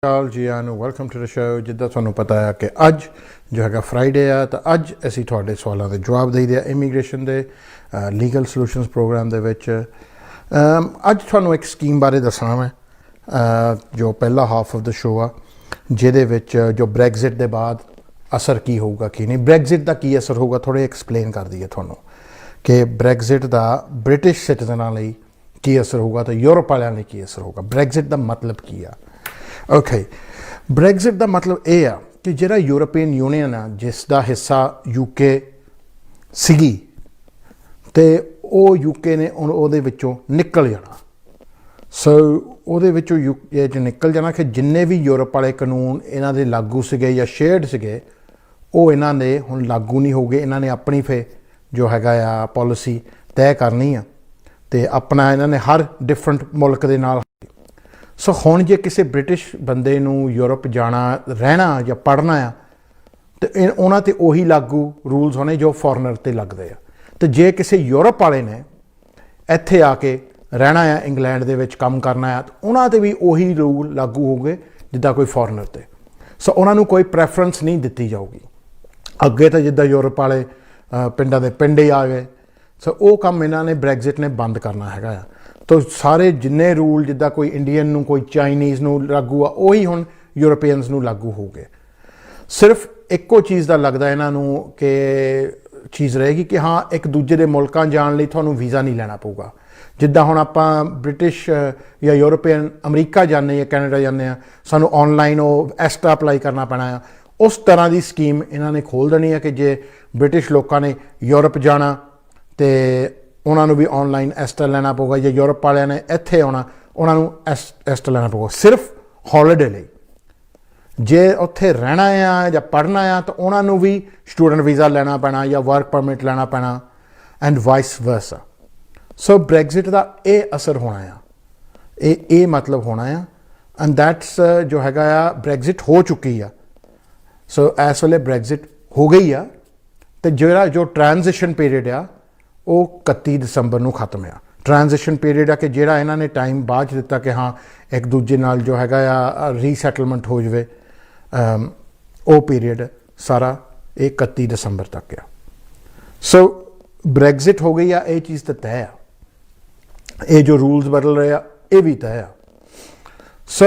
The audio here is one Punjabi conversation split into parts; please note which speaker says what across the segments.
Speaker 1: ਚਾਲ ਜੀ ਆਇਆਂ ਨੂੰ ਵੈਲਕਮ ਟੂ ਦ ਸ਼ੋ। ਜਿੱਦਾਂ ਤੁਹਾਨੂੰ ਪਤਾ ਹੈ ਕਿ ਅੱਜ ਜੋ ਹੈਗਾ ਫਰਾਈਡੇ ਆ, ਤਾਂ ਅੱਜ ਅਸੀਂ ਤੁਹਾਡੇ ਸਵਾਲਾਂ ਦੇ ਜਵਾਬ ਦੇਈਦੇ ਆ ਇਮੀਗ੍ਰੇਸ਼ਨ ਦੇ ਲੀਗਲ ਸੋਲੂਸ਼ਨਸ ਪ੍ਰੋਗਰਾਮ ਦੇ ਵਿੱਚ। ਅੱਜ ਤੁਹਾਨੂੰ ਇੱਕ ਸਕੀਮ ਬਾਰੇ ਦੱਸਣਾ ਮੈਂ, ਜੋ ਪਹਿਲਾ ਹਾਫ ਆਫ ਦ ਸ਼ੋ ਆ, ਜਿਹਦੇ ਵਿੱਚ ਜੋ ਬ੍ਰੈਗਜ਼ਿਟ ਦੇ ਬਾਅਦ ਅਸਰ ਕੀ ਹੋਊਗਾ ਕੀ ਨਹੀਂ, ਬ੍ਰੈਗਜ਼ਿਟ ਦਾ ਕੀ ਅਸਰ ਹੋਊਗਾ, ਥੋੜ੍ਹੇ ਐਕਸਪਲੇਨ ਕਰ ਦਈਏ ਤੁਹਾਨੂੰ ਕਿ ਬ੍ਰੈਗਜ਼ਿਟ ਦਾ ਬ੍ਰਿਟਿਸ਼ ਸਿਟੀਜ਼ਨਾਂ ਲਈ ਕੀ ਅਸਰ ਹੋਊਗਾ ਅਤੇ ਯੂਰਪ ਵਾਲਿਆਂ ਲਈ ਕੀ ਅਸਰ ਹੋਊਗਾ। ਬ੍ਰੈਗਜ਼ਿਟ ਦਾ ਮਤਲਬ ਕੀ ਆ? ਓਕੇ, ਬ੍ਰੈਗਜ਼ਿਟ ਦਾ ਮਤਲਬ ਇਹ ਆ ਕਿ ਜਿਹੜਾ ਯੂਰਪੀਅਨ ਯੂਨੀਅਨ ਆ, ਜਿਸ ਦਾ ਹਿੱਸਾ ਯੂਕੇ ਸੀਗੀ, ਅਤੇ ਉਹ ਯੂਕੇ ਨੇ ਉਹਦੇ ਵਿੱਚੋਂ ਨਿਕਲ ਜਾਣਾ। ਸੋ ਉਹਦੇ ਵਿੱਚੋਂ ਯੂਕੇ 'ਚ ਨਿਕਲ ਜਾਣਾ ਕਿ ਜਿੰਨੇ ਵੀ ਯੂਰਪ ਵਾਲੇ ਕਾਨੂੰਨ ਇਹਨਾਂ ਦੇ ਲਾਗੂ ਸੀਗੇ ਜਾਂ ਸ਼ੇਅਰਡ ਸੀਗੇ, ਉਹ ਇਹਨਾਂ ਦੇ ਹੁਣ ਲਾਗੂ ਨਹੀਂ ਹੋਊਗੇ। ਇਹਨਾਂ ਨੇ ਆਪਣੀ ਫਿਰ ਜੋ ਹੈਗਾ ਆ ਪੋਲਿਸੀ ਤੈਅ ਕਰਨੀ ਆ, ਅਤੇ ਆਪਣਾ ਇਹਨਾਂ ਨੇ ਹਰ ਡਿਫਰੈਂਟ ਮੁਲਕ ਦੇ ਨਾਲ। ਸੋ ਹੁਣ ਜੇ ਕਿਸੇ ਬ੍ਰਿਟਿਸ਼ ਬੰਦੇ ਨੂੰ ਯੂਰਪ ਜਾਣਾ, ਰਹਿਣਾ ਜਾਂ ਪੜ੍ਹਨਾ ਆ, ਅਤੇ ਉਹਨਾਂ 'ਤੇ ਉਹੀ ਲਾਗੂ ਰੂਲਸ ਹੋਣੇ ਜੋ ਫੋਰਨਰ 'ਤੇ ਲੱਗਦੇ ਆ। ਅਤੇ ਜੇ ਕਿਸੇ ਯੂਰਪ ਵਾਲੇ ਨੇ ਇੱਥੇ ਆ ਕੇ ਰਹਿਣਾ ਆ, ਇੰਗਲੈਂਡ ਦੇ ਵਿੱਚ ਕੰਮ ਕਰਨਾ ਆ, ਤਾਂ ਉਹਨਾਂ 'ਤੇ ਵੀ ਉਹੀ ਰੂਲ ਲਾਗੂ ਹੋਊਗੇ ਜਿੱਦਾਂ ਕੋਈ ਫੋਰਨਰ 'ਤੇ। ਸੋ ਉਹਨਾਂ ਨੂੰ ਕੋਈ ਪ੍ਰੈਫਰੈਂਸ ਨਹੀਂ ਦਿੱਤੀ ਜਾਊਗੀ। ਅੱਗੇ ਤਾਂ ਜਿੱਦਾਂ ਯੂਰਪ ਵਾਲੇ ਪਿੰਡਾਂ ਦੇ ਪਿੰਡ ਹੀ ਆ ਗਏ, ਸੋ ਉਹ ਕੰਮ ਇਹਨਾਂ ਨੇ ਬ੍ਰੈਗਜ਼ਿਟ ਨੇ ਬੰਦ ਕਰਨਾ ਹੈਗਾ ਆ। ਤਾਂ ਸਾਰੇ ਜਿੰਨੇ ਰੂਲ ਜਿੱਦਾਂ ਕੋਈ ਇੰਡੀਅਨ ਨੂੰ, ਕੋਈ ਚਾਈਨੀਜ਼ ਨੂੰ ਲਾਗੂ ਆ, ਉਹੀ ਹੁਣ ਯੂਰਪੀਅਨਸ ਨੂੰ ਲਾਗੂ ਹੋ ਗਏ। ਸਿਰਫ ਇੱਕੋ ਚੀਜ਼ ਦਾ ਲੱਗਦਾ ਇਹਨਾਂ ਨੂੰ ਕਿ ਚੀਜ਼ ਰਹੇਗੀ ਕਿ ਹਾਂ, ਇੱਕ ਦੂਜੇ ਦੇ ਮੁਲਕਾਂ ਜਾਣ ਲਈ ਤੁਹਾਨੂੰ ਵੀਜ਼ਾ ਨਹੀਂ ਲੈਣਾ ਪਊਗਾ। ਜਿੱਦਾਂ ਹੁਣ ਆਪਾਂ ਬ੍ਰਿਟਿਸ਼ ਜਾਂ ਯੂਰਪੀਅਨ ਅਮਰੀਕਾ ਜਾਂਦੇ ਜਾਂ ਕੈਨੇਡਾ ਜਾਂਦੇ ਹਾਂ, ਸਾਨੂੰ ਔਨਲਾਈਨ ਉਹ ਐਸਟਾ ਅਪਲਾਈ ਕਰਨਾ ਪੈਣਾ ਆ। ਉਸ ਤਰ੍ਹਾਂ ਦੀ ਸਕੀਮ ਇਹਨਾਂ ਨੇ ਖੋਲ੍ਹ ਦੇਣੀ ਹੈ ਕਿ ਜੇ ਬ੍ਰਿਟਿਸ਼ ਲੋਕਾਂ ਨੇ ਯੂਰਪ ਜਾਣਾ ਅਤੇ ਉਹਨਾਂ ਨੂੰ ਵੀ ਔਨਲਾਈਨ ਐਸਟਾ ਲੈਣਾ ਪਊਗਾ, ਜਾਂ ਯੂਰਪ ਵਾਲਿਆਂ ਨੇ ਇੱਥੇ ਆਉਣਾ, ਉਹਨਾਂ ਨੂੰ ਐਸਟਾ ਲੈਣਾ ਪਊਗਾ ਸਿਰਫ ਹੌਲੀਡੇ ਲਈ। ਜੇ ਉੱਥੇ ਰਹਿਣਾ ਆ ਜਾਂ ਪੜ੍ਹਨਾ ਆ, ਤਾਂ ਉਹਨਾਂ ਨੂੰ ਵੀ ਸਟੂਡੈਂਟ ਵੀਜ਼ਾ ਲੈਣਾ ਪੈਣਾ ਜਾਂ ਵਰਕ ਪਰਮਿਟ ਲੈਣਾ ਪੈਣਾ, ਐਂਡ ਵਾਈਸ ਵਰਸਾ। ਸੋ ਬ੍ਰੈਗਜ਼ਿਟ ਦਾ ਇਹ ਅਸਰ ਹੋਣਾ ਆ, ਇਹ ਮਤਲਬ ਹੋਣਾ ਆ। ਐਂਡ ਦੈਟਸ ਜੋ ਹੈਗਾ ਆ, ਬ੍ਰੈਗਜ਼ਿਟ ਹੋ ਚੁੱਕੀ ਆ। ਸੋ ਇਸ ਵੇਲੇ ਬ੍ਰੈਗਜ਼ਿਟ ਹੋ ਗਈ ਆ, ਅਤੇ ਜੋ ਟ੍ਰਾਂਜ਼ਿਸ਼ਨ ਪੀਰੀਅਡ ਆ, ਉਹ 31 ਦਸੰਬਰ ਨੂੰ ਖਤਮ ਆ। ਟ੍ਰਾਂਜ਼ਿਸ਼ਨ ਪੀਰੀਅਡ ਆ ਕਿ ਜਿਹੜਾ ਇਹਨਾਂ ਨੇ ਟਾਈਮ ਬਾਅਦ 'ਚ ਦਿੱਤਾ ਕਿ ਹਾਂ, ਇੱਕ ਦੂਜੇ ਨਾਲ ਜੋ ਹੈਗਾ ਆ ਰੀਸੈਟਲਮੈਂਟ ਹੋ ਜਾਵੇ, ਉਹ ਪੀਰੀਅਡ ਸਾਰਾ ਇਹ 31 ਦਸੰਬਰ ਤੱਕ ਆ। ਸੋ ਬ੍ਰੈਗਜ਼ਿਟ ਹੋ ਗਈ ਆ, ਇਹ ਚੀਜ਼ ਤਾਂ ਤੈਅ ਆ। ਇਹ ਜੋ ਰੂਲਸ ਬਦਲ ਰਹੇ ਆ, ਇਹ ਵੀ ਤੈਅ ਆ। ਸੋ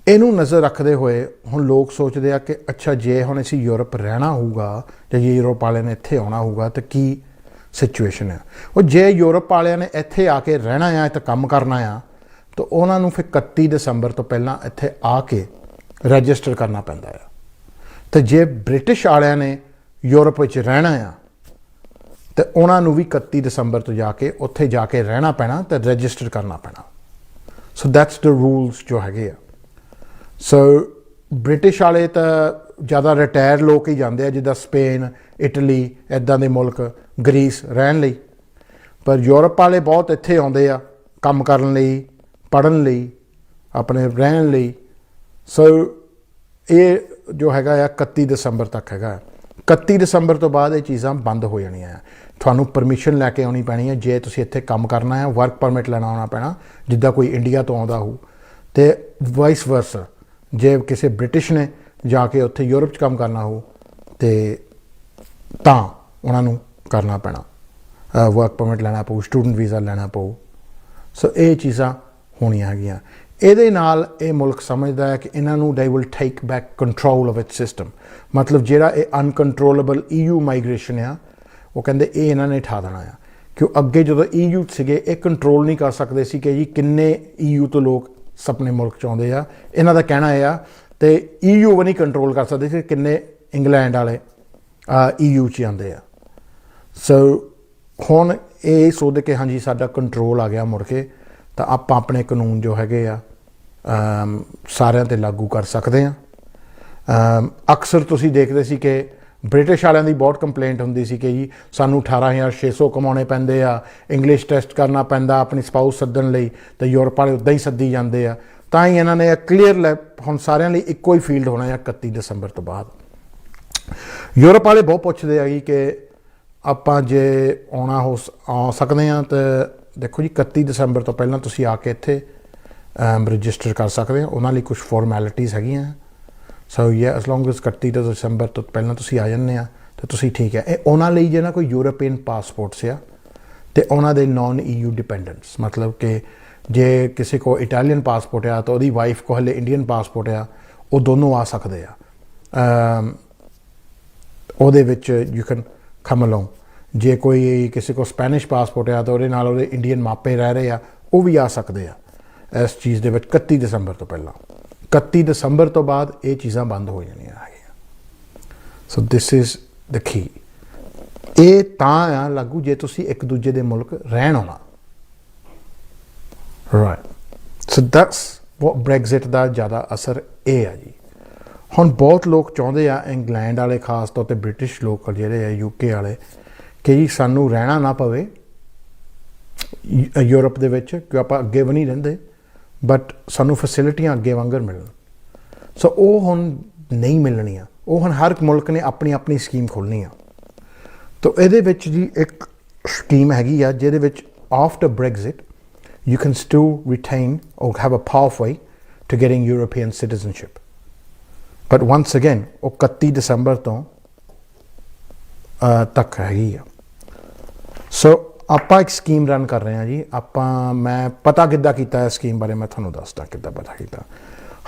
Speaker 1: ਇਹਨੂੰ ਨਜ਼ਰ ਰੱਖਦੇ ਹੋਏ ਹੁਣ ਲੋਕ ਸੋਚਦੇ ਆ ਕਿ ਅੱਛਾ, ਜੇ ਹੁਣ ਅਸੀਂ ਯੂਰਪ ਰਹਿਣਾ ਹੋਊਗਾ ਜਾਂ ਜੇ ਯੂਰਪ ਵਾਲਿਆਂ ਨੇ ਇੱਥੇ ਆਉਣਾ ਹੋਊਗਾ ਤਾਂ ਕੀ ਸਿਚੁਏਸ਼ਨ ਆ। ਉਹ ਜੇ ਯੂਰਪ ਵਾਲਿਆਂ ਨੇ ਇੱਥੇ ਆ ਕੇ ਰਹਿਣਾ ਆ ਤਾਂ ਕੰਮ ਕਰਨਾ ਆ, ਤਾਂ ਉਹਨਾਂ ਨੂੰ ਫਿਰ 31 ਦਸੰਬਰ ਤੋਂ ਪਹਿਲਾਂ ਇੱਥੇ ਆ ਕੇ ਰਜਿਸਟਰ ਕਰਨਾ ਪੈਂਦਾ ਆ। ਅਤੇ ਜੇ ਬ੍ਰਿਟਿਸ਼ ਵਾਲਿਆਂ ਨੇ ਯੂਰਪ ਵਿੱਚ ਰਹਿਣਾ ਆ, ਅਤੇ ਉਹਨਾਂ ਨੂੰ ਵੀ 31 ਦਸੰਬਰ ਤੋਂ ਜਾ ਕੇ ਉੱਥੇ ਜਾ ਕੇ ਰਹਿਣਾ ਪੈਣਾ ਅਤੇ ਰਜਿਸਟਰ ਕਰਨਾ ਪੈਣਾ। ਸੋ ਦੈਟਸ ਦ ਰੂਲਸ ਜੋ ਹੈਗੇ ਆ। ਸੋ ਬ੍ਰਿਟਿਸ਼ ਵਾਲੇ ਤਾਂ ਜ਼ਿਆਦਾ ਰਿਟਾਇਰ ਲੋਕ ਹੀ ਜਾਂਦੇ ਆ, ਜਿੱਦਾਂ ਸਪੇਨ, ਇਟਲੀ, ਇੱਦਾਂ ਦੇ ਮੁਲਕ, ਗਰੀਸ ਰਹਿਣ ਲਈ। ਪਰ ਯੂਰਪ ਵਾਲੇ ਬਹੁਤ ਇੱਥੇ ਆਉਂਦੇ ਆ ਕੰਮ ਕਰਨ ਲਈ, ਪੜ੍ਹਨ ਲਈ, ਆਪਣੇ ਰਹਿਣ ਲਈ। ਸੋ ਇਹ ਜੋ ਹੈਗਾ ਆ 31 ਦਸੰਬਰ ਤੱਕ ਹੈਗਾ। 31 ਦਸੰਬਰ ਤੋਂ ਬਾਅਦ ਇਹ ਚੀਜ਼ਾਂ ਬੰਦ ਹੋ ਜਾਣੀਆਂ ਆ। ਤੁਹਾਨੂੰ ਪਰਮਿਸ਼ਨ ਲੈ ਕੇ ਆਉਣੀ ਪੈਣੀ ਹੈ ਜੇ ਤੁਸੀਂ ਇੱਥੇ ਕੰਮ ਕਰਨਾ ਹੈ, ਵਰਕ ਪਰਮਿਟ ਲੈਣਾ ਆਉਣਾ ਪੈਣਾ, ਜਿੱਦਾਂ ਕੋਈ ਇੰਡੀਆ ਤੋਂ ਆਉਂਦਾ ਹੋਊ। ਅਤੇ ਵਾਈਸ ਵਰਸਾ, ਜੇ ਕਿਸੇ ਬ੍ਰਿਟਿਸ਼ ਨੇ ਜਾ ਕੇ ਉੱਥੇ ਯੂਰਪ 'ਚ ਕੰਮ ਕਰਨਾ ਹੋ, ਅਤੇ ਤਾਂ ਉਹਨਾਂ ਨੂੰ ਕਰਨਾ ਪੈਣਾ, ਵਰਕ ਪਰਮਿਟ ਲੈਣਾ ਪਊ, ਸਟੂਡੈਂਟ ਵੀਜ਼ਾ ਲੈਣਾ ਪਊ। ਸੋ ਇਹ ਚੀਜ਼ਾਂ ਹੋਣੀਆਂ ਹੈਗੀਆਂ। ਇਹਦੇ ਨਾਲ ਇਹ ਮੁਲਕ ਸਮਝਦਾ ਹੈ ਕਿ ਇਹਨਾਂ ਨੂੰ they will take back control of its system. ਮਤਲਬ ਜਿਹੜਾ ਇਹ ਅਨਕੰਟਰੋਲੇਬਲ EU ਮਾਈਗ੍ਰੇਸ਼ਨ ਆ, ਉਹ ਕਹਿੰਦੇ ਇਹ ਇਹਨਾਂ ਨੇ ਠਾ ਦੇਣਾ ਆ। ਕਿਉਂ ਅੱਗੇ ਜਦੋਂ EU ਸੀਗੇ, ਇਹ ਕੰਟਰੋਲ ਨਹੀਂ ਕਰ ਸਕਦੇ ਸੀ ਕਿ ਜੀ ਕਿੰਨੇ EU ਤੋਂ ਲੋਕ ਆਪਣੇ ਮੁਲਕ 'ਚ ਆਉਂਦੇ ਆ। ਇਹਨਾਂ ਦਾ ਕਹਿਣਾ ਇਹ ਆ, ਅਤੇ EU ਵੀ ਨਹੀਂ ਕੰਟਰੋਲ ਕਰ ਸਕਦੇ ਸੀ ਕਿੰਨੇ ਇੰਗਲੈਂਡ ਵਾਲੇ EU 'ਚ ਆਉਂਦੇ ਆ। ਸੋ ਹੁਣ ਇਹ ਸੋਚਦੇ ਕਿ ਹਾਂਜੀ, ਸਾਡਾ ਕੰਟਰੋਲ ਆ ਗਿਆ ਮੁੜ ਕੇ, ਤਾਂ ਆਪਾਂ ਆਪਣੇ ਕਾਨੂੰਨ ਜੋ ਹੈਗੇ ਆ ਸਾਰਿਆਂ 'ਤੇ ਲਾਗੂ ਕਰ ਸਕਦੇ ਹਾਂ। ਅਕਸਰ ਤੁਸੀਂ ਦੇਖਦੇ ਸੀ ਕਿ ਬ੍ਰਿਟਿਸ਼ ਵਾਲਿਆਂ ਦੀ ਬਹੁਤ ਕੰਪਲੇਂਟ ਹੁੰਦੀ ਸੀ ਕਿ ਜੀ ਸਾਨੂੰ 18,600 ਕਮਾਉਣੇ ਪੈਂਦੇ ਆ, ਇੰਗਲਿਸ਼ ਟੈਸਟ ਕਰਨਾ ਪੈਂਦਾ ਆਪਣੀ ਸਪਾਊਸ ਸੱਦਣ ਲਈ, ਅਤੇ ਯੂਰਪ ਵਾਲੇ ਉੱਦਾਂ ਹੀ ਸੱਦੀ ਜਾਂਦੇ ਆ। ਤਾਂ ਹੀ ਇਹਨਾਂ ਨੇ ਕਲੀਅਰ ਹੁਣ ਸਾਰਿਆਂ ਲਈ ਇੱਕੋ ਹੀ ਫੀਲਡ ਹੋਣਾ ਆ 31 ਦਸੰਬਰ ਤੋਂ ਬਾਅਦ। ਯੂਰਪ ਵਾਲੇ ਬਹੁਤ ਪੁੱਛਦੇ ਆ ਜੀ ਕਿ ਆਪਾਂ ਜੇ ਆ ਸਕਦੇ ਹਾਂ, ਤਾਂ ਦੇਖੋ ਜੀ 31 ਦਸੰਬਰ ਤੋਂ ਪਹਿਲਾਂ ਤੁਸੀਂ ਆ ਕੇ ਇੱਥੇ ਰਜਿਸਟਰ ਕਰ ਸਕਦੇ ਆ। ਉਹਨਾਂ ਲਈ ਕੁਝ ਫਾਰਮੈਲਿਟੀਜ਼ ਹੈਗੀਆਂ। ਸੋ ਇਹ ਐਸ ਲੌਂਗ ਐਸ 31 ਦਸੰਬਰ ਤੋਂ ਪਹਿਲਾਂ ਤੁਸੀਂ ਆ ਜਾਂਦੇ ਆ ਤਾਂ ਤੁਸੀਂ ਠੀਕ ਹੈ। ਇਹ ਉਹਨਾਂ ਲਈ ਜਿਹਨਾਂ ਕੋਈ ਯੂਰੋਪੀਅਨ ਪਾਸਪੋਰਟਸ ਆ ਅਤੇ ਉਹਨਾਂ ਦੇ ਨੋਨ EU ਡਿਪੈਂਡੈਂਟਸ, ਮਤਲਬ ਕਿ ਜੇ ਕਿਸੇ ਕੋ ਇਟਾਲੀਅਨ ਪਾਸਪੋਰਟ ਆ ਤਾਂ ਉਹਦੀ ਵਾਈਫ ਕੋ ਹਲੇ ਇੰਡੀਅਨ ਪਾਸਪੋਰਟ ਆ, ਉਹ ਦੋਨੋਂ ਆ ਸਕਦੇ ਆ। ਉਹਦੇ ਵਿੱਚ ਯੂ ਕੈਨ ਕਮ ਅਲੋਂਗ। ਜੇ ਕੋਈ ਕਿਸੇ ਕੋ ਸਪੈਨਿਸ਼ ਪਾਸਪੋਰਟ ਆ ਤਾਂ ਉਹਦੇ ਨਾਲ ਉਹਦੇ ਇੰਡੀਅਨ ਮਾਪੇ ਰਹਿ ਰਹੇ ਆ, ਉਹ ਵੀ ਆ ਸਕਦੇ ਆ ਇਸ ਚੀਜ਼ ਦੇ ਵਿੱਚ 31 ਦਸੰਬਰ ਤੋਂ ਪਹਿਲਾਂ। 31 ਦਸੰਬਰ ਤੋਂ ਬਾਅਦ ਇਹ ਚੀਜ਼ਾਂ ਬੰਦ ਹੋ ਜਾਣੀਆਂ ਹੈਗੀਆਂ। ਸੋ ਦਿਸ ਇਜ਼ ਦ ਕੀ। ਇਹ ਤਾਂ ਆ ਲਾਗੂ ਜੇ ਤੁਸੀਂ ਇੱਕ ਦੂਜੇ ਦੇ ਮੁਲਕ ਰਹਿਣ ਆਉਣਾ। Right. So that's what Brexit ਦਾ ਜ਼ਿਆਦਾ ਅਸਰ ਇਹ ਆ ਜੀ। ਹੁਣ ਬਹੁਤ ਲੋਕ ਚਾਹੁੰਦੇ ਆ, ਇੰਗਲੈਂਡ ਵਾਲੇ ਖਾਸ ਤੌਰ 'ਤੇ ਬ੍ਰਿਟਿਸ਼ ਲੋਕ ਜਿਹੜੇ ਆ, UK ਵਾਲੇ, ਕਿ ਜੀ ਸਾਨੂੰ ਰਹਿਣਾ ਨਾ ਪਵੇ ਯੂਰਪ ਦੇ ਵਿੱਚ, ਕਿ ਆਪਾਂ ਅੱਗੇ ਵੀ ਨਹੀਂ ਰਹਿੰਦੇ ਬਟ ਸਾਨੂੰ ਫੈਸਿਲਿਟੀਆਂ ਅੱਗੇ ਵਾਂਗਰ ਮਿਲਣ। ਸੋ ਉਹ ਹੁਣ ਨਹੀਂ ਮਿਲਣੀਆਂ। ਉਹ ਹੁਣ ਹਰ ਮੁਲਕ ਨੇ ਆਪਣੀ ਆਪਣੀ ਸਕੀਮ ਖੋਲ੍ਹਣੀ ਆ। ਤਾਂ ਇਹਦੇ ਵਿੱਚ ਜੀ ਇੱਕ ਸਕੀਮ ਹੈਗੀ ਆ ਜਿਹਦੇ ਵਿੱਚ after Brexit you can still retain or have a pathway to getting European citizenship. But once again, ਉਹ 31 ਦਸੰਬਰ ਤੋਂ ਤੱਕ ਹੈਗੀ ਆ। ਸੋ ਆਪਾਂ ਇੱਕ ਸਕੀਮ ਰਨ ਕਰ ਰਹੇ ਹਾਂ ਜੀ। ਮੈਂ ਪਤਾ ਕਿੱਦਾਂ ਕੀਤਾ ਇਸ ਸਕੀਮ ਬਾਰੇ, ਮੈਂ ਤੁਹਾਨੂੰ ਦੱਸਦਾ ਕਿੱਦਾਂ ਪਤਾ ਕੀਤਾ।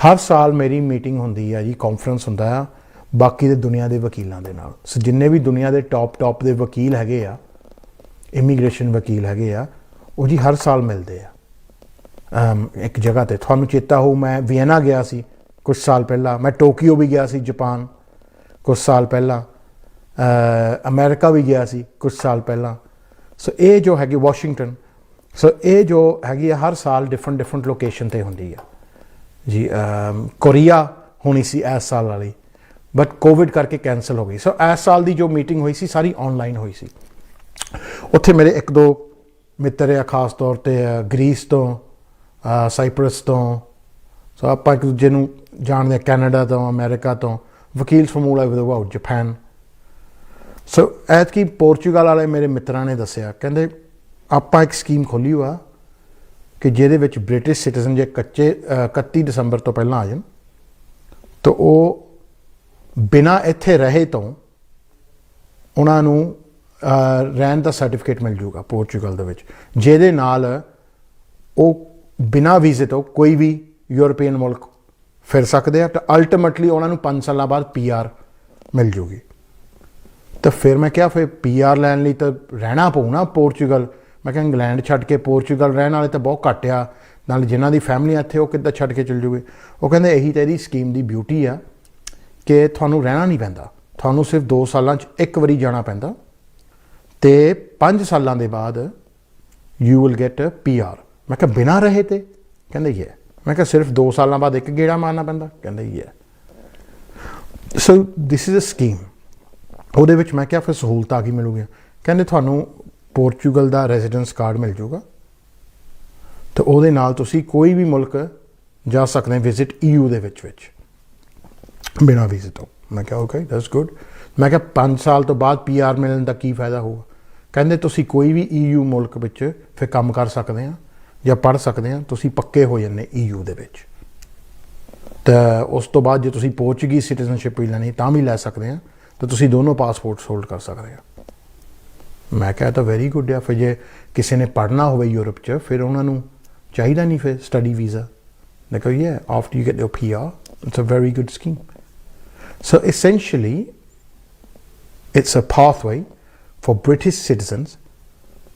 Speaker 1: ਹਰ ਸਾਲ ਮੇਰੀ ਮੀਟਿੰਗ ਹੁੰਦੀ ਆ ਜੀ, ਕਾਨਫਰੰਸ ਹੁੰਦਾ ਆ ਬਾਕੀ ਦੇ ਦੁਨੀਆ ਦੇ ਵਕੀਲਾਂ ਦੇ ਨਾਲ। ਸੋ ਜਿੰਨੇ ਵੀ ਦੁਨੀਆ ਦੇ ਟੌਪ ਦੇ ਵਕੀਲ ਹੈਗੇ ਆ, ਇਮੀਗ੍ਰੇਸ਼ਨ ਵਕੀਲ ਹੈਗੇ ਆ, ਉਹ ਜੀ ਹਰ ਸਾਲ ਮਿਲਦੇ ਆ ਇੱਕ ਜਗ੍ਹਾ 'ਤੇ। ਤੁਹਾਨੂੰ ਚੇਤਾ ਹੋਊ ਮੈਂ ਵੀਅਨਾ ਗਿਆ ਸੀ ਕੁਛ ਸਾਲ ਪਹਿਲਾਂ, ਮੈਂ ਟੋਕੀਓ ਵੀ ਗਿਆ ਸੀ ਜਾਪਾਨ ਕੁਛ ਸਾਲ ਪਹਿਲਾਂ, ਅਮਰੀਕਾ ਵੀ ਗਿਆ ਸੀ ਕੁਛ ਸਾਲ ਪਹਿਲਾਂ। ਸੋ ਇਹ ਜੋ ਹੈਗੀ ਵਾਸ਼ਿੰਗਟਨ, ਸੋ ਇਹ ਜੋ ਹੈਗੀ ਆ ਹਰ ਸਾਲ ਡਿਫਰੈਂਟ ਲੋਕੇਸ਼ਨ 'ਤੇ ਹੁੰਦੀ ਆ ਜੀ। ਕੋਰੀਆ ਹੋਣੀ ਸੀ ਇਸ ਸਾਲ ਵਾਲੀ, ਬਟ ਕੋਵਿਡ ਕਰਕੇ ਕੈਂਸਲ ਹੋ ਗਈ। ਸੋ ਇਸ ਸਾਲ ਦੀ ਜੋ ਮੀਟਿੰਗ ਹੋਈ ਸੀ ਸਾਰੀ ਆਨਲਾਈਨ ਹੋਈ ਸੀ। ਉੱਥੇ ਮੇਰੇ ਇੱਕ ਦੋ ਮਿੱਤਰ ਆ, ਖਾਸ ਤੌਰ 'ਤੇ ਗ੍ਰੀਸ ਤੋਂ, ਸਾਈਪਰਸ ਤੋਂ। ਸੋ ਆਪਾਂ ਇੱਕ ਦੂਜੇ ਨੂੰ ਜਾਣਦੇ ਹਾਂ, ਕੈਨੇਡਾ ਤੋਂ, ਅਮਰੀਕਾ ਤੋਂ, ਵਕੀਲ firm all over the world, Japan. So ਐਤਕੀ ਪੋਰਚੁਗਲ ਵਾਲੇ ਮੇਰੇ ਮਿੱਤਰਾਂ ਨੇ ਦੱਸਿਆ, ਕਹਿੰਦੇ ਆਪਾਂ ਇੱਕ ਸਕੀਮ ਖੋਲ੍ਹੀ ਹੋਆ ਕਿ ਜਿਹਦੇ ਵਿੱਚ ਬ੍ਰਿਟਿਸ਼ ਸਿਟੀਜ਼ਨ ਜੇ 31 ਦਸੰਬਰ ਤੋਂ ਪਹਿਲਾਂ ਆ ਜਾਣ ਤਾਂ ਉਹ ਬਿਨਾਂ ਇੱਥੇ ਰਹੇ ਤੋਂ ਉਹਨਾਂ ਨੂੰ ਰਹਿਣ ਦਾ ਸਰਟੀਫਿਕੇਟ ਮਿਲ ਜੂਗਾ ਪੋਰਚੁਗਲ ਦੇ ਵਿੱਚ, ਜਿਹਦੇ ਨਾਲ ਉਹ ਬਿਨਾਂ ਵੀਜ਼ੇ ਤੋਂ ਕੋਈ ਵੀ ਯੂਰਪੀਅਨ ਮੁਲਕ ਫਿਰ ਸਕਦੇ ਆ। ਤਾਂ ਅਲਟੀਮੇਟਲੀ ਉਹਨਾਂ ਨੂੰ 5 ਸਾਲਾਂ ਬਾਅਦ PR ਮਿਲ ਜੂਗੀ। ਤਾਂ ਫਿਰ ਮੈਂ ਕਿਹਾ ਫਿਰ PR ਲੈਣ ਲਈ ਤਾਂ ਰਹਿਣਾ ਪਊ ਨਾ ਪੋਰਚੁਗਲ। ਮੈਂ ਕਿਹਾ ਇੰਗਲੈਂਡ ਛੱਡ ਕੇ ਪੋਰਚੁਗਲ ਰਹਿਣ ਵਾਲੇ ਤਾਂ ਬਹੁਤ ਘੱਟ ਆ, ਨਾਲ ਜਿਨ੍ਹਾਂ ਦੀ ਫੈਮਿਲੀ ਇੱਥੇ ਉਹ ਕਿੱਦਾਂ ਛੱਡ ਕੇ ਚੱਲ ਜੂਗੇ। ਉਹ ਕਹਿੰਦੇ ਇਹੀ ਤਾਂ ਇਹਦੀ ਸਕੀਮ ਦੀ ਬਿਊਟੀ ਆ ਕਿ ਤੁਹਾਨੂੰ ਰਹਿਣਾ ਨਹੀਂ ਪੈਂਦਾ, ਤੁਹਾਨੂੰ ਸਿਰਫ 2 ਸਾਲਾਂ 'ਚ ਇੱਕ ਵਾਰੀ ਜਾਣਾ ਪੈਂਦਾ ਅਤੇ 5 ਸਾਲਾਂ ਦੇ ਬਾਅਦ ਯੂ ਵਿਲ ਗੈਟ PR। ਮੈਂ ਕਿਹਾ ਬਿਨਾਂ ਰਹੇ ਤੇ? ਕਹਿੰਦੇ ਹੀ ਹੈ। ਮੈਂ ਕਿਹਾ ਸਿਰਫ 2 ਸਾਲਾਂ ਬਾਅਦ ਇੱਕ ਗੇੜਾ ਮਾਰਨਾ ਪੈਂਦਾ? ਕਹਿੰਦੇ ਹੀ ਹੈ। ਸੋ ਦਿਸ ਇਜ਼ ਅ ਸਕੀਮ। ਉਹਦੇ ਵਿੱਚ ਮੈਂ ਕਿਹਾ ਫਿਰ ਸਹੂਲਤਾਂ ਕੀ ਮਿਲੂਗੀਆਂ? ਕਹਿੰਦੇ ਤੁਹਾਨੂੰ ਪੋਰਚੁਗਲ ਦਾ ਰੈਜ਼ੀਡੈਂਸ ਕਾਰਡ ਮਿਲ ਜੂਗਾ ਅਤੇ ਉਹਦੇ ਨਾਲ ਤੁਸੀਂ ਕੋਈ ਵੀ ਮੁਲਕ ਜਾ ਸਕਦੇ ਵਿਜ਼ਿਟ EU ਦੇ ਵਿੱਚ ਬਿਨਾਂ ਵੀਜ਼ੇ ਤੋਂ। ਮੈਂ ਕਿਹਾ ਓਕੇ ਦੈਟਸ ਗੁੱਡ। ਮੈਂ ਕਿਹਾ 5 ਸਾਲ ਤੋਂ ਬਾਅਦ PR ਮਿਲਣ ਦਾ ਕੀ ਫਾਇਦਾ ਹੋਊਗਾ? ਕਹਿੰਦੇ ਤੁਸੀਂ ਕੋਈ ਵੀ EU ਮੁਲਕ ਵਿੱਚ ਫਿਰ ਕੰਮ ਕਰ ਸਕਦੇ ਆ ਜਾਂ ਪੜ੍ਹ ਸਕਦੇ ਆ, ਤੁਸੀਂ ਪੱਕੇ ਹੋ ਜਾਂਦੇ EU ਦੇ ਵਿੱਚ। ਤਾਂ ਉਸ ਤੋਂ ਬਾਅਦ ਜੇ ਤੁਸੀਂ ਪੋਰਚੁਗੀਜ਼ ਸਿਟੀਜ਼ਨਸ਼ਿਪ ਵੀ ਲੈਣੀ ਤਾਂ ਵੀ ਲੈ ਸਕਦੇ ਆ, ਤਾਂ ਤੁਸੀਂ ਦੋਨੋਂ ਪਾਸਪੋਰਟਸ ਹੋਲਡ ਕਰ ਸਕਦੇ ਆ। ਮੈਂ ਕਿਹਾ ਤਾਂ ਵੈਰੀ ਗੁੱਡ ਆ। ਫਿਰ ਜੇ ਕਿਸੇ ਨੇ ਪੜ੍ਹਨਾ ਹੋਵੇ ਯੂਰਪ 'ਚ ਫਿਰ ਉਹਨਾਂ ਨੂੰ ਚਾਹੀਦਾ ਨਹੀਂ ਫਿਰ ਸਟੱਡੀ ਵੀਜ਼ਾ। ਮੈਂ ਕਿਹਾ ਯੇ after you get your PR it's a very good scheme. So essentially, it's a pathway for British citizens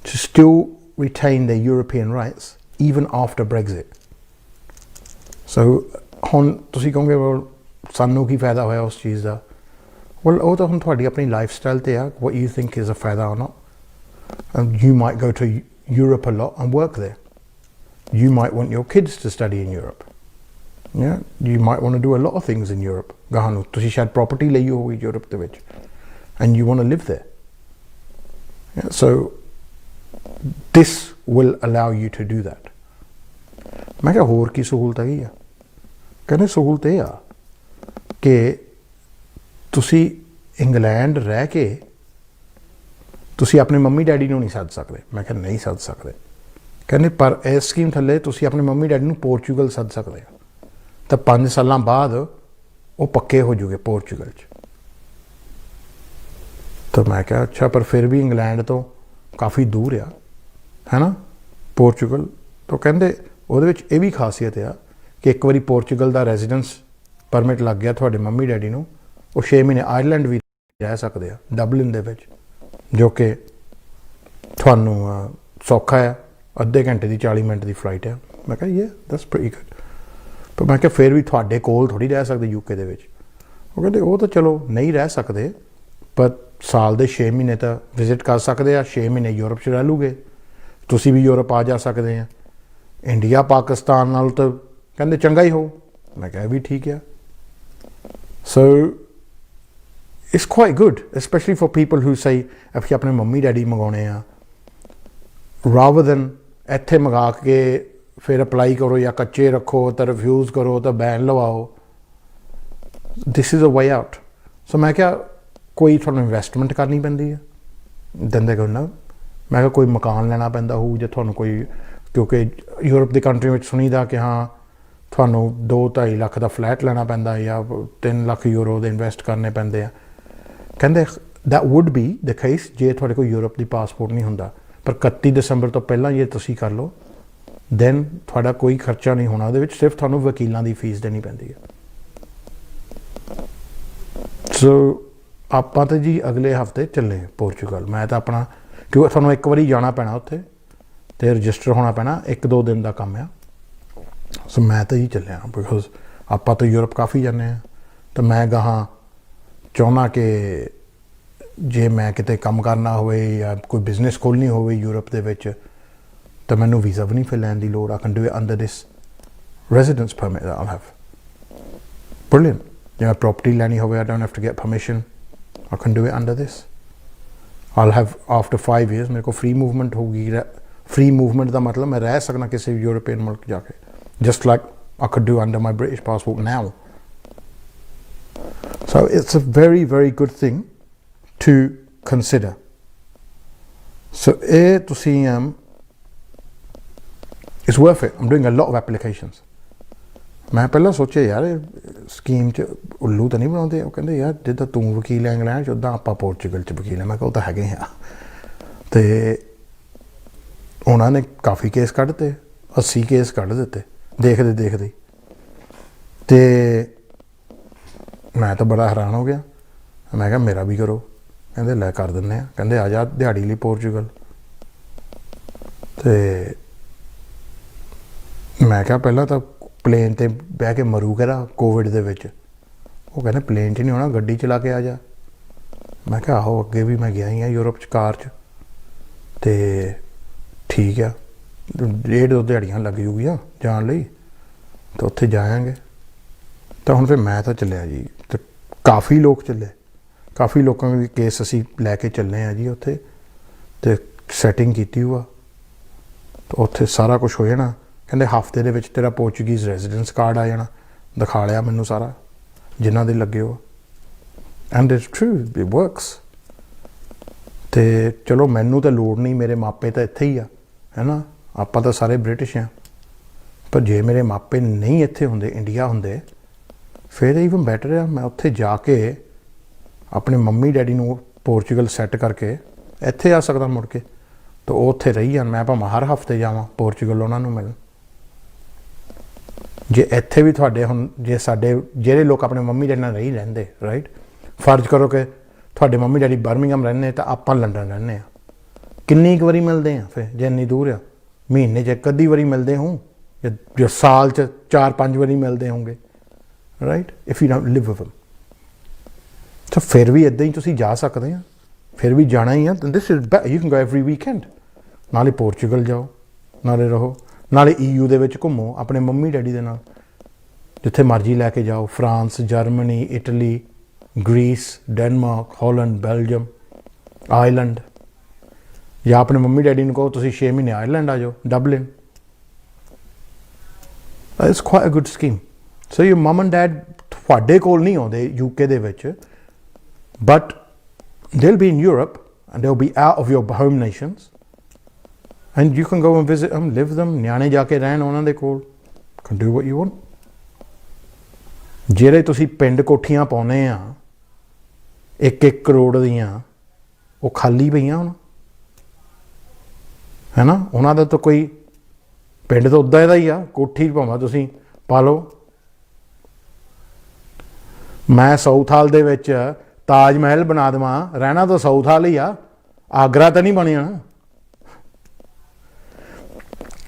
Speaker 1: to still retain their European rights even after Brexit. So ਹੁਣ ਤੁਸੀਂ ਕਹੋਗੇ ਸਾਨੂੰ ਕੀ ਫਾਇਦਾ ਹੋਇਆ ਉਸ ਚੀਜ਼ ਦਾ? Well, ਉਹ ਤਾਂ ਹੁਣ ਤੁਹਾਡੀ ਆਪਣੀ ਲਾਈਫ ਸਟਾਈਲ 'ਤੇ ਆ, what you think is a ਫਾਇਦਾ or not. And you might go to Europe a lot and work there. You might want your kids to study in Europe. Yeah, you might want to do a lot of things in Europe. ਗਾਹਾਂ ਨੂੰ ਤੁਸੀਂ ਸ਼ਾਇਦ ਪ੍ਰੋਪਰਟੀ ਲਈ ਹੋਵੇ ਯੂਰਪ ਦੇ ਵਿੱਚ and you want to live there. Yeah, so this will allow you to do that. ਮੈਂ ਕਿਹਾ ਹੋਰ ਕੀ ਸਹੂਲਤ ਹੈਗੀ ਆ? ਕਹਿੰਦੇ ਸਹੂਲਤ ਇਹ ਆ ਕਿ ਤੁਸੀਂ ਇੰਗਲੈਂਡ ਰਹਿ ਕੇ ਤੁਸੀਂ ਆਪਣੇ ਮੰਮੀ ਡੈਡੀ ਨੂੰ ਨਹੀਂ ਸੱਦ ਸਕਦੇ। ਮੈਂ ਕਿਹਾ ਨਹੀਂ ਸੱਦ ਸਕਦੇ। ਕਹਿੰਦੇ ਪਰ ਇਸ ਸਕੀਮ ਥੱਲੇ ਤੁਸੀਂ ਆਪਣੇ ਮੰਮੀ ਡੈਡੀ ਨੂੰ ਪੋਰਚੁਗਲ ਸੱਦ ਸਕਦੇ ਹੋ ਤਾਂ 5 ਸਾਲਾਂ ਬਾਅਦ ਉਹ ਪੱਕੇ ਹੋ ਜੂਗੇ ਪੋਰਚੁਗਲ 'ਚ। ਤਾਂ ਮੈਂ ਕਿਹਾ ਅੱਛਾ, ਪਰ ਫਿਰ ਵੀ ਇੰਗਲੈਂਡ ਤੋਂ ਕਾਫੀ ਦੂਰ ਆ, ਹੈ ਨਾ, ਪੋਰਚੁਗਲ। ਤਾਂ ਕਹਿੰਦੇ ਉਹਦੇ ਵਿੱਚ ਇਹ ਵੀ ਖਾਸੀਅਤ ਆ ਕਿ ਇੱਕ ਵਾਰੀ ਪੋਰਚੁਗਲ ਦਾ ਰੈਜ਼ੀਡੈਂਸ ਪਰਮਿਟ ਲੱਗ ਗਿਆ ਤੁਹਾਡੇ ਮੰਮੀ ਡੈਡੀ ਨੂੰ, ਉਹ 6 ਮਹੀਨੇ ਆਇਰਲੈਂਡ ਵੀ ਰਹਿ ਸਕਦੇ ਆ, ਡਬਲਿਨ ਦੇ ਵਿੱਚ, ਜੋ ਕਿ ਤੁਹਾਨੂੰ ਸੌਖਾ ਆ, ਅੱਧੇ ਘੰਟੇ ਦੀ 40 ਮਿੰਟ ਦੀ ਫਲਾਈਟ ਆ। ਮੈਂ ਕਿਹਾ ਇਹ ਦੈਟਸ ਪ੍ਰੀਟੀ ਗੁੱਡ। ਪਰ ਮੈਂ ਕਿਹਾ ਫਿਰ ਵੀ ਤੁਹਾਡੇ ਕੋਲ ਥੋੜ੍ਹੀ ਰਹਿ ਸਕਦੇ ਯੂਕੇ ਦੇ ਵਿੱਚ। ਉਹ ਕਹਿੰਦੇ ਉਹ ਤਾਂ ਚਲੋ ਨਹੀਂ ਰਹਿ ਸਕਦੇ, ਪਰ ਸਾਲ ਦੇ 6 ਮਹੀਨੇ ਤਾਂ ਵਿਜ਼ਿਟ ਕਰ ਸਕਦੇ ਆ, 6 ਮਹੀਨੇ ਯੂਰਪ 'ਚ ਰਹਿ ਲੂਗੇ, ਤੁਸੀਂ ਵੀ ਯੂਰਪ ਆ ਜਾ ਸਕਦੇ ਆ। ਇੰਡੀਆ ਪਾਕਿਸਤਾਨ ਨਾਲ ਤਾਂ ਕਹਿੰਦੇ ਚੰਗਾ ਹੀ ਹੋ। ਮੈਂ ਕਿਹਾ ਵੀ ਠੀਕ ਆ। So it's quite good, specially for people who say ਅਸੀਂ ਆਪਣੇ ਮੰਮੀ ਡੈਡੀ ਮੰਗਾਉਣੇ ਆ, ਰਾਦਰ ਦੈਨ ਇੱਥੇ ਮੰਗਾ ਕੇ ਫਿਰ ਅਪਲਾਈ ਕਰੋ ਜਾਂ ਕੱਚੇ ਰੱਖੋ ਤਾਂ ਰਿਫਿਊਜ਼ ਕਰੋ ਤਾਂ ਬੈਨ ਲਵਾਓ। This is a way out. So ਮੈਂ ਕਿਹਾ ਕੋਈ ਤੁਹਾਨੂੰ ਇਨਵੈਸਟਮੈਂਟ ਕਰਨੀ ਪੈਂਦੀ ਹੈ ਦਿੰਦੇ ਕੋਈ ਨਾ। ਮੈਂ ਕਿਹਾ ਕੋਈ ਮਕਾਨ ਲੈਣਾ ਪੈਂਦਾ ਹੋਊ ਜੇ ਤੁਹਾਨੂੰ ਕੋਈ, ਕਿਉਂਕਿ ਯੂਰਪ ਦੀ ਕੰਟਰੀ ਵਿੱਚ ਸੁਣੀਦਾ ਕਿ ਹਾਂ ਤੁਹਾਨੂੰ 2-2.5 ਲੱਖ ਦਾ ਫਲੈਟ ਲੈਣਾ ਪੈਂਦਾ ਜਾਂ 3 ਲੱਖ ਯੂਰੋ ਦੇ ਇਨਵੈਸਟ ਕਰਨੇ ਪੈਂਦੇ ਆ। ਕਹਿੰਦੇ that wood be the case ਜੇ ਤੁਹਾਡੇ ਕੋਲ ਯੂਰਪ ਦੀ ਪਾਸਪੋਰਟ ਨਹੀਂ ਹੁੰਦਾ, ਪਰ 31 ਦਸੰਬਰ ਤੋਂ ਪਹਿਲਾਂ ਜੇ ਤੁਸੀਂ ਕਰ ਲਓ ਦੈਨ ਤੁਹਾਡਾ ਕੋਈ ਖਰਚਾ ਨਹੀਂ ਹੋਣਾ ਉਹਦੇ ਵਿੱਚ, ਸਿਰਫ ਤੁਹਾਨੂੰ ਵਕੀਲਾਂ ਦੀ ਫੀਸ ਦੇਣੀ ਪੈਂਦੀ ਹੈ। ਸੋ ਆਪਾਂ ਤਾਂ ਜੀ ਅਗਲੇ ਹਫ਼ਤੇ ਚੱਲੇ ਪੋਰਚੁਗਲ। ਮੈਂ ਤਾਂ ਆਪਣਾ, ਕਿਉਂਕਿ ਤੁਹਾਨੂੰ ਇੱਕ ਵਾਰੀ ਜਾਣਾ ਪੈਣਾ ਉੱਥੇ ਅਤੇ ਰਜਿਸਟਰ ਹੋਣਾ ਪੈਣਾ, 1-2 ਦਿਨ ਦਾ ਕੰਮ ਆ। ਸੋ ਮੈਂ ਤਾਂ ਜੀ ਚੱਲਿਆ ਬਿਕੋਜ਼ ਆਪਾਂ ਤਾਂ ਯੂਰਪ ਕਾਫੀ ਜਾਂਦੇ ਹਾਂ। ਤਾਂ ਮੈਂ ਗਾਹਾਂ ਚਾਹੁੰਦਾ ਕਿ ਜੇ ਮੈਂ ਕਿਤੇ ਕੰਮ ਕਰਨਾ ਹੋਵੇ ਜਾਂ ਕੋਈ ਬਿਜ਼ਨਸ ਖੋਲ੍ਹਣੀ ਹੋਵੇ ਯੂਰਪ ਦੇ ਵਿੱਚ ਤਾਂ ਮੈਨੂੰ ਵੀਜ਼ਾ ਵੀ ਨਹੀਂ ਫਿਰ ਲੈਣ ਦੀ ਲੋੜ। I can do it under this residence permit I have. Brilliant. ਜੇ ਮੈਂ ਪ੍ਰੋਪਰਟੀ ਲੈਣੀ ਹੋਵੇ I don't have to get permission, I can do it under this. I have after 5 years ਮੇਰੇ ਕੋਲ ਫ੍ਰੀ ਮੂਵਮੈਂਟ ਹੋਊਗੀ। ਫ੍ਰੀ ਮੂਵਮੈਂਟ ਦਾ ਮਤਲਬ ਮੈਂ ਰਹਿ ਸਕਦਾ ਕਿਸੇ ਵੀ ਯੂਰਪੀਅਨ ਮੁਲਕ ਜਾ ਕੇ, just like I could do under my British passport now. So it's a very, very good thing to consider. So it's worth it. I'm doing a lot of applications. ਮੈਂ ਪਹਿਲਾਂ ਸੋਚਿਆ ਯਾਰ ਸਕੀਮ 'ਚ ਉੱਲੂ ਤਾਂ ਨਹੀਂ ਬਣਾਉਂਦੇ। ਉਹ ਕਹਿੰਦੇ ਯਾਰ ਜਿੱਦਾਂ ਤੂੰ ਵਕੀਲ ਹੈ ਇੰਗਲੈਂਡ 'ਚ, ਉੱਦਾਂ ਆਪਾਂ ਪੋਰਚੁਗਲ 'ਚ ਵਕੀਲ ਹੈ। ਮੈਂ ਕਿਹਾ ਉਹ ਤਾਂ ਹੈਗੇ ਆ। ਅਤੇ ਉਹਨਾਂ ਨੇ ਕਾਫੀ ਕੇਸ ਕੱਢਤੇ, 80 ਕੇਸ ਕੱਢ ਦਿੱਤੇ ਦੇਖਦੇ ਦੇਖਦੇ। ਅਤੇ ਮੈਂ ਤਾਂ ਬੜਾ ਹੈਰਾਨ ਹੋ ਗਿਆ। ਮੈਂ ਕਿਹਾ ਮੇਰਾ ਵੀ ਕਰੋ। ਕਹਿੰਦੇ ਲੈ ਕਰ ਦਿੰਦੇ ਹਾਂ। ਕਹਿੰਦੇ ਆ ਜਾ ਦਿਹਾੜੀ ਲਈ ਪੋਰਚੁਗਲ। ਅਤੇ ਮੈਂ ਕਿਹਾ ਪਹਿਲਾਂ ਤਾਂ ਪਲੇਨ 'ਤੇ ਬਹਿ ਕੇ ਮਰੂ ਕਿਹੜਾ ਕੋਵਿਡ ਦੇ ਵਿੱਚ। ਉਹ ਕਹਿੰਦੇ ਪਲੇਨ 'ਚ ਨਹੀਂ ਹੋਣਾ, ਗੱਡੀ ਚਲਾ ਕੇ ਆ ਜਾ। ਮੈਂ ਕਿਹਾ ਆਹੋ ਅੱਗੇ ਵੀ ਮੈਂ ਗਿਆ ਹੀ ਹਾਂ ਯੂਰਪ 'ਚ ਕਾਰ 'ਚ, ਅਤੇ ਠੀਕ ਆ 1.5-2 ਦਿਹਾੜੀਆਂ ਲੱਗ ਜੂਗੀਆਂ ਜਾਣ ਲਈ, ਤਾਂ ਉੱਥੇ ਜਾਵਾਂਗੇ। ਤਾਂ ਹੁਣ ਫਿਰ ਮੈਂ ਤਾਂ ਚੱਲਿਆ ਜੀ। ਅਤੇ ਕਾਫੀ ਲੋਕ ਚੱਲੇ, ਕਾਫੀ ਲੋਕਾਂ ਦੇ ਕੇਸ ਅਸੀਂ ਲੈ ਕੇ ਚੱਲੇ ਹਾਂ ਜੀ ਉੱਥੇ, ਅਤੇ ਸੈਟਿੰਗ ਕੀਤੀ ਹੋਆ। ਤਾਂ ਉੱਥੇ ਸਾਰਾ ਕੁਛ ਹੋ ਜਾਣਾ। ਕਹਿੰਦੇ ਹਫ਼ਤੇ ਦੇ ਵਿੱਚ ਤੇਰਾ ਪੋਰਚੁਗੀਜ਼ ਰੈਜ਼ੀਡੈਂਸ ਕਾਰਡ ਆ ਜਾਣਾ। ਦਿਖਾ ਲਿਆ ਮੈਨੂੰ ਸਾਰਾ ਜਿਨ੍ਹਾਂ ਦੇ ਲੱਗੇ ਹੋ, and it's true it works. ਅਤੇ ਚਲੋ ਮੈਨੂੰ ਤਾਂ ਲੋੜ ਨਹੀਂ, ਮੇਰੇ ਮਾਪੇ ਤਾਂ ਇੱਥੇ ਹੀ ਆ, ਹੈ ਨਾ, ਆਪਾਂ ਤਾਂ ਸਾਰੇ ਬ੍ਰਿਟਿਸ਼ ਹਾਂ। ਪਰ ਜੇ ਮੇਰੇ ਮਾਪੇ ਨਹੀਂ ਇੱਥੇ ਹੁੰਦੇ, ਇੰਡੀਆ ਹੁੰਦੇ, ਫਿਰ ਈਵਨ ਬੈਟਰ ਆ ਮੈਂ ਉੱਥੇ ਜਾ ਕੇ ਆਪਣੇ ਮੰਮੀ ਡੈਡੀ ਨੂੰ ਪੋਰਚੁਗਲ ਸੈੱਟ ਕਰਕੇ ਇੱਥੇ ਆ ਸਕਦਾ ਮੁੜ ਕੇ। ਤਾਂ ਉਹ ਉੱਥੇ ਰਹੀ ਜਾਣ, ਮੈਂ ਭਾਵੇਂ ਹਰ ਹਫ਼ਤੇ ਜਾਵਾਂ ਪੋਰਚੁਗਲ ਉਹਨਾਂ ਨੂੰ ਮਿਲਣ। ਜੇ ਇੱਥੇ ਵੀ ਤੁਹਾਡੇ ਹੁਣ ਜੇ ਸਾਡੇ ਜਿਹੜੇ ਲੋਕ ਆਪਣੇ ਮੰਮੀ ਡੈਡੀ ਨਾਲ ਨਹੀਂ ਰਹਿੰਦੇ, ਰਾਈਟ, ਫਰਜ਼ ਕਰੋ ਕਿ ਤੁਹਾਡੇ ਮੰਮੀ ਡੈਡੀ ਬਰਮਿੰਘਮ ਰਹਿੰਦੇ ਤਾਂ ਆਪਾਂ ਲੰਡਨ ਰਹਿੰਦੇ ਹਾਂ, ਕਿੰਨੀ ਕੁ ਵਾਰੀ ਮਿਲਦੇ ਹਾਂ ਫਿਰ ਜੇ ਇੰਨੀ ਦੂਰ ਆ? ਮਹੀਨੇ 'ਚ ਇੱਕ ਅੱਧੀ ਵਾਰੀ ਮਿਲਦੇ ਹੋਂ ਜਾਂ ਸਾਲ 'ਚ 4-5 ਵਾਰੀ ਮਿਲਦੇ ਹੋਣਗੇ, right, if you don't Liv with them। ਤਾਂ ਫਿਰ ਵੀ ਇੱਦਾਂ ਹੀ ਤੁਸੀਂ ਜਾ ਸਕਦੇ ਆ, ਫਿਰ ਵੀ ਜਾਣਾ ਹੀ ਆ। This is you can go every weekend. ਨਾਲੇ ਪੋਰਚੁਗਲ ਜਾਓ, ਨਾਲੇ ਰਹੋ, ਨਾਲੇ EU ਦੇ ਵਿੱਚ ਘੁੰਮੋ ਆਪਣੇ ਮੰਮੀ ਡੈਡੀ ਦੇ ਨਾਲ, ਜਿੱਥੇ ਮਰਜ਼ੀ ਲੈ ਕੇ ਜਾਓ। France, Germany, Italy, Greece, Denmark, Holland, Belgium, Ireland. ਜਾਂ ਆਪਣੇ ਮੰਮੀ ਡੈਡੀ ਨੂੰ ਕਹੋ ਤੁਸੀਂ 6 ਮਹੀਨੇ ਆਇਰਲੈਂਡ ਆ ਜਾਓ, Dublin. It's quite a good scheme. So you mum and dad ਤੁਹਾਡੇ ਕੋਲ ਨਹੀਂ ਆਉਂਦੇ UK ਦੇ ਵਿੱਚ, but they'll be in Europe and they'll be out of your home nations and you can go and visit them, live them, ਨਿਆਣੇ ਜਾ ਕੇ ਰਹਿਣ ਉਹਨਾਂ ਦੇ ਕੋਲ, can do what you want. ਜਿਹੜੇ ਤੁਸੀਂ ਪਿੰਡ ਕੋਠੀਆਂ ਪਾਉਨੇ ਆ 1-1 ਕਰੋੜ ਦੀਆਂ, ਉਹ ਖਾਲੀ ਪਈਆਂ ਹੁਣ, ਹੈ ਨਾ? ਉਹਨਾਂ ਦਾ ਤਾਂ ਕੋਈ ਪਿੰਡ ਤਾਂ ਉੱਦਾਂ ਦਾ ਹੀ ਆ, ਕੋਠੀ ਭਾਵੇਂ ਤੁਸੀਂ ਪਾ ਲਓ। ਮੈਂ ਸਾਊਥ ਹਾਲ ਦੇ ਵਿੱਚ ਤਾਜ ਮਹਿਲ ਬਣਾ ਦੇਵਾਂ, ਰਹਿਣਾ ਤਾਂ ਸਾਊਥ ਹਾਲ ਹੀ ਆ, ਆਗਰਾ ਤਾਂ ਨਹੀਂ ਬਣਿਆ ਨਾ।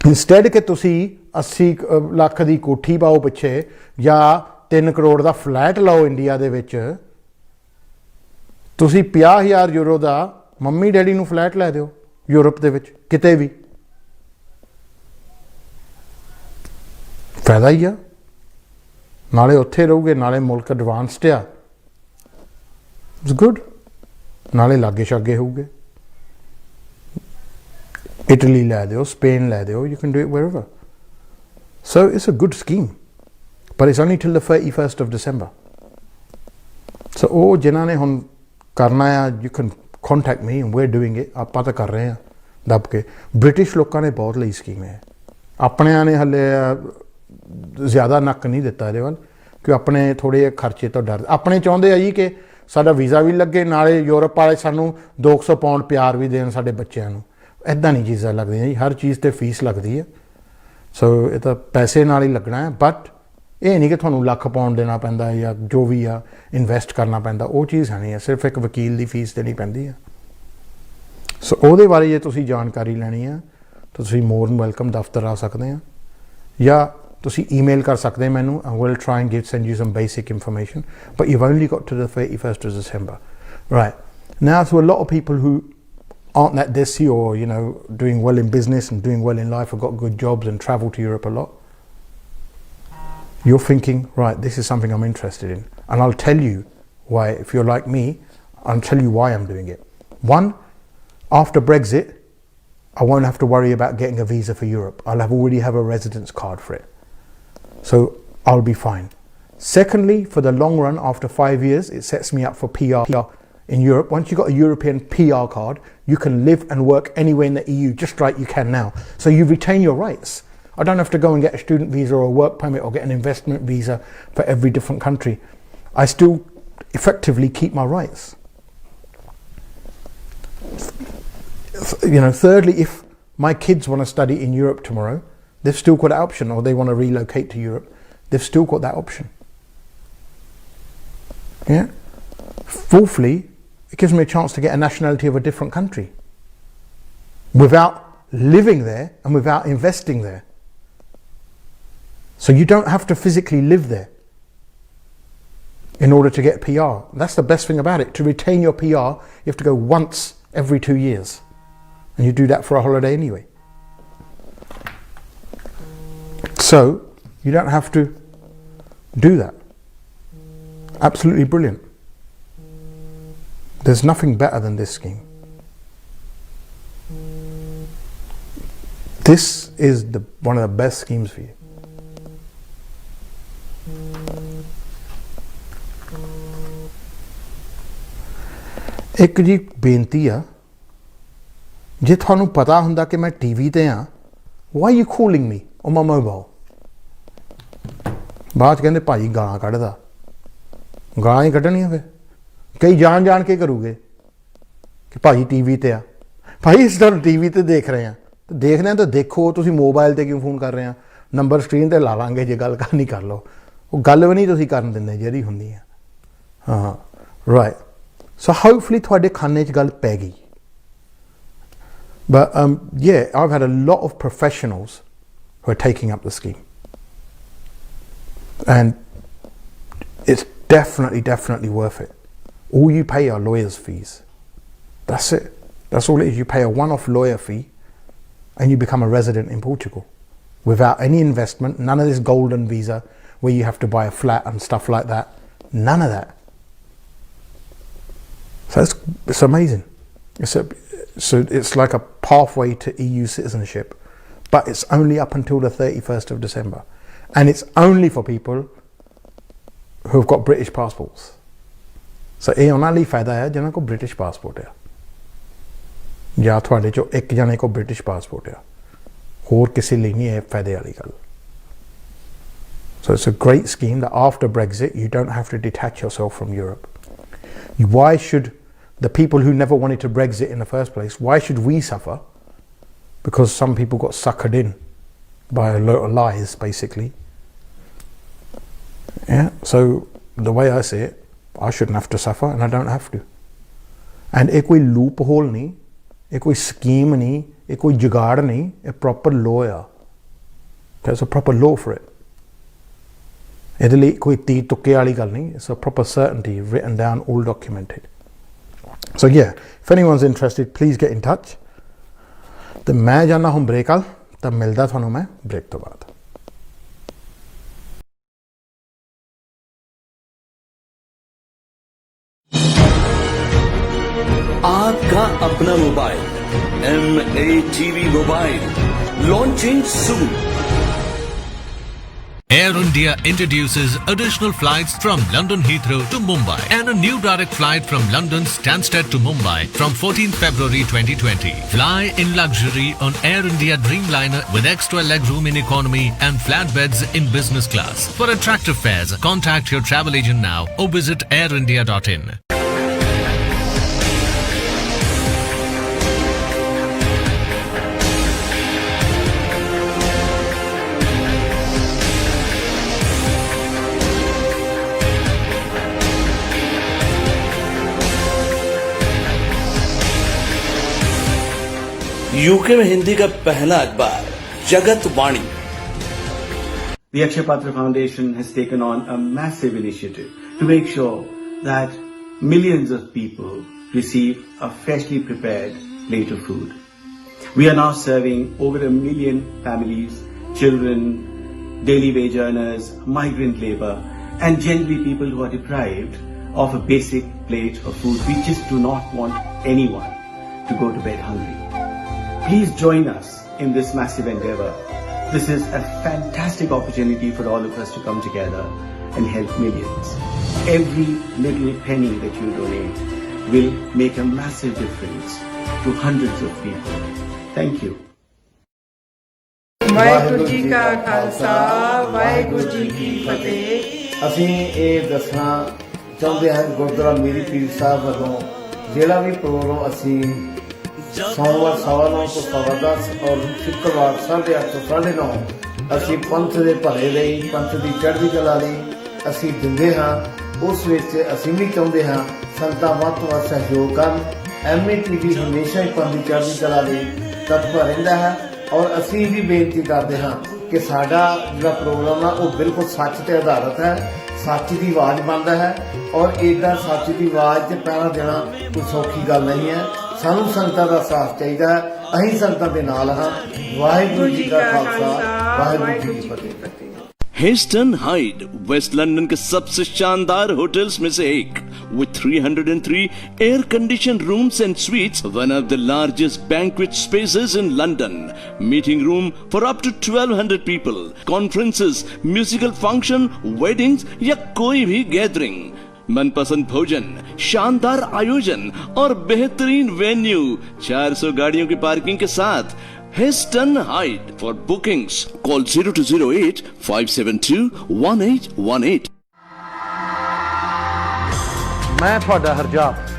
Speaker 1: ਇੰਸਟੈਡ ਕਿ ਤੁਸੀਂ 80 ਲੱਖ ਦੀ ਕੋਠੀ ਪਾਓ ਪਿੱਛੇ, ਜਾਂ 3 ਕਰੋੜ ਦਾ ਫਲੈਟ ਲਾਓ ਇੰਡੀਆ ਦੇ ਵਿੱਚ, ਤੁਸੀਂ 50,000 ਯੂਰੋ ਦਾ ਮੰਮੀ ਡੈਡੀ ਨੂੰ ਫਲੈਟ ਲੈ ਦਿਓ ਯੂਰਪ ਦੇ ਵਿੱਚ, ਕਿਤੇ ਵੀ ਫਾਇਦਾ ਹੀ ਆ। ਨਾਲੇ ਉੱਥੇ ਰਹੋਗੇ, ਨਾਲੇ ਮੁਲਕ ਐਡਵਾਂਸਡ ਆ, ਇਟਸ ਗੁੱਡ, ਨਾਲੇ ਲਾਗੇ ਛਾਗੇ ਹੋਊਗੇ। ਇਟਲੀ ਲੈ ਦਿਓ, ਸਪੇਨ ਲੈ ਦਿਓ, you can do it wherever. So it's a good scheme, but it's only till the 31st of December. So ਉਹ ਜਿਨ੍ਹਾਂ ਨੇ ਹੁਣ ਕਰਨਾ ਆ, you can contact me and we're doing it. ਆਪਾਂ ਤਾਂ ਕਰ ਰਹੇ ਹਾਂ ਦੱਬ ਕੇ। ਬ੍ਰਿਟਿਸ਼ ਲੋਕਾਂ ਨੇ ਬਹੁਤ ਲਈ ਸਕੀਮ ਹੈ, ਆਪਣਿਆਂ ਨੇ ਹਲੇ ਜ਼ਿਆਦਾ ਨੱਕ ਨਹੀਂ ਦਿੱਤਾ ਇਹਦੇ ਵੱਲ, ਕਿ ਆਪਣੇ ਥੋੜ੍ਹੇ ਖਰਚੇ ਤੋਂ ਡਰ। ਆਪਣੇ ਚਾਹੁੰਦੇ ਆ ਜੀ ਕਿ ਸਾਡਾ ਵੀਜ਼ਾ ਵੀ ਲੱਗੇ, ਨਾਲੇ ਯੂਰਪ ਵਾਲੇ ਸਾਨੂੰ 200 ਪਾਉਂਡ ਪਿਆਰ ਵੀ ਦੇਣ ਸਾਡੇ ਬੱਚਿਆਂ ਨੂੰ। ਇੱਦਾਂ ਨਹੀਂ ਚੀਜ਼ਾਂ ਲੱਗਦੀਆਂ ਜੀ, ਹਰ ਚੀਜ਼ 'ਤੇ ਫੀਸ ਲੱਗਦੀ ਹੈ। ਸੋ ਇਹ ਤਾਂ ਪੈਸੇ ਨਾਲ ਹੀ ਲੱਗਣਾ ਹੈ, ਬਟ ਇਹ ਨਹੀਂ ਕਿ ਤੁਹਾਨੂੰ ਲੱਖ ਪਾਉਂਡ ਦੇਣਾ ਪੈਂਦਾ ਜਾਂ ਜੋ ਵੀ ਆ ਇਨਵੈਸਟ ਕਰਨਾ ਪੈਂਦਾ, ਉਹ ਚੀਜ਼ ਹੈ ਨਹੀਂ ਹੈ। ਸਿਰਫ ਇੱਕ ਵਕੀਲ ਦੀ ਫੀਸ ਦੇਣੀ ਪੈਂਦੀ ਹੈ। ਸੋ ਉਹਦੇ ਬਾਰੇ ਜੇ ਤੁਸੀਂ ਜਾਣਕਾਰੀ ਲੈਣੀ ਆ ਤਾਂ ਤੁਸੀਂ ਮੋਰ ਦੈਨ ਵੈਲਕਮ ਦਫ਼ਤਰ ਆ ਸਕਦੇ ਆ, ਜਾਂ ਤੁਸੀਂ ਈਮੇਲ ਕਰ ਸਕਦੇ ਮੈਨੂੰ। I will try and send you some basic information, but you've only got to the 31st of December. Right. Now, to a lot of people who aren't that dissy, or, you know, doing well in business and doing well in life, have got good jobs and travel to Europe a lot, you're thinking, right, this is something I'm interested in. And I'll tell you why. If you're like me, I'll tell you why I'm doing it. One, after Brexit, I won't have to worry about getting a visa for Europe. I'll already have a residence card for it. So I'll be fine. Secondly, for the long run, after 5 years, it sets me up for PR in Europe. Once you've got a European PR card, you can live and work anywhere in the EU, just like you can now. So you retain your rights. I don't have to go and get a student visa or a work permit or get an investment visa for every different country. I still effectively keep my rights. You know, thirdly, if my kids want to study in Europe tomorrow, they've still got that option, or they want to relocate to Europe, they've still got that option. Yeah. Fourthly, it gives me a chance to get a nationality of a different country without living there and without investing there. So you don't have to physically live there in order to get PR. That's the best thing about it. To retain your PR, you have to go once every 2 years, and you do that for a holiday anyway. So you don't have to do that. Absolutely brilliant. There's nothing better than this scheme. This is one of the best schemes for you. ਇੱਕ ਜੀ ਬੇਨਤੀ ਆ, ਜੇ ਤੁਹਾਨੂੰ ਪਤਾ ਹੁੰਦਾ ਕਿ ਮੈਂ ਟੀਵੀ ਤੇ ਆ, why are you calling me on my mobile? ਬਾਅਦ 'ਚ ਕਹਿੰਦੇ ਭਾਜੀ ਗਾਲਾਂ ਕੱਢਦਾ, ਗਾਲਾਂ ਹੀ ਕੱਢਣੀਆਂ ਫਿਰ। ਕਈ ਜਾਣ ਕੇ ਕਰੂਗੇ ਕਿ ਭਾਜੀ ਟੀਵੀ ਤੇ ਆ। ਭਾਈ ਇਸ ਤਰ੍ਹਾਂ ਟੀਵੀ ਤੇ ਦੇਖ ਰਹੇ ਆ, ਤੇ ਦੇਖਦੇ ਆ ਤਾਂ ਦੇਖੋ, ਤੁਸੀਂ ਮੋਬਾਈਲ ਤੇ ਕਿਉਂ ਫੋਨ ਕਰ ਰਹੇ ਆ? ਨੰਬਰ ਸਕਰੀਨ ਤੇ ਲਾ ਲਾਂਗੇ, ਜੇ ਗੱਲ ਕਰਨੀ ਕਰ ਲਓ। ਉਹ ਗੱਲ ਵੀ ਨਹੀਂ ਤੁਸੀਂ ਕਰਨ ਦਿੰਦੇ ਜਿਹੜੀ ਹੁੰਦੀ ਆ। ਹਾਂ, ਰਾਈਟ। ਸੋ ਹੋਪਫੁਲੀ ਤੁਹਾਡੇ ਖਾਨੇ 'ਚ ਗੱਲ ਪੈ ਗਈ। But yeah, I've had a lot of professionals who are taking up the scheme, and it's definitely worth it. All you pay are lawyers' fees. That's it. That's all it is. You pay a one-off lawyer fee and you become a resident in Portugal without any investment, none of this golden visa where you have to buy a flat and stuff like that. None of that. So it's amazing. So it's like a pathway to EU citizenship, but it's only up until the 31st of December, and it's only for people who've got British passports. So ਇਹ ਉਹਨਾਂ ਲਈ ਫਾਇਦਾ ਹੈ ਜਿਹਨਾਂ ਕੋਲ ਬ੍ਰਿਟਿਸ਼ ਪਾਸਪੋਰਟ ਆ, ਜਾਂ ਤੁਹਾਡੇ ਚੋਂ ਇੱਕ ਜਣੇ ਕੋਲ ਬ੍ਰਿਟਿਸ਼ ਪਾਸਪੋਰਟ ਆ। होर किसी लिए नहीं है फायदे वाली गल। So it's a great scheme that after Brexit you don't have to detach yourself from Europe. Why should the people who never wanted to Brexit in the first place, why should we suffer because some people got suckered in by a lot of lies, basically? Yeah, so the way I see it, I shouldn't have to suffer and I don't have to. And एक कोई loophole नहीं, एक कोई scheme नहीं, एक कोई जुगाड़ नहीं, a proper law है. There's a proper law for it. ਇਹਦੇ ਲਈ ਕੋਈ ਤੀ ਤੁੱਕੇ ਵਾਲੀ ਗੱਲ ਨਹੀਂ. It's a proper certainty, written down, all documented. So yeah, if anyone's interested, please get in touch. ਤੇ ਮੈਂ ਜਾਣਾ ਹੁਣ ਬ੍ਰੇਕ ਵਾਲ, ਤਾਂ ਮਿਲਦਾ ਤੁਹਾਨੂੰ ਮੈਂ ਬ੍ਰੇਕ ਤੋਂ ਬਾਅਦ.
Speaker 2: आपका अपना mobile MATV mobile launching soon.
Speaker 3: Air India introduces additional flights from London Heathrow to Mumbai and a new direct flight from London Stansted to Mumbai from 14th February 2020. Fly in luxury on Air India Dreamliner with extra legroom in economy and flat beds in business class. For attractive fares, contact your travel agent now or visit airindia.in.
Speaker 2: UK में हिंदी का पहला अखबार जगत वाणी.
Speaker 4: The Akshay Patra Foundation has taken on a massive initiative to make sure that millions of people receive a freshly prepared plate of food. We are now serving over 1 million families, children, daily wage earners, migrant labor, and generally people who are deprived of a basic plate of food. We just do not want anyone to go to bed hungry. Please join us in this massive endeavor. This is a fantastic opportunity for all of us to come together and help millions. Every little penny that you donate will make a massive difference to hundreds of people. Thank you.
Speaker 5: Waheguru ji ਕਾ ਖਾਲਸਾ ਵਾਹਿਗੁਰੂ ਜੀ ਕੀ ਫਤਿਹ।
Speaker 6: ਅਸੀਂ ਇਹ ਦੱਸਣਾ ਚਾਹੁੰਦੇ ਹਾਂ ਗੁਰਦੁਆਰਾ ਮੀਰੀ ਪੀਰ ਸਾਹਿਬ ਵੱਲੋਂ ਜਿਹੜਾ ਵੀ ਪ੍ਰੋਗਰਾਮ ਅਸੀਂ सोमवार 9:15 ਤੋਂ 10:15 ਔਰ ਸ਼ੁੱਕਰਵਾਰ 8:30 ਤੋਂ 9:30 ਅਸੀਂ ਪੰਥ ਦੇ ਭਲੇ ਲਈ, ਪੰਥ ਦੀ ਚੜ੍ਹਦੀ ਕਲਾ ਲਈ ਅਸੀਂ ਦਿੰਦੇ ਹਾਂ। ਉਸ ਵਿੱਚ ਅਸੀਂ ਵੀ ਚਾਹੁੰਦੇ ਹਾਂ ਸੰਗਤਾਂ ਵੱਧ ਤੋਂ ਵੱਧ ਸਹਿਯੋਗ ਕਰਨ। MATV ਹਮੇਸ਼ਾ ਹੀ ਪੰਥ ਦੀ ਚੜ੍ਹਦੀ ਕਲਾ ਲਈ ਤਤਪਰ ਰਹਿੰਦਾ ਹੈ ਔਰ ਅਸੀਂ ਵੀ ਬੇਨਤੀ ਕਰਦੇ ਹਾਂ ਕਿ ਸਾਡਾ ਜਿਹੜਾ ਪ੍ਰੋਗਰਾਮ ਆ ਉਹ ਬਿਲਕੁਲ ਸੱਚ ਤੇ ਆਧਾਰਿਤ ਹੈ, ਸੱਚ ਦੀ ਆਵਾਜ਼ ਬਣਦਾ ਹੈ ਔਰ ਇੱਦਾਂ ਸੱਚ ਦੀ ਆਵਾਜ਼ 'ਚ ਪਹਿਰਾ ਦੇਣਾ ਕੋਈ ਸੌਖੀ ਗੱਲ ਨਹੀਂ ਹੈ। ਸਾਨੂੰ ਸੰਗਤਾਂ ਦਾ ਸਾਥ ਚਾਹੀਦਾ ਹੈ, ਅਸੀਂ संगतां दे नाल हां। वाहिगुरू जी का खालसा वाहिगुरू जी की फतेह।
Speaker 2: हेस्टन हाइड वेस्ट लंदन के सबसे शानदार होटल्स में से एक, with 303 air conditioned rooms and suites, one of the largest banquet spaces in London, meeting room for up to 1200 people, conferences, musical function, weddings या कोई भी गैदरिंग, मनपसंद भोजन, शानदार आयोजन और बेहतरीन वेन्यू, 400 गाड़ियों की पार्किंग के साथ। Heston Hyde. For bookings, call 0208 572 1818.
Speaker 1: मैं ਤੁਹਾਡਾ ਹਰਜਾਬ।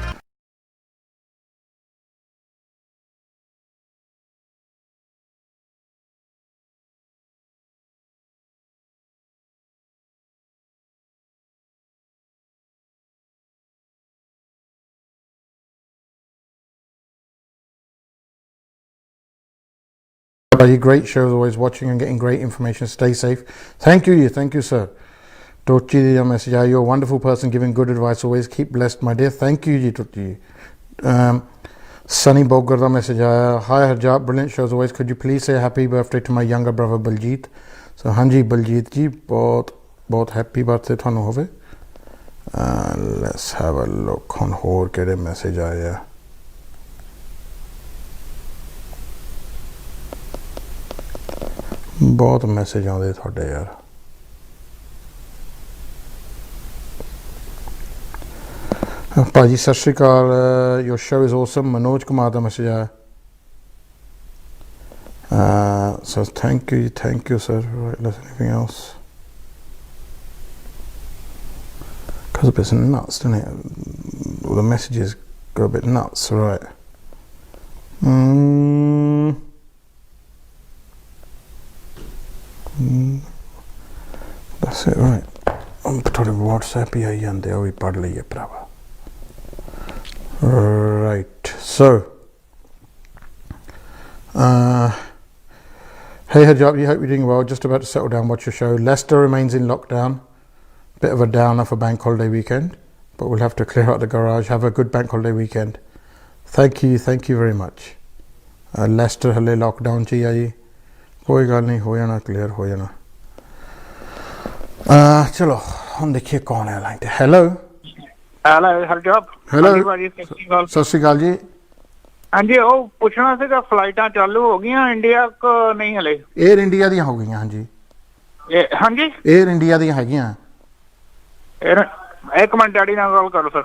Speaker 1: Great show, always watching and getting great information. Stay safe. Thank you, sir. Tochi the message. You're a wonderful person, giving good advice. Always keep blessed, my dear. Thank you, Tochi. Sunny Bogar the message. Hi Harjab, brilliant shows always. Could you please say happy birthday to my younger brother Baljit? So Hanji Baljit ji, बहुत happy birthday ਤੁਹਾਨੂੰ ਹੋਵੇ। Let's have a look on ਹੋਰ ਕਿਹੜੇ ਮੈਸੇਜ ਆਏ ਆ। बहुत मैसेज आते थोड़े यार। भाजी सत श्री अकाल, your show is awesome. Manoj Kumar का मैसेज आया। So thank you, sir. Right, let's anything else. Because a bit nuts, doesn't it? Well, the messages go a bit nuts, right? That's it, right? हम थोड़े WhatsApp ही आई जाते हैं, वो भी पढ़ लीजिए भरावा. Right, so hey Hajab, you hope you're doing well. Just about to settle down, watch your show. Leicester remains in lockdown. Bit of a downer for bank holiday weekend, but we'll have to clear out the garage. Have a good bank holiday weekend. Thank you very much. Leicester हले lockdown च ही है जी, कोई गल नहीं, हो जाना, clear हो जाना. चलो हम देखिए कौन है लाइन पे. Hello
Speaker 7: Harjot
Speaker 1: Hello.
Speaker 7: ਹਾਂਜੀ ਭਾਜੀ, ਸਤਿ ਸ਼੍ਰੀ ਅਕਾਲ.
Speaker 1: ਸਤਿ ਸ਼੍ਰੀ ਅਕਾਲ ਜੀ.
Speaker 7: ਹਾਂਜੀ, ਉਹ ਪੁੱਛਣਾ ਸੀਗਾ ਫਲਾਈਟਾਂ ਚਾਲੂ ਹੋ ਗਈਆਂ ਇੰਡੀਆ ਕ ਨਹੀਂ ਹਲੇ?
Speaker 1: 에ਅਰ ਇੰਡੀਆ ਦੀਆਂ ਹੋ ਗਈਆਂ, ਹਾਂਜੀ
Speaker 7: ਹਾਂਜੀ,
Speaker 1: 에ਅਰ ਇੰਡੀਆ ਦੀਆਂ ਹੈਗੀਆਂ.
Speaker 7: ਇੱਕ ਮਿੰਟ ਡੈਡੀ ਨਾਲ ਗੱਲ ਕਰੋ ਸਰ.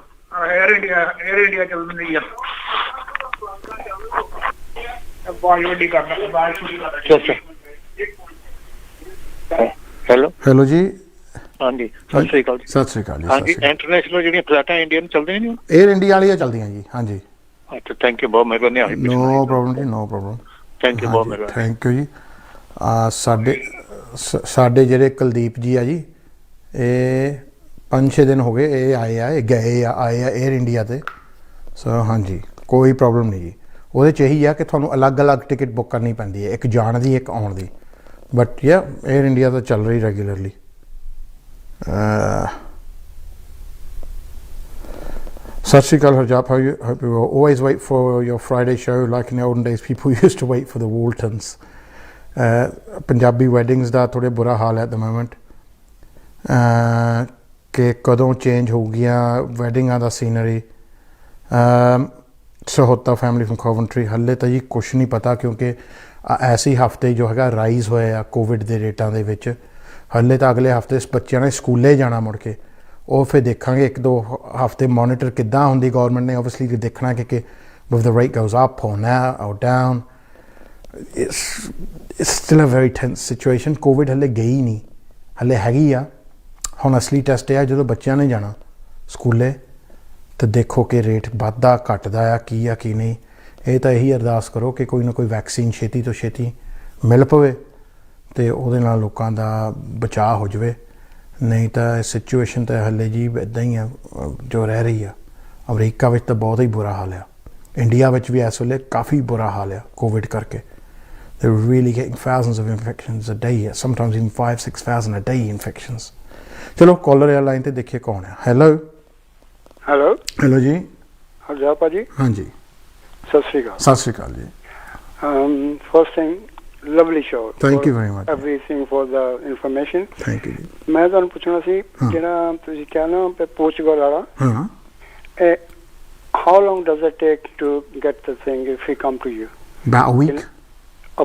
Speaker 7: 에ਅਰ ਇੰਡੀਆ ਚੱਲ ਰਹੀ ਆ. ਬਾਈ ਵੱਡੀ ਕਰਨਾ, ਬਾਈ ਛੋਟੀ ਕਰਨਾ.
Speaker 1: ਹੈਲੋ ਜੀ.
Speaker 8: ਹਾਂਜੀ, ਸਤਿ ਸ੍ਰੀ ਅਕਾਲ ਜੀ.
Speaker 1: ਸਤਿ ਸ਼੍ਰੀ ਅਕਾਲ ਜੀ.
Speaker 8: ਹਾਂਜੀ, ਇੰਟਰਨੈਸ਼ਨਲ ਜਿਹੜੀਆਂ ਫਲਾਈਟਾਂ ਇੰਡੀਅਨ ਚੱਲਦੀਆਂ ਨੇ,
Speaker 1: 에ਅਰ ਇੰਡੀਆ ਵਾਲੀਆਂ ਚੱਲਦੀਆਂ ਜੀ, ਹਾਂਜੀ.
Speaker 8: ਅੱਛਾ, ਥੈਂਕ ਯੂ, ਬਹੁਤ ਮਿਹਰਬਾਨੀ.
Speaker 1: ਨੋ ਪ੍ਰੋਬਲਮ ਜੀ, ਨੋ ਪ੍ਰੋਬਲਮ.
Speaker 8: ਥੈਂਕ ਯੂ, ਬਹੁਤ ਮਿਹਰਬਾਨੀ.
Speaker 1: ਥੈਂਕ ਯੂ ਜੀ. ਸਾਡੇ ਜਿਹੜੇ ਕੁਲਦੀਪ ਜੀ ਆ ਜੀ, ਇਹ 5-6 ਦਿਨ ਹੋ ਗਏ ਇਹ ਆਏ ਆ 에ਅਰ ਇੰਡੀਆ ਤੇ. ਸੋ ਹਾਂਜੀ, ਕੋਈ ਪ੍ਰੋਬਲਮ ਨਹੀਂ ਜੀ. ਉਹਦੇ 'ਚ ਇਹੀ ਆ ਕਿ ਤੁਹਾਨੂੰ ਅਲੱਗ-ਅਲੱਗ ਟਿਕਟ ਬੁੱਕ ਕਰਨੀ ਪੈਂਦੀ ਹੈ, ਇੱਕ ਜਾਣ ਦੀ, ਇੱਕ ਆਉਣ ਦੀ. ਬਟ ਯਾ 에ਅਰ ਇੰਡੀਆ ਤਾਂ ਚੱਲ ਰਹੀ regularly. Sat Shri Akal Harjap, hope you will always wait for your Friday show. Like in the olden days, people used to wait for the Waltons. Punjabi weddings da thode bura haal at the moment. Ke kadon change ho gaya weddingan da scenery. Sahota family from Coventry. Halle ta ji kuch nahi pata kyunki ऐसे हफ्ते जो है राइज होया कोविड के रेटा के विच. हले तो अगले हफ्ते बच्चों ने स्कूले जाना मुड़ के, वो फिर देखा 1-2 हफ्ते मॉनिटर किद्दां होंदी गौरमेंट ने ओबवियसली देखना कि if the rate goes up or down. It's still a very tense situation. Covid हले गई नहीं, हले हैगी आ. हुण असली टेस्ट है जो बच्चों ने जाना स्कूले तो देखो कि रेट वधदा घटदा आ की नहीं. ਇਹ ਤਾਂ ਇਹੀ ਅਰਦਾਸ ਕਰੋ ਕਿ ਕੋਈ ਨਾ ਕੋਈ ਵੈਕਸੀਨ ਛੇਤੀ ਤੋਂ ਛੇਤੀ ਮਿਲ ਪਵੇ ਅਤੇ ਉਹਦੇ ਨਾਲ ਲੋਕਾਂ ਦਾ ਬਚਾਅ ਹੋ ਜਾਵੇ. ਨਹੀਂ ਤਾਂ ਸਿਚੁਏਸ਼ਨ ਤਾਂ ਹਾਲੇ ਜੀ ਇੱਦਾਂ ਹੀ ਆ ਜੋ ਰਹਿ ਰਹੀ ਆ. ਅਮਰੀਕਾ ਵਿੱਚ ਤਾਂ ਬਹੁਤ ਹੀ ਬੁਰਾ ਹਾਲ ਆ, ਇੰਡੀਆ ਵਿੱਚ ਵੀ ਇਸ ਵੇਲੇ ਕਾਫੀ ਬੁਰਾ ਹਾਲ ਆ ਕੋਵਿਡ ਕਰਕੇ. They're really getting thousands of infections a day, sometimes even 5,000-6,000 a day infections. ਚਲੋ ਕਾਲਰ ਆ ਲਾਈਨ ਤੇ ਦੇਖੀਏ ਕੌਣ ਆ. ਹੈਲੋ ਜੀ.
Speaker 9: ਹਰਜੋਤ ਭਾਜੀ.
Speaker 1: ਹਾਂਜੀ,
Speaker 9: ਸਤਿ ਸ਼੍ਰੀ ਅਕਾਲ.
Speaker 1: ਸਤਿ ਸ਼੍ਰੀ ਅਕਾਲ ਜੀ.
Speaker 9: First thing, lovely show.
Speaker 1: Thank you very much.
Speaker 9: Everything for the information.
Speaker 1: Thank you ਜੀ.
Speaker 9: ਮੈਂ ਤੁਹਾਨੂੰ ਪੁੱਛਣਾ ਸੀ, ਜਿਹੜਾ ਤੁਸੀਂ ਕਿਹਾ ਨਾ ਪੋਰਚੁਗਲ ਵਾਲਾ, how long does it take to get the thing if we come to you?
Speaker 1: About a week.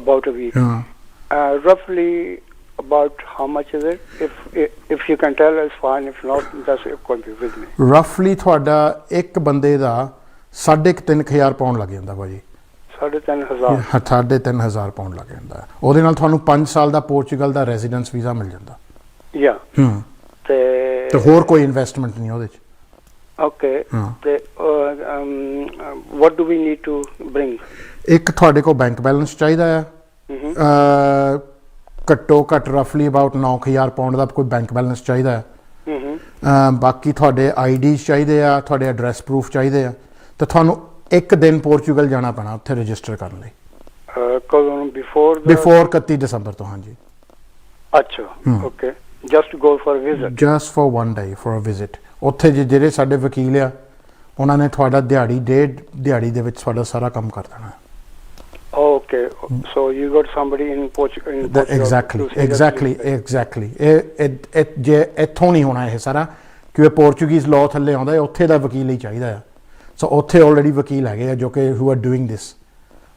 Speaker 9: About a week. Roughly about how much is it? If you can tell us, fine. If not, that's going to be with me.
Speaker 1: Roughly ਤੁਹਾਡਾ ਇੱਕ ਬੰਦੇ ਦਾ 3,500 ਪਾਉਂਡ ਲੱਗ ਜਾਂਦਾ ਭਾਜੀ.
Speaker 9: 3,500.
Speaker 1: 3,500 ਪਾਉਂਡ ਲੱਗ ਜਾਂਦਾ. ਉਹਦੇ ਨਾਲ ਤੁਹਾਨੂੰ 5 ਸਾਲ ਦਾ ਪੋਰਚੁਗਲ ਦਾ ਰੈਜ਼ੀਡੈਂਸ ਵੀਜ਼ਾ ਮਿਲ ਜਾਂਦਾ. ਤੇ ਹੋਰ ਕੋਈ ਇਨਵੈਸਟਮੈਂਟ ਨਹੀਂ ਉਹਦੇ 'ਚ.
Speaker 9: ਓਕੇ. ਤੇ what do we need to bring?
Speaker 1: ਇੱਕ ਤੁਹਾਡੇ ਕੋਲ ਬੈਂਕ ਬੈਲੈਂਸ ਚਾਹੀਦਾ ਆ. ਘੱਟੋ ਘੱਟ ਰਫਲੀ ਅਬਾਊਟ 9,000 ਪਾਉਂਡ ਦਾ ਕੋਈ ਬੈਂਕ ਬੈਲੈਂਸ ਚਾਹੀਦਾ ਆ. ਬਾਕੀ ਤੁਹਾਡੇ ਆਈਡੀਜ਼ ਚਾਹੀਦੇ ਆ, ਤੁਹਾਡੇ ਐਡਰੈਸ ਪ੍ਰੂਫ ਚਾਹੀਦੇ ਆ. ਤੇ ਤੁਹਾਨੂੰ ਇੱਕ ਦਿਨ ਪੋਰਚੁਗਲ ਜਾਣਾ ਪੈਣਾ ਉੱਥੇ ਰਜਿਸਟਰ ਕਰਨ ਲਈ. ਬਿਫੋਰ 31 ਦਸੰਬਰ ਤੋਂ. ਹਾਂਜੀ.
Speaker 9: ਅੱਛਾ, okay. Just go for visit.
Speaker 1: Just for 1 day for a visit. ਉੱਥੇ ਜਿਹੜੇ ਸਾਡੇ ਵਕੀਲ ਆ ਉਹਨਾਂ ਨੇ ਤੁਹਾਡਾ ਡੇਢ ਦਿਹਾੜੀ ਦੇ ਵਿੱਚ ਤੁਹਾਡਾ ਸਾਰਾ ਕੰਮ ਕਰ ਦੇਣਾ.
Speaker 9: Okay, so you got somebody in Portugal.
Speaker 1: Exactly. ਜੇ ਇੱਥੋਂ ਨਹੀਂ ਹੋਣਾ ਇਹ ਸਾਰਾ, ਕਿਉਂਕਿ ਪੋਰਚੁਗੀਜ਼ ਲਾਅ ਥੱਲੇ ਆਉਂਦਾ, ਉੱਥੇ ਦਾ ਵਕੀਲ ਹੀ ਚਾਹੀਦਾ ਆ. ਸੋ ਉੱਥੇ ਆਲਰੇਡੀ ਵਕੀਲ ਹੈਗੇ ਆ ਜੋ ਕਿ who are doing this.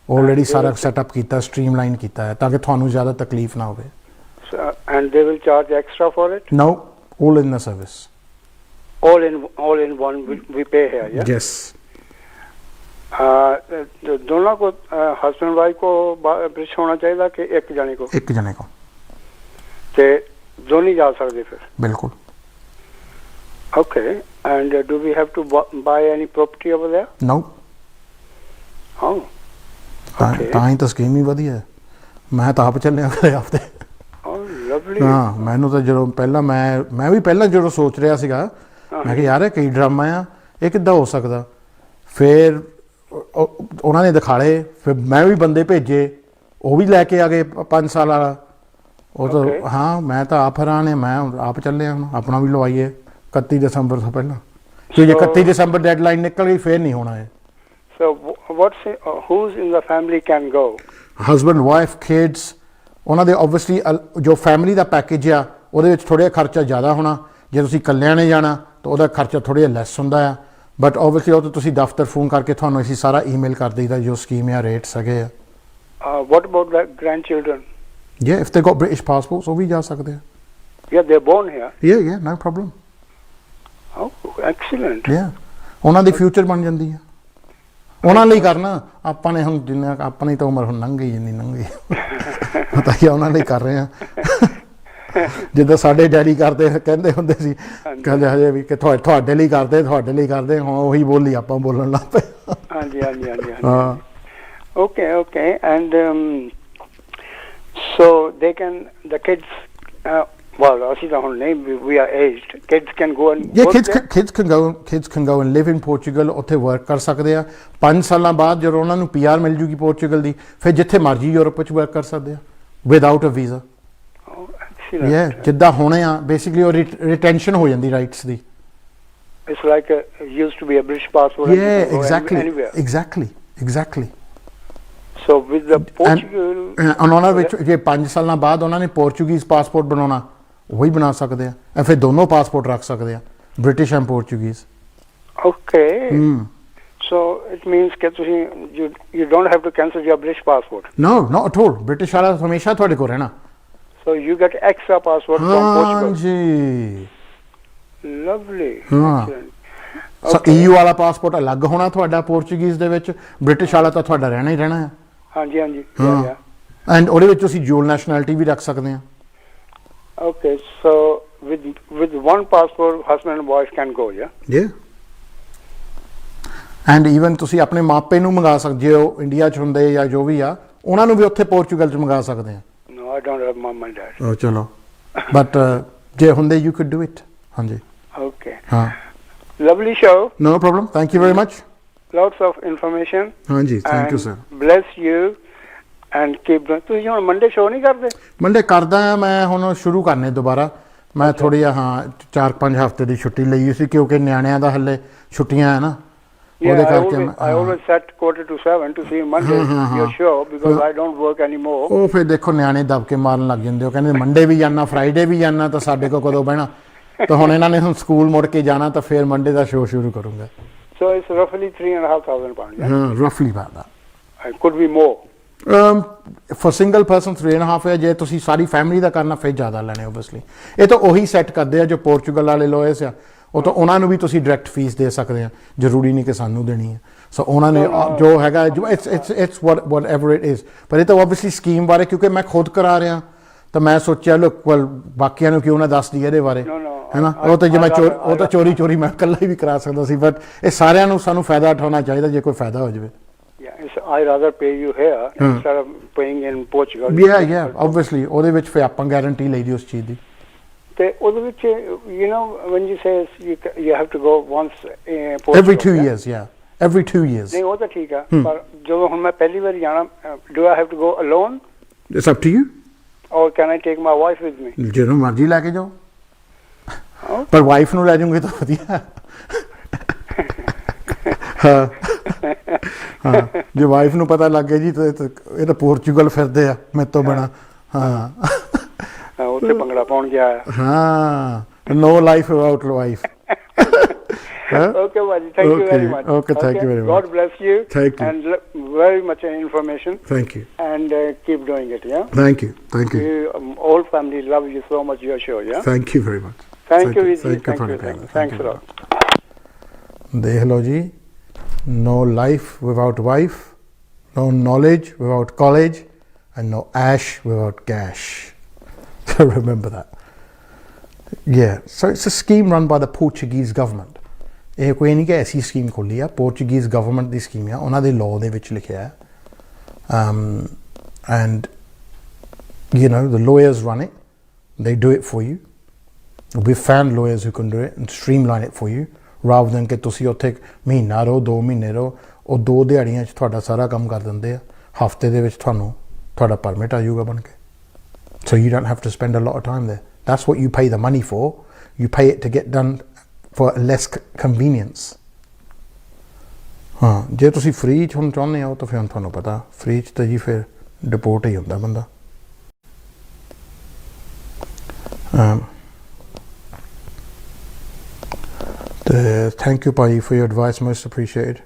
Speaker 1: Already ਸਾਰਾ ਸੈਟਅਪ ਕੀਤਾ, ਸਟ੍ਰੀਮਲਾਈਨ ਕੀਤਾ ਹੈ ਤਾਂ ਕਿ ਤੁਹਾਨੂੰ ਜ਼ਿਆਦਾ ਤਕਲੀਫ ਨਾ ਹੋਵੇ.
Speaker 9: And they will charge extra for it?
Speaker 1: No, all in the service.
Speaker 9: All in one we pay here, yeah?
Speaker 1: Yes.
Speaker 9: दोनों को हस्बैंड वाइफ को ब्रिटिश होना चाहिए कि एक जने को?
Speaker 1: एक जने को।
Speaker 9: ते दोनों जा सकते फिर?
Speaker 1: बिल्कुल।
Speaker 9: Okay, and do we have to buy any property over there?
Speaker 1: No.
Speaker 9: हां,
Speaker 1: ਤਾਂ ਹੀ ਤਾਂ ਸਕੀਮ ਹੀ ਵਧੀਆ ਹੈ। ਮੈਂ ਤਾਂ ਆਪ ਚੱਲਿਆ ਕਰੇ ਆਪਦੇ।
Speaker 9: ਲਵਲੀ।
Speaker 1: ਹਾਂ, ਮੈਨੂੰ ਤਾਂ ਜਦੋਂ ਪਹਿਲਾਂ ਮੈਂ ਵੀ ਪਹਿਲਾਂ ਜਦੋਂ ਸੋਚ ਰਿਹਾ ਸੀਗਾ, ਮੈਂ ਕਿਹਾ ਯਾਰ ਇਹ ਕਈ ਡਰਾਮਾ ਆ, ਇਹ ਕਿੱਦਾਂ ਹੋ ਸਕਦਾ। ਫਿਰ ਉਹਨਾਂ ਨੇ ਦਿਖਾਲੇ, ਫਿਰ ਮੈਂ ਵੀ ਬੰਦੇ ਭੇਜੇ, ਉਹ ਵੀ ਲੈ ਕੇ ਆ ਗਏ 5 ਸਾਲ ਵਾਲਾ। ਉਹ ਤਾਂ ਹਾਂ, ਮੈਂ ਤਾਂ ਆਪ ਹੈਰਾਨ ਹਾਂ, ਮੈਂ ਆਪ ਚੱਲਿਆ ਹੁਣ ਆਪਣਾ ਵੀ ਲਵਾਈਏ 31 ਦਸੰਬਰ ਤੋਂ ਪਹਿਲਾਂ, ਕਿ ਜੇ 31 ਦਸੰਬਰ ਡੈਡਲਾਈਨ ਨਿਕਲ ਗਈ ਫਿਰ ਨਹੀਂ ਹੋਣਾ ਹੈ।
Speaker 9: So who's in the family can go?
Speaker 1: Husband, wife, kids, ਉਹਨਾਂ ਦੇ obviously ਜੋ ਫੈਮਿਲੀ ਦਾ ਪੈਕੇਜ ਆ ਉਹਦੇ ਵਿੱਚ ਥੋੜ੍ਹਾ ਖਰਚਾ ਜ਼ਿਆਦਾ ਹੋਣਾ। ਜੇ ਤੁਸੀਂ ਇਕੱਲਿਆਂ ਨੇ ਜਾਣਾ ਤਾਂ ਉਹਦਾ ਖਰਚਾ ਥੋੜ੍ਹਾ ਜਿਹਾ ਲੈਸ ਹੁੰਦਾ ਆ, ਬਟ obviously ਉਹ ਤਾਂ ਤੁਸੀਂ ਦਫ਼ਤਰ ਫੋਨ ਕਰਕੇ ਤੁਹਾਨੂੰ ਅਸੀਂ ਸਾਰਾ ਈਮੇਲ ਕਰ ਦਈਦਾ ਜੋ ਸਕੀਮ ਆ, ਰੇਟਸ ਹੈਗੇ ਆ।
Speaker 9: What about the grandchildren?
Speaker 1: Yeah, if they got British passports ਉਹ ਵੀ ਜਾ ਸਕਦੇ ਆ।
Speaker 9: Yeah, they're born here.
Speaker 1: Yeah, no problem.
Speaker 9: Oh, excellent.
Speaker 1: Yeah, ਉਹਨਾਂ ਦੀ ਫਿਊਚਰ ਬਣ ਜਾਂਦੀ ਆ। ਉਹਨਾਂ ਲਈ ਕਰਨਾ, ਆਪਾਂ ਨੇ ਹੁਣ ਜਿੰਨਾ ਆਪਣੀ ਤਾਂ ਉਮਰ ਹੁਣ ਲੰਘ ਗਈ, ਜਿੰਨੀ ਲੰਘ ਗਈ ਪਤਾ ਹੀ ਉਹਨਾਂ ਲਈ ਕਰ ਰਹੇ ਆ। ਜਿੱਦਾਂ ਸਾਡੇ ਡੈਡੀ ਕਰਦੇ ਕਹਿੰਦੇ ਹੁੰਦੇ ਸੀ, ਕਹਿੰਦੇ ਹਜੇ ਵੀ ਕਿ ਤੁਹਾਡੇ ਲਈ ਕਰਦੇ, ਤੁਹਾਡੇ ਲਈ ਕਰਦੇ, ਹੁਣ ਉਹੀ ਬੋਲੀ ਆਪਾਂ ਬੋਲਣ ਲੱਗ ਪਏ।
Speaker 9: ਹਾਂਜੀ।
Speaker 1: ਹਾਂ।
Speaker 9: Okay, and so they can, the kids, well, ਅਸੀਂ ਤਾਂ ਹੁਣ ਨਹੀਂ, we are aged, kids can go and
Speaker 1: Yeah,
Speaker 9: work there?
Speaker 1: kids can go and live in Portugal, ਉੱਥੇ ਵਰਕ ਕਰ ਸਕਦੇ ਆ। 5 ਸਾਲਾਂ ਬਾਅਦ ਜਦੋਂ ਉਹਨਾਂ ਨੂੰ PR ਮਿਲ ਜੂਗੀ ਪੋਰਚੁਗਲ ਦੀ, ਫਿਰ ਜਿੱਥੇ ਮਰਜ਼ੀ ਯੂਰਪ ਵਿੱਚ ਵਰਕ ਕਰ ਸਕਦੇ ਆ without a visa.
Speaker 9: Oh, excellent.
Speaker 1: Yeah, ਜਿੱਦਾਂ ਹੋਣੇ ਆ ਬੇਸਿਕਲੀ ਉਹ ਰਿਟੈਂਸ਼ਨ ਹੋ ਜਾਂਦੀ rights the.
Speaker 9: It's like used to be a British passport. and
Speaker 1: Yeah,
Speaker 9: you can go
Speaker 1: exactly,
Speaker 9: anywhere.
Speaker 1: exactly.
Speaker 9: So with the Portugal,
Speaker 1: ਉਹਨਾਂ ਵਿੱਚ ਜੇ 5 ਸਾਲਾਂ ਬਾਅਦ ਉਹਨਾਂ ਨੇ ਪੋਰਚੁਗੀਜ਼ ਪਾਸਪੋਰਟ ਬਣਾਉਣਾ, ਉਹੀ ਬਣਾ ਸਕਦੇ ਆ। ਫਿਰ ਦੋਨੋਂ ਪਾਸਪੋਰਟ ਰੱਖ ਸਕਦੇ ਆ, British and Portuguese.
Speaker 9: okay. So it means that you don't have to cancel your British passport.
Speaker 1: No, not at all. British ਵਾਲਾ ਹਮੇਸ਼ਾ ਤੁਹਾਡੇ ਕੋਲ ਰਹਿਣਾ।
Speaker 9: So you get extra passport from Portugal.
Speaker 1: ਹਾਂਜੀ।
Speaker 9: Lovely.
Speaker 1: ਹਾਂ।
Speaker 9: Excellent.
Speaker 1: EU ਵਾਲਾ ਪਾਸਪੋਰਟ ਅਲੱਗ ਹੋਣਾ ਤੁਹਾਡਾ ਪੋਰਚੁਗੀਜ਼ ਦੇ ਵਿੱਚ, ਬ੍ਰਿਟਿਸ਼ ਵਾਲਾ ਤਾਂ ਤੁਹਾਡਾ ਰਹਿਣਾ ਹੀ ਰਹਿਣਾ ਹੈ।
Speaker 9: ਹਾਂਜੀ।
Speaker 1: ਹਾਂ। ਐਂਡ ਉਹਦੇ ਵਿੱਚ ਤੁਸੀਂ ਡਿਊਲ ਨੈਸ਼ਨੈਲਿਟੀ ਵੀ ਰੱਖ ਸਕਦੇ ਆ।
Speaker 9: Okay, so with one passport, husband and wife can go, yeah?
Speaker 1: Yeah. And even ਤੁਸੀਂ ਆਪਣੇ ਮਾਪੇ ਨੂੰ ਮੰਗਾ ਸਕਦੇ ਹੋ, ਇੰਡੀਆ 'ਚ ਹੁੰਦੇ ਜਾਂ ਜੋ ਵੀ ਆ, ਉਹਨਾਂ ਨੂੰ ਵੀ ਉੱਥੇ ਪੋਰਚੁਗਲ 'ਚ ਮੰਗਾ ਸਕਦੇ ਆ।
Speaker 9: No, I don't have mom and dad.
Speaker 1: ਉਹ ਚਲੋ, ਬਟ ਜੇ ਹੁੰਦੇ ਯੂ ਕੁਡ ਡੂ ਇਟ। ਹਾਂਜੀ।
Speaker 9: Okay.
Speaker 1: ਹਾਂ।
Speaker 9: Lovely show.
Speaker 1: No problem. Thank you very much.
Speaker 9: Lots of information.
Speaker 1: ਹਾਂਜੀ, thank you, sir.
Speaker 9: Bless you and keep doing. ਤੁਸੀਂ ਹੁਣ ਮੰਡੇ ਸ਼ੋ ਨਹੀਂ ਕਰਦੇ?
Speaker 1: ਮੰਡੇ ਕਰਦਾ ਆ ਮੈਂ, ਹੁਣ ਸ਼ੁਰੂ ਕਰਨੇ ਦੁਬਾਰਾ। ਮੈਂ ਥੋੜ੍ਹੀ ਹਾਂ 4-5 ਹਫ਼ਤੇ ਦੀ ਛੁੱਟੀ ਲਈ ਸੀ ਕਿਉਂਕਿ ਨਿਆਣਿਆਂ ਦਾ ਹੱਲੇ ਛੁੱਟੀਆਂ ਹੈ ਨਾ, ਉਹਦੇ ਕਰਕੇ।
Speaker 9: I always set 6:45 to see Monday your show because I don't work anymore.
Speaker 1: ਉਹ ਫਿਰ ਦੇਖੋ ਨਿਆਣੇ ਦਬ ਕੇ ਮਾਰਨ ਲੱਗ ਜਾਂਦੇ, ਉਹ ਕਹਿੰਦੇ ਮੰਡੇ ਵੀ ਜਾਣਾ, ਫਰਾਈਡੇ ਵੀ ਜਾਣਾ, ਤਾਂ ਸਾਡੇ ਕੋਲ ਕਦੋਂ ਬਹਿਣਾ। ਤਾਂ ਹੁਣ ਇਹਨਾਂ ਨੇ ਹੁਣ ਸਕੂਲ ਮੁੜ ਕੇ ਜਾਣਾ, ਤਾਂ ਫਿਰ ਮੰਡੇ ਦਾ ਸ਼ੋਅ ਸ਼ੁਰੂ ਕਰੂੰਗਾ।
Speaker 9: So it's roughly £3,500. Yeah?
Speaker 1: ਹਾਂ, ਰਫਲੀ about that.
Speaker 9: It could be more.
Speaker 1: For single person 3.5 ਹੈ। ਜੇ ਤੁਸੀਂ ਸਾਰੀ ਫੈਮਿਲੀ ਦਾ ਕਰਨਾ ਫਿਰ ਜ਼ਿਆਦਾ ਲੈਣੇ ਓਬਵੀਅਸਲੀ। ਇਹ ਤਾਂ ਉਹੀ ਸੈੱਟ ਕਰਦੇ ਆ ਜੋ ਪੋਰਚੁਗਲ ਵਾਲੇ ਲੋਇਰਸ ਆ, ਉਹ ਤਾਂ ਉਹਨਾਂ ਨੂੰ ਵੀ ਤੁਸੀਂ ਡਾਇਰੈਕਟ ਫੀਸ ਦੇ ਸਕਦੇ ਆ, ਜ਼ਰੂਰੀ ਨਹੀਂ ਕਿ ਸਾਨੂੰ ਦੇਣੀ ਹੈ। ਸੋ ਉਹਨਾਂ ਨੇ ਜੋ ਹੈਗਾ it's what ever it is. ਪਰ ਇਹ ਤਾਂ ਓਬਵੀਅਸਲੀ ਸਕੀਮ ਬਾਰੇ ਕਿਉਂਕਿ ਮੈਂ ਖੁਦ ਕਰਾ ਰਿਹਾ, ਤਾਂ ਮੈਂ ਸੋਚਿਆ ਲੁੱਕ ਵੈਲ ਬਾਕੀਆਂ ਨੂੰ ਕਿਉਂ ਨਾ ਦੱਸ ਦਈਏ ਇਹਦੇ ਬਾਰੇ, ਹੈ ਨਾ। ਉਹ ਤਾਂ ਜੇ ਮੈਂ ਉਹ ਤਾਂ ਚੋਰੀ ਮੈਂ ਇਕੱਲਾ ਹੀ ਵੀ ਕਰਾ ਸਕਦਾ ਸੀ, ਬਟ ਇਹ ਸਾਰਿਆਂ ਨੂੰ ਸਾਨੂੰ ਫਾਇਦਾ ਉਠਾਉਣਾ ਚਾਹੀਦਾ ਜੇ ਕੋਈ ਫਾਇਦਾ ਹੋ ਜਾਵੇ।
Speaker 9: Yeah, I rather pay you here instead of paying in Portugal.
Speaker 1: Yeah, obviously ਉਹਦੇ ਵਿੱਚ ਫਿਰ ਆਪਾਂ ਗਾਰੰਟੀ ਲਈ ਦੀ ਉਸ ਚੀਜ਼ ਦੀ।
Speaker 9: ਤੇ ਉਹਦੇ ਵਿੱਚ you know when you say you have to go once in Portugal.
Speaker 1: Every 2 years, yeah. Every 2 years.
Speaker 9: ਨਹੀਂ ਉਹ ਤਾਂ ਠੀਕ ਆ, ਪਰ ਜਦੋਂ ਹੁਣ ਮੈਂ ਪਹਿਲੀ ਵਾਰ ਜਾਣਾ, do I have to go alone?
Speaker 1: It's up to you.
Speaker 9: Or can I take my wife with me?
Speaker 1: ਜਦੋਂ ਮਰਜ਼ੀ ਲੈ ਕੇ ਜਾਓ, ਪਰ ਵਾਈਫ ਨੂੰ ਲੈ ਜਾਓਗੇ ਤਾਂ ਵਧੀਆ। ਹਾਂ, ਜੇ ਵਾਈਫ ਨੂੰ ਪਤਾ ਲੱਗ ਗਿਆ ਜੀ ਇਹ ਤਾਂ ਪੋਰਚੁਗਲ ਫਿਰਦੇ ਆ ਮੇਰੇ ਤੋਂ ਬਿਨਾਂ। ਹਾਂ,
Speaker 9: ਉੱਥੇ ਭੰਗੜਾ ਪਾਉਣ ਗਿਆ।
Speaker 1: ਹਾਂ, no life without wife.
Speaker 9: Okay, Baji, thank you very much.
Speaker 1: Okay, thank you very much.
Speaker 9: God bless you.
Speaker 1: Thank you.
Speaker 9: And very much information.
Speaker 1: Thank you.
Speaker 9: And keep doing it, yeah?
Speaker 1: Thank you. Thank you.
Speaker 9: All family love you so much, your show, yeah?
Speaker 1: Thank you very much.
Speaker 9: Thank you, Vijay.
Speaker 1: Thank you.
Speaker 9: Thanks a lot.
Speaker 1: ਦੇਖ ਲਓ ਜੀ, no life without wife, no knowledge without college, and no ash without cash. So remember that. Yeah, so it's a scheme run by the Portuguese government. ਇਹ ਕੋਈ ਨਹੀਂ ਕਿ ਐਸੀ ਸਕੀਮ ਖੋਲੀ ਆ, ਪੋਰਚੁਗੀਜ਼ ਗਵਰਨਮੈਂਟ ਦੀ ਸਕੀਮ ਆ, ਉਹਨਾਂ ਦੇ ਲਾਅ ਦੇ ਵਿੱਚ ਲਿਖਿਆ ਹੈ. And you know, the lawyers run it, they do it for you. We've found lawyers who can do it and streamline it for you, rather than ਕਿ ਤੁਸੀਂ ਉੱਥੇ ਮਹੀਨਾ ਰਹੋ, 2 ਮਹੀਨੇ ਰਹੋ, ਉਹ 2 ਦਿਹਾੜੀਆਂ 'ਚ ਤੁਹਾਡਾ ਸਾਰਾ ਕੰਮ ਕਰ ਦਿੰਦੇ ਆ. ਹਫ਼ਤੇ ਦੇ ਵਿੱਚ ਤੁਹਾਨੂੰ ਤੁਹਾਡਾ ਪਰਮਿਟ ਆ ਜਾਊਗਾ ਬਣ ਕੇ. So you don't have to spend a lot of time there. That's what you pay the money for. You pay it to get done for less convenience. ਹਾਂ, ਜੇ ਤੁਸੀਂ ਫ੍ਰੀ 'ਚ ਹੁਣ ਚਾਹੁੰਦੇ ਹੋ ਤਾਂ ਫਿਰ ਤੁਹਾਨੂੰ ਪਤਾ ਫ੍ਰੀ 'ਚ ਤਾਂ ਜੀ ਫਿਰ ਡਿਪੋਰਟ ਹੀ ਹੁੰਦਾ ਬੰਦਾ. ਤੇ thank you Bhai for your advice, most appreciated.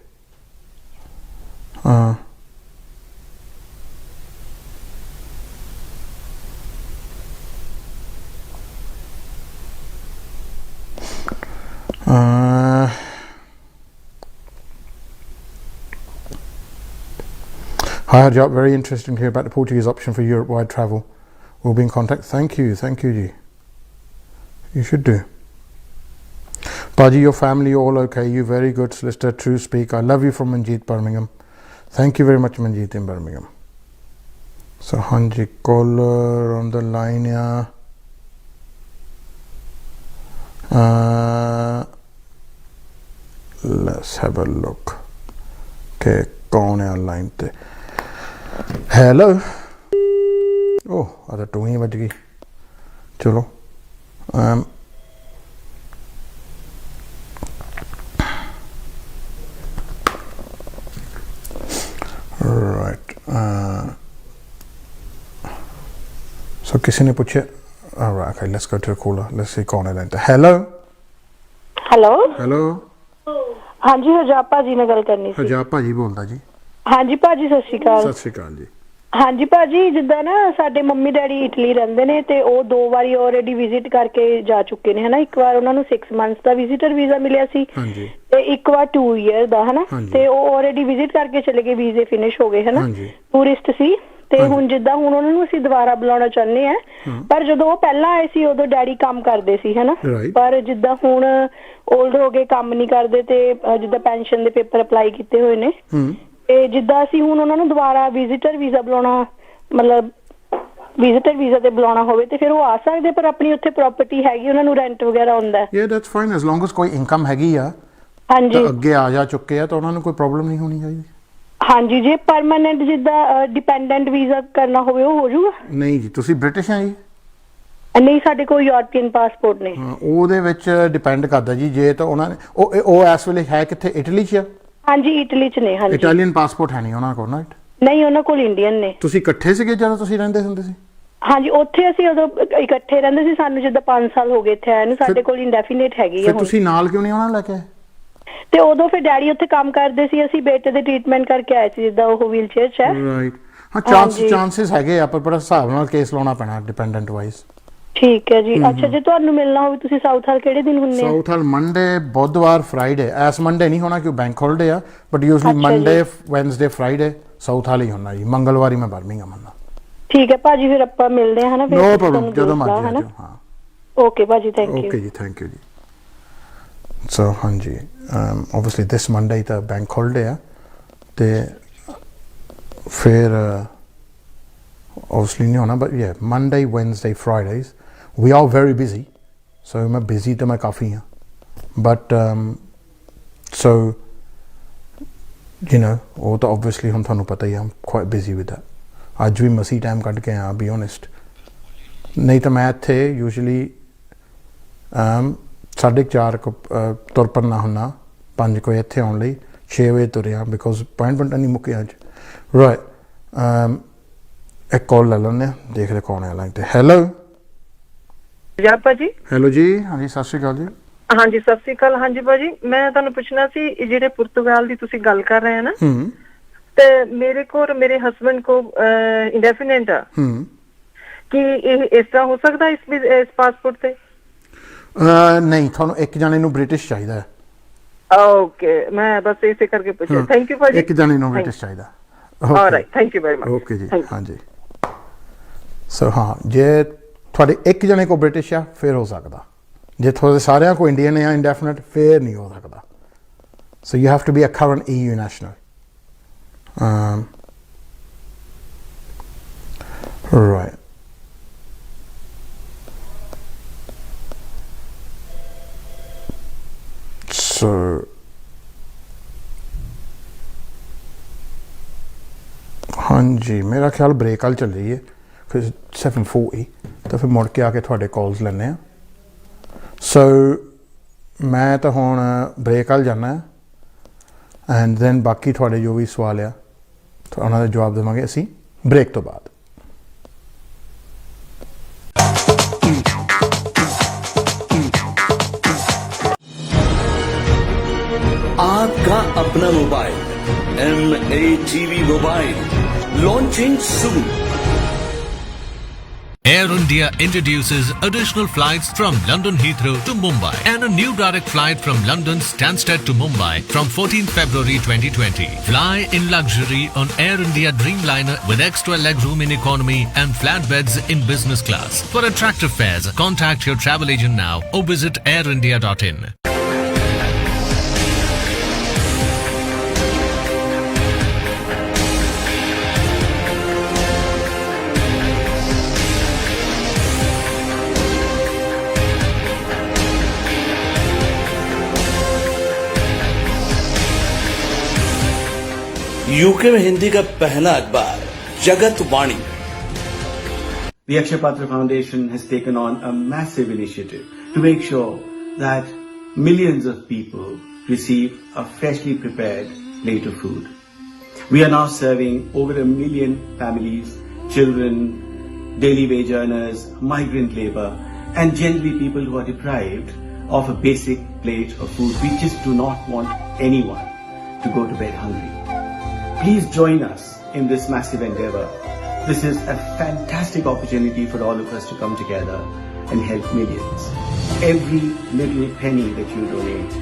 Speaker 1: Hi Harjot, very interesting to hear about the Portuguese option for Europe-wide travel. We'll be in contact. Thank you ji. You should do. Paji, your family all okay? You very good solicitor, true speak. I love you from Manjeet, Birmingham. Thank you very much, Manjeet in Birmingham. So Hanji caller on the line, yeah. Let's have a look. Okay, kaun hai online te. Hello. Oh, ada टूही बज गई. चलो. Right. So किसी ने पूछा. All right. Okay. Let's go to a caller. Let's see कौन है लाइन. Hello.
Speaker 10: Hello.
Speaker 1: Hello.
Speaker 10: हाँ जी, हजाब भाजी ने गल करनी सी.
Speaker 1: हजाब भाजी बोलदा जी.
Speaker 10: हाँ जी भाजी, सत श्री अकाल.
Speaker 1: सत श्री अकाल जी.
Speaker 10: हाँ जी भाजी, जिद्दां ना साडे मम्मी डैडी इटली रहंदे ने ते ਉਹ 2 ਵਾਰੀ ਆਲਰੇਡੀ ਵਿਜ਼ਿਟ ਕਰਕੇ ਜਾ ਚੁੱਕੇ ਨੇ, ਹਨਾ. ਇੱਕ ਵਾਰ ਉਹਨਾਂ ਨੂੰ 6 ਮੰਥਸ ਦਾ ਵਿਜ਼ਿਟਰ ਵੀਜ਼ਾ ਮਿਲਿਆ ਸੀ ਤੇ ਇੱਕ ਵਾਰ 2 ਇਅਰ ਦਾ, ਹਨਾ. ਤੇ ਉਹ ਆਲਰੇਡੀ ਵਿਜ਼ਿਟ ਕਰਕੇ ਚਲੇ ਗਏ, ਵੀਜ਼ੇ ਫਿਨਿਸ਼ ਹੋ ਗਏ, ਹਨਾ. ਟੂਰਿਸਟ ਸੀ ਤੇ ਹੁਣ ਜਿੱਦਾਂ ਹੁਣ ਉਹਨਾਂ ਨੂੰ ਅਸੀਂ ਦੁਬਾਰਾ ਬੁਲਾਉਣਾ ਚਾਹੁੰਦੇ ਆ. ਪਰ ਜਦੋਂ ਉਹ ਪਹਿਲਾਂ ਆਏ ਸੀ ਉਦੋਂ ਡੈਡੀ ਕੰਮ ਕਰਦੇ ਸੀ, ਹਨਾ. ਪਰ ਜਿੱਦਾਂ ਹੁਣ 올ਡ ਹੋ ਗਏ, ਕੰਮ ਨਹੀਂ ਕਰਦੇ ਤੇ ਜਿੱਦਾਂ ਪੈਨਸ਼ਨ ਦੇ ਪੇਪਰ ਅਪਲਾਈ ਕੀਤੇ ਹੋਏ ਨੇ ਤੇ ਜਿੱਦਾਂ ਅਸੀਂ ਹੁਣ ਉਹਨਾਂ ਨੂੰ ਦੁਬਾਰਾ ਵਿਜ਼ਿਟਰ ਵੀਜ਼ਾ ਬੁਲਾਉਣਾ, ਮਤਲਬ ਵਿਜ਼ਿਟਰ ਵੀਜ਼ਾ ਤੇ ਬੁਲਾਉਣਾ ਹੋਵੇ ਤੇ ਫਿਰ ਉਹ ਆ ਸਕਦੇ, ਪਰ ਆਪਣੀ ਉੱਥੇ ਪ੍ਰਾਪਰਟੀ ਹੈਗੀ, ਉਹਨਾਂ ਨੂੰ ਰੈਂਟ ਵਗੈਰਾ ਹੁੰਦਾ.
Speaker 1: Yeah, that's fine as long as ਕੋਈ ਇਨਕਮ ਹੈਗੀ ਆ.
Speaker 10: ਹਾਂਜੀ,
Speaker 1: ਅੱਗੇ ਆ ਜਾ ਚੁੱਕੇ ਆ ਤਾਂ ਉਹਨਾਂ ਨੂੰ ਕੋਈ ਪ੍ਰੋਬਲਮ ਨਹੀਂ ਹੋਣੀ ਚਾਹੀਦੀ.
Speaker 10: ਹਾਂਜੀ, ਜੇ ਪਰਮਾਨੈਂਟ ਜਿੱਦਾਂ ਡਿਪੈਂਡੈਂਟ ਵੀਜ਼ਾ ਕਰਨਾ ਹੋਵੇ ਉਹ ਹੋ ਜਾਊਗਾ?
Speaker 1: ਨਹੀਂ ਜੀ, ਤੁਸੀਂ ਬ੍ਰਿਟਿਸ਼ ਆ ਜੀ?
Speaker 10: ਨਹੀਂ, ਸਾਡੇ ਕੋਲ ਯੂਰਪੀਅਨ ਪਾਸਪੋਰਟ ਨੇ.
Speaker 1: ਉਹਦੇ ਵਿੱਚ ਡਿਪੈਂਡ ਕਰਦਾ ਜੀ. ਜੇ ਤਾਂ ਉਹਨਾਂ ਨੇ ਉਹ ਇਸ ਵੇਲੇ ਹੈ ਕਿੱਥੇ? ਇਟਲੀ 'ਚ ਆ? ਹਾਂਜੀ,
Speaker 10: ਇਟਲੀ 'ਚ ਨੇ. ਹਾਂਜੀ,
Speaker 1: ਇਟਾਲੀਅਨ ਪਾਸਪੋਰਟ ਹੈ ਨਹੀਂ ਉਹਨਾਂ ਕੋਲ ਨਾ?
Speaker 10: ਨਹੀਂ, ਉਹਨਾਂ ਕੋਲ ਇੰਡੀਅਨ ਨੇ.
Speaker 1: ਤੁਸੀਂ ਇਕੱਠੇ ਸੀਗੇ ਜਦੋਂ ਤੁਸੀਂ ਰਹਿੰਦੇ ਹੁੰਦੇ ਸੀ?
Speaker 10: ਹਾਂਜੀ, ਉੱਥੇ ਅਸੀਂ ਉਦੋਂ ਇਕੱਠੇ ਰਹਿੰਦੇ ਸੀ. ਸਾਨੂੰ ਜਿੱਦਾਂ 5 ਸਾਲ ਹੋ ਗਏ ਇੱਥੇ ਆਏ ਨੂੰ. ਸਾਡੇ ਕੋਲ ਇੰਡੈਫੀਨਿਟ ਹੈਗੀ ਆ.
Speaker 1: ਤੁਸੀਂ ਨਾਲ ਕਿਉਂ ਨਹੀਂ ਉਹਨਾਂ ਲੈ ਕੇ?
Speaker 10: ਤੇ ਉਦੋਂ ਫਿਰ ਡੈਡੀ ਉੱਥੇ ਕੰਮ ਕਰਦੇ ਸੀ, ਅਸੀਂ ਬੇਟੇ ਦੇ ਟ੍ਰੀਟਮੈਂਟ ਕਰਕੇ ਆਏ ਸੀ, ਜਿੱਦਾਂ ਉਹ ਵੀਲ ਚੇਅਰ 'ਚ ਹੈ.
Speaker 1: ਰਾਈਟ. ਹਾਂ, ਚਾਂਸਸ ਹੈਗੇ ਆ, ਪਰ ਬੜਾ ਹਿਸਾਬ ਨਾਲ ਕੇਸ ਲਾਉਣਾ ਪੈਣਾ ਡਿਪੈਂਡੈਂਟ ਵਾਈਜ਼.
Speaker 10: ਠੀਕ ਹੈ ਜੀ. ਅੱਛਾ, ਜੇ ਤੁਹਾਨੂੰ ਮਿਲਣਾ ਹੋਵੇ ਤੁਸੀਂ ਸਾਊਥ ਹਾਲ ਕਿਹੜੇ ਦਿਨ ਹੁੰਦੇ ਆ?
Speaker 1: ਸਾਊਥ ਹਾਲ ਮੰਡੇ, ਬੁੱਧਵਾਰ, ਫਰਾਈਡੇ. ਐਸ ਮੰਡੇ ਨਹੀਂ ਹੋਣਾ ਕਿਉਂ ਬੈਂਕ ਹੌਲੀਡੇ ਆ, but usually Monday, Wednesday, Friday Southall ਹੀ ਹੋਣਾ ਜੀ. ਮੰਗਲਵਾਰੀ ਮੈਂ ਬਰਮਿੰਘਮ ਹੁੰਦਾ.
Speaker 10: ਠੀਕ ਹੈ ਭਾਜੀ, ਫਿਰ ਆਪਾਂ ਮਿਲਦੇ ਹਾਂ, ਹਨਾ.
Speaker 1: ਨੋ ਪ੍ਰੋਬਲਮ, ਜਦੋਂ ਮਰਜ਼ੀ ਆ ਜਾਓ. ਹਾਂ,
Speaker 10: ਓਕੇ ਭਾਜੀ, ਥੈਂਕ ਯੂ.
Speaker 1: ਓਕੇ ਜੀ, ਥੈਂਕ ਯੂ ਜੀ. ਸੋ ਹਾਂਜੀ, obviously this Monday ਤਾਂ ਬੈਂਕ ਹੌਲੀਡੇ ਆ ਤੇ ਫਿਰ obviously ਨਹੀਂ ਹੋਣਾ, but yeah, Monday, Wednesday, Fridays we are very busy. So ਮੈਂ busy ਤਾਂ ਮੈਂ ਕਾਫੀ ਹਾਂ, but so you know, ਉਹ ਤਾਂ obviously ਹੁਣ ਤੁਹਾਨੂੰ ਪਤਾ ਹੀ ਆ, I'm quite busy with that. ਅੱਜ ਵੀ ਮਸੀ ਟਾਈਮ ਕੱਢ ਕੇ ਆਇਆ, be honest. ਨਹੀਂ ਤਾਂ ਮੈਂ ਇੱਥੇ usually 4:30 ਤੁਰ ਪੈਂਦਾ ਹੁੰਦਾ, 5 ਵਜੇ ਇੱਥੇ ਆਉਣ ਲਈ, 6 ਵਜੇ ਤੁਰਿਆ ਬਿਕੋਜ਼ ਅਪਾਇੰਟਮੈਂਟ ਨਹੀਂ ਮੁੱਕਿਆ ਅੱਜ. ਰਾਈਟ, ਇੱਕ ਕਾਲ ਲੈ ਲੈਂਦੇ ਹਾਂ, ਦੇਖਦੇ ਕੌਣ ਹੈ ਲਾਈਨ ਤੇ. ਹੈਲੋ
Speaker 5: ਪੰਜਾਬ ਭਾਜੀ.
Speaker 1: ਹੈਲੋ ਜੀ, ਹਾਂਜੀ ਸਤਿ ਸ਼੍ਰੀ ਅਕਾਲ ਜੀ.
Speaker 5: ਹਾਂਜੀ, ਸਤਿ ਸ਼੍ਰੀ ਅਕਾਲ. ਹਾਂਜੀ ਭਾਜੀ, ਮੈਂ ਤੁਹਾਨੂੰ ਪੁੱਛਣਾ ਸੀ, ਜਿਹੜੇ ਪੁਰਤਗਾਲ ਦੀ ਤੁਸੀਂ ਗੱਲ ਕਰ ਰਹੇ ਹੋ ਨਾ, ਤੇ ਮੇਰੇ ਕੋਲ ਮੇਰੇ ਹਸਬੈਂਡ ਕੋ ਇੰਡੈਫੀਨਿਟ ਆ, ਕਿ ਇਹ ਇਸ ਤਰ੍ਹਾਂ ਹੋ ਸਕਦਾ ਇਸ ਪਾਸਪੋਰਟ ਤੇ?
Speaker 1: ਨਹੀਂ, ਤੁਹਾਨੂੰ ਇੱਕ ਜਣੇ ਨੂੰ ਬ੍ਰਿਟਿਸ਼ ਚਾਹੀਦਾ ਹੈ.
Speaker 5: ओके, मैं बस इसे करके पूछा। थैंक यू भाजी।
Speaker 1: एक जने ਨੂੰ ਬ੍ਰਿਟਿਸ਼ ਚਾਹੀਦਾ।
Speaker 5: Alright, thank you very much.
Speaker 1: Okay ਜੀ, ਹਾਂਜੀ। ਸੋ ਹਾਂ, ਜੇ ਤੁਹਾਡੇ ਇੱਕ ਜਣੇ ਕੋ ਬ੍ਰਿਟਿਸ਼ ਆ ਫਿਰ ਹੋ ਸਕਦਾ, ਜੇ ਤੁਹਾਡੇ ਸਾਰਿਆਂ ਕੋ ਇੰਡੀਅਨ ਆ ਇੰਡੈਫੀਨਿਟ ਫਿਰ ਨਹੀਂ ਹੋ ਸਕਦਾ। So you have to be a current EU national. Right. So हाँ जी, मेरा ख्याल ब्रेक वाल चल रही है फिर 7:40, तो फिर मुड़ के आके थोड़े कॉल्स लेने हैं। सो मैं तो हुण ब्रेक वाल जाना है एंड दैन बाकी थोड़े जो भी सवाल आ तो उन्होंने जवाब देवांगे असी ब्रेक तो बाद।
Speaker 2: आपका अपना mobile MATV mobile launching soon.
Speaker 3: Air India introduces additional flights from London Heathrow to Mumbai and a new direct flight from London Stansted to Mumbai from 14th February 2020. Fly in luxury on Air India Dreamliner with extra legroom in economy and flat beds in business class. For attractive fares, contact your travel agent now or visit airindia.in.
Speaker 2: UK में हिंदी का पहला अखबार जगत वाणी।
Speaker 4: The Akshay Patra Foundation has taken on a massive initiative to make sure that millions of people receive a freshly prepared plate of food. We are now serving over 1 million families, children, daily wage earners, migrant labor, and generally people who are deprived of a basic plate of food. We just do not want anyone to go to bed hungry. Please join us in this massive endeavor. This is a fantastic opportunity for all of us to come together and help millions. Every little penny that you donate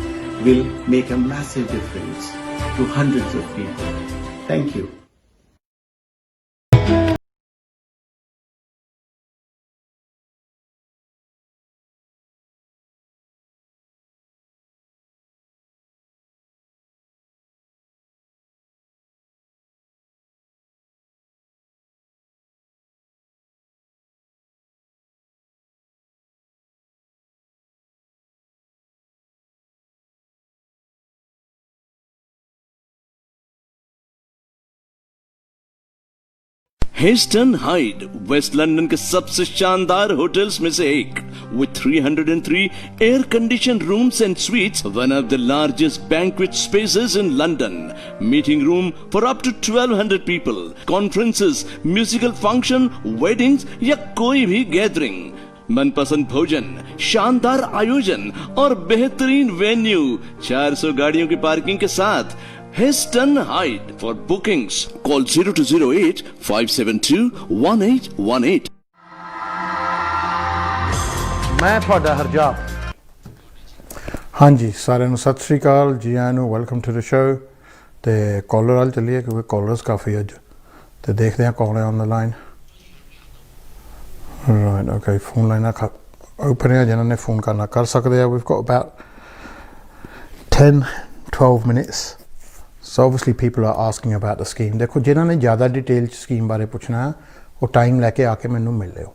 Speaker 4: will make a massive difference to hundreds of people. Thank you.
Speaker 2: Heston Hyde west London के सबसे शानदार होटल्स में से एक with 303 air conditioned rooms and suites, one of the largest banquet spaces in London, meeting room for up to 1200 people, conferences, musical function, weddings या कोई भी गैदरिंग, मनपसंद भोजन, शानदार आयोजन और बेहतरीन वेन्यू, 400 गाड़ियों की पार्किंग के साथ Heston Hyde. For bookings, call 0208 572 1818.
Speaker 1: मैं ਤੁਹਾਡਾ ਹਰਜਾਬ। ਹਾਂਜੀ, ਸਾਰਿਆਂ ਨੂੰ ਸਤਿ ਸ਼੍ਰੀ ਅਕਾਲ, ਜੀ ਆਇਆਂ ਨੂੰ, ਵੈਲਕਮ ਟੂ ਦ ਸ਼ੋ। ਤੇ ਕਾਲਰ ਵਾਲ ਚੱਲੀਏ ਕਿਉਂਕਿ ਕਾਲਰਸ ਕਾਫੀ ਅੱਜ, ਤੇ ਦੇਖਦੇ ਹਾਂ ਕੌਣ ਹੈ on the line. Right, okay, phone ਲਾਈਨਾਂ ਓਪਨ ਹੈ, ਜਿਨ੍ਹਾਂ ਨੇ ਫੋਨ ਕਰਨਾ ਕਰ ਸਕਦੇ ਆ। We've got about 10-12 minutes. So obviously people are asking about the scheme. देखो, जिन्होंने ज़्यादा डिटेल स्कीम बारे पूछना है वो टाइम लैके आके मैनू मिल लियो।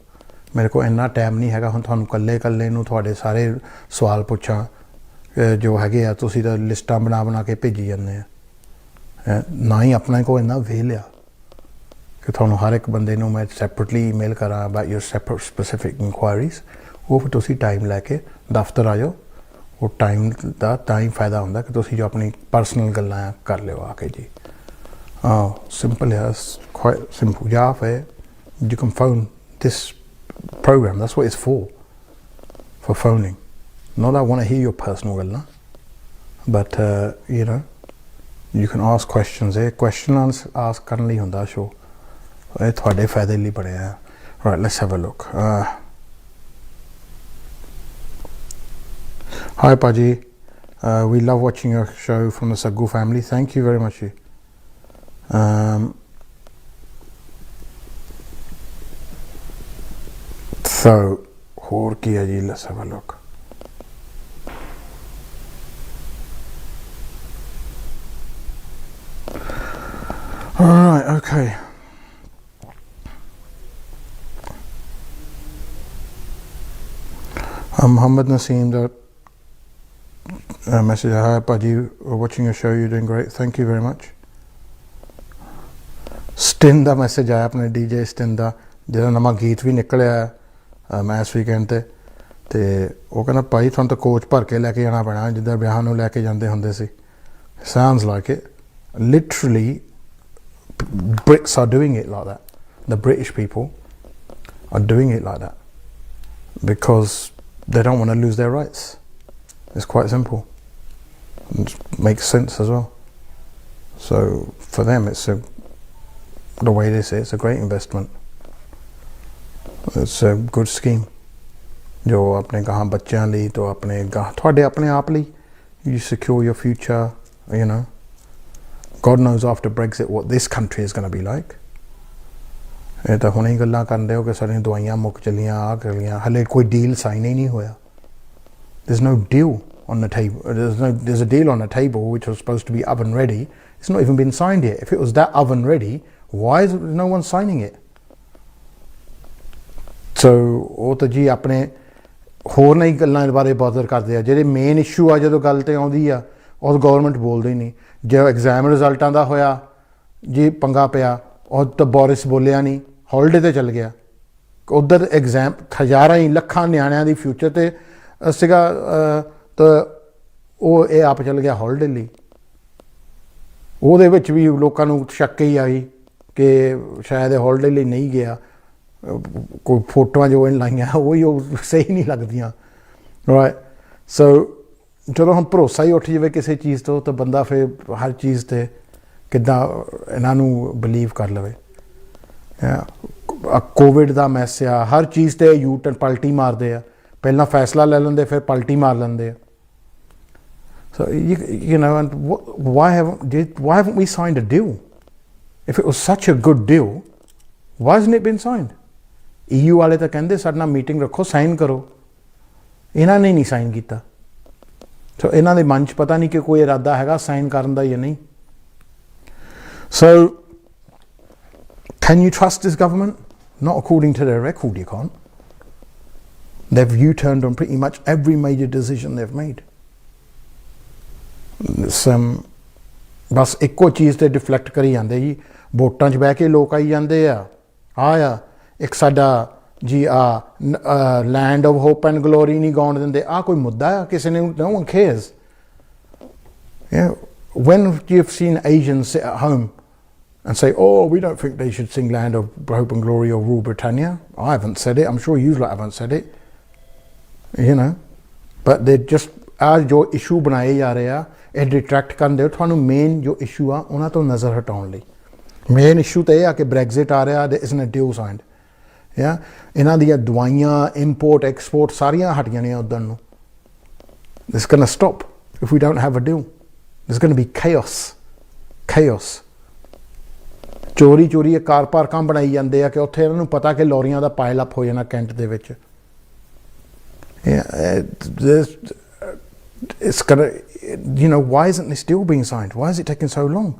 Speaker 1: मेरे को इन्ना टाइम नहीं हैगा हुण तुहानू कल्ले नू तुहाडे सारे सवाल पुछां जो हैगे आ, तुसीं तां लिस्टां बना के भेजी जांदे आ। ना ही अपने को इन्ना वेल आ कि तुहानू हर एक बंदे नू मैं सैपरेटली ईमेल करां about your separate specific inquiries. वो फिर तुसीं टाइम लैके दफ्तर आ जाओ, वो टाइम का तां ही फायदा होंदा कि तुसीं जो अपनी पर्सनल गल्लां कर लियो आके जी। सिंपल है, quite simple. Yeah, you can phone this program. That's what it's for phoning. Not that I want to hear your personal galla, but you know, you can ask questions. Question ask करन लई हुंदा शो, ਇਹ ਤੁਹਾਡੇ ਫਾਇਦੇ ਲਈ ਬਣਿਆ ਹੈ। Right, let's have a look. Hi Paji, We love watching your show from the Saggu family. Thank you very much. So, ਹੋਰ ਕੀ ਹੈ ਜੀ, let's have a look. All right, okay. Muhammad Naseem, that message, hi Paji, we're watching your show, you're doing great, thank you very much. Stin the message ਆਇਆ ਆਪਣੇ DJ Stin ਦਾ, ਜਿਹਦਾ ਨਵਾਂ ਗੀਤ ਵੀ ਨਿਕਲਿਆ ਮੈਸ ਵੀਕਐਂਡ ਤੇ ਉਹ ਕਹਿੰਦਾ ਭਾਈ ਤੁਹਾਨੂੰ ਤਾਂ ਕੋਚ ਭਰ ਕੇ ਲੈ ਕੇ ਜਾਣਾ ਪੈਣਾ ਜਿੱਦਾਂ ਵਿਆਹਾਂ ਨੂੰ ਲੈ ਕੇ ਜਾਂਦੇ ਹੁੰਦੇ ਸੀ. Sounds like it. Literally, Brits are doing it like that. The British people are doing it like that because they don't want to lose their rights. It's quite simple. It makes sense as well. So for them, the way they say it's a great investment. It's a good scheme. जो अपने कहाँ बच्चों लिए तो अपने थोड़े अपने आप लिए you secure your future. You know, God knows after Brexit what this country is going to be like. ਇਹ ਤਾਂ ਹੁਣੇ ਹੀ ਗੱਲਾਂ ਕਰਦੇ ਹੋ ਕਿ ਸਾਡੀਆਂ ਦਵਾਈਆਂ ਮੁੱਕ ਚਲੀਆਂ ਆ ਕਰ ਲਈਆਂ, ਹਲੇ ਕੋਈ ਡੀਲ ਸਾਈਨ ਹੀ ਨਹੀਂ ਹੋਇਆ. There's no deal on the table. There's a deal on the table which was supposed to be oven ready. It's not even been signed yet. If it was that oven ready, why is no one signing it? So ਉਹ ਤਾਂ ਜੀ ਆਪਣੇ ਹੋਰ ਨਹੀਂ ਗੱਲਾਂ ਬਾਰੇ ਬਾਦਰ ਕਰਦੇ ਆ. ਜਿਹੜੇ ਮੇਨ ਇਸ਼ੂ ਆ ਜਦੋਂ ਗੱਲ ਤੇ ਆਉਂਦੀ ਆ ਉਹ ਗਵਰਨਮੈਂਟ ਬੋਲਦੇ ਹੀ ਨਹੀਂ. ਜੇ ਐਗਜ਼ਾਮ ਰਿਜ਼ਲਟਾਂ ਦਾ ਹੋਇਆ ਜੀ ਪੰਗਾ ਪਿਆ, ਉਹ ਤਾਂ ਬੋਰਿਸ ਬੋਲਿਆ ਨਹੀਂ, ਹੌਲੀਡੇ ਤੇ ਚੱਲ ਗਿਆ. ਉੱਧਰ ਐਗਜ਼ਾਮ ਹਜ਼ਾਰਾਂ ਹੀ ਲੱਖਾਂ ਨਿਆਣਿਆਂ ਦੀ ਫਿਊਚਰ ਤੇ ਸੀਗਾ ਤਾਂ ਉਹ ਇਹ ਆਪ ਚੱਲ ਗਿਆ ਹੌਲੀਡੇ ਲਈ. ਉਹਦੇ ਵਿੱਚ ਵੀ ਲੋਕਾਂ ਨੂੰ ਸ਼ੱਕ ਹੀ ਆਈ ਕਿ ਸ਼ਾਇਦ ਇਹ ਹੌਲੀਡੇ ਲਈ ਨਹੀਂ ਗਿਆ. ਕੋਈ ਫੋਟੋਆਂ ਜੋ ਇਹਨ ਲਾਈਆਂ ਉਹੀ ਉਹ ਸਹੀ ਨਹੀਂ ਲੱਗਦੀਆਂ. ਰਾਈਟ. ਸੋ ਜਦੋਂ ਹੁਣ ਭਰੋਸਾ ਹੀ ਉੱਠ ਜਾਵੇ ਕਿਸੇ ਚੀਜ਼ ਤੋਂ ਤਾਂ ਬੰਦਾ ਫਿਰ ਹਰ ਚੀਜ਼ 'ਤੇ ਕਿੱਦਾਂ ਇਹਨਾਂ ਨੂੰ ਬਿਲੀਵ ਕਰ ਲਵੇ. ਕੋਵਿਡ ਦਾ ਮੈਸ ਆ, ਹਰ ਚੀਜ਼ 'ਤੇ ਯੂ ਟਰਨ ਪਲਟੀ ਮਾਰਦੇ ਆ. ਪਹਿਲਾਂ ਫੈਸਲਾ ਲੈ ਲੈਂਦੇ ਫਿਰ ਪਲਟੀ ਮਾਰ ਲੈਂਦੇ ਆ. So you know, and why haven't we signed a deal? If it was such a good deal, why hasn't it been signed? EU ਵਾਲੇ ਤਾਂ ਕਹਿੰਦੇ ਸਾਡੇ ਨਾਲ ਮੀਟਿੰਗ ਰੱਖੋ, ਸਾਈਨ ਕਰੋ. ਇਹਨਾਂ ਨੇ ਨਹੀਂ ਸਾਈਨ ਕੀਤਾ. ਸੋ ਇਹਨਾਂ ਦੇ ਮਨ 'ਚ ਪਤਾ ਨਹੀਂ ਕਿ ਕੋਈ ਇਰਾਦਾ ਹੈਗਾ ਸਾਈਨ ਕਰਨ ਦਾ ਜਾਂ ਨਹੀਂ. So can you trust this government? Not according to their record, you can't. They've U-turned on pretty much every major decision they've made. ਬਸ ਇੱਕੋ ਚੀਜ਼ 'ਤੇ ਡਿਫਲੈਕਟ ਕਰੀ ਜਾਂਦੇ ਜੀ. ਵੋਟਾਂ 'ਚ ਬਹਿ ਕੇ ਲੋਕ ਆਈ ਜਾਂਦੇ ਆ ਇੱਕ ਸਾਡਾ ਜੀ land of hop and glory ਨਹੀਂ ਗਾਉਣ ਦਿੰਦੇ. ਕੋਈ ਮੁੱਦਾ ਆ ਕਿਸੇ ਨੇ? No one cares. When you've seen Asians sit at home and say, oh, we don't think they should sing Land of Hope and Glory or Rule Britannia. I haven't said it. I'm sure you haven't said it. You know, but they just ਜੋ ਇਸ਼ੂ ਬਣਾਏ ਜਾ ਰਹੇ ਆ ਇਹ ਡਿਟਰੈਕਟ ਕਰਨ ਦਿਓ ਤੁਹਾਨੂੰ ਮੇਨ ਜੋ ਇਸ਼ੂ ਆ ਉਹਨਾਂ ਤੋਂ ਨਜ਼ਰ ਹਟਾਉਣ ਲਈ. ਮੇਨ ਇਸ਼ੂ ਤਾਂ ਇਹ ਆ ਕਿ ਬ੍ਰੈਗਜ਼ਿਟ ਆ ਰਿਹਾ, there isn't a deal signed. ਇਹਨਾਂ ਦੀਆਂ ਦਵਾਈਆਂ ਇੰਪੋਰਟ ਐਕਸਪੋਰਟ ਸਾਰੀਆਂ ਹਟ ਜਾਣੀਆਂ ਉੱਧਰ ਨੂੰ. It's going to stop if we don't have a deal. There's going to be chaos. ਚੋਰੀ ਕਾਰ ਪਾਰਕਾਂ ਬਣਾਈ ਜਾਂਦੇ ਆ ਕਿ ਉੱਥੇ ਇਹਨਾਂ ਨੂੰ ਪਤਾ ਕਿ ਲੋਰੀਆਂ ਦਾ ਪਾਇਲ ਅਪ ਹੋ ਜਾਣਾ ਕੈਂਟ ਦੇ ਵਿੱਚ. It's gonna, you know, why isn't this deal being signed? Why is it taking so long?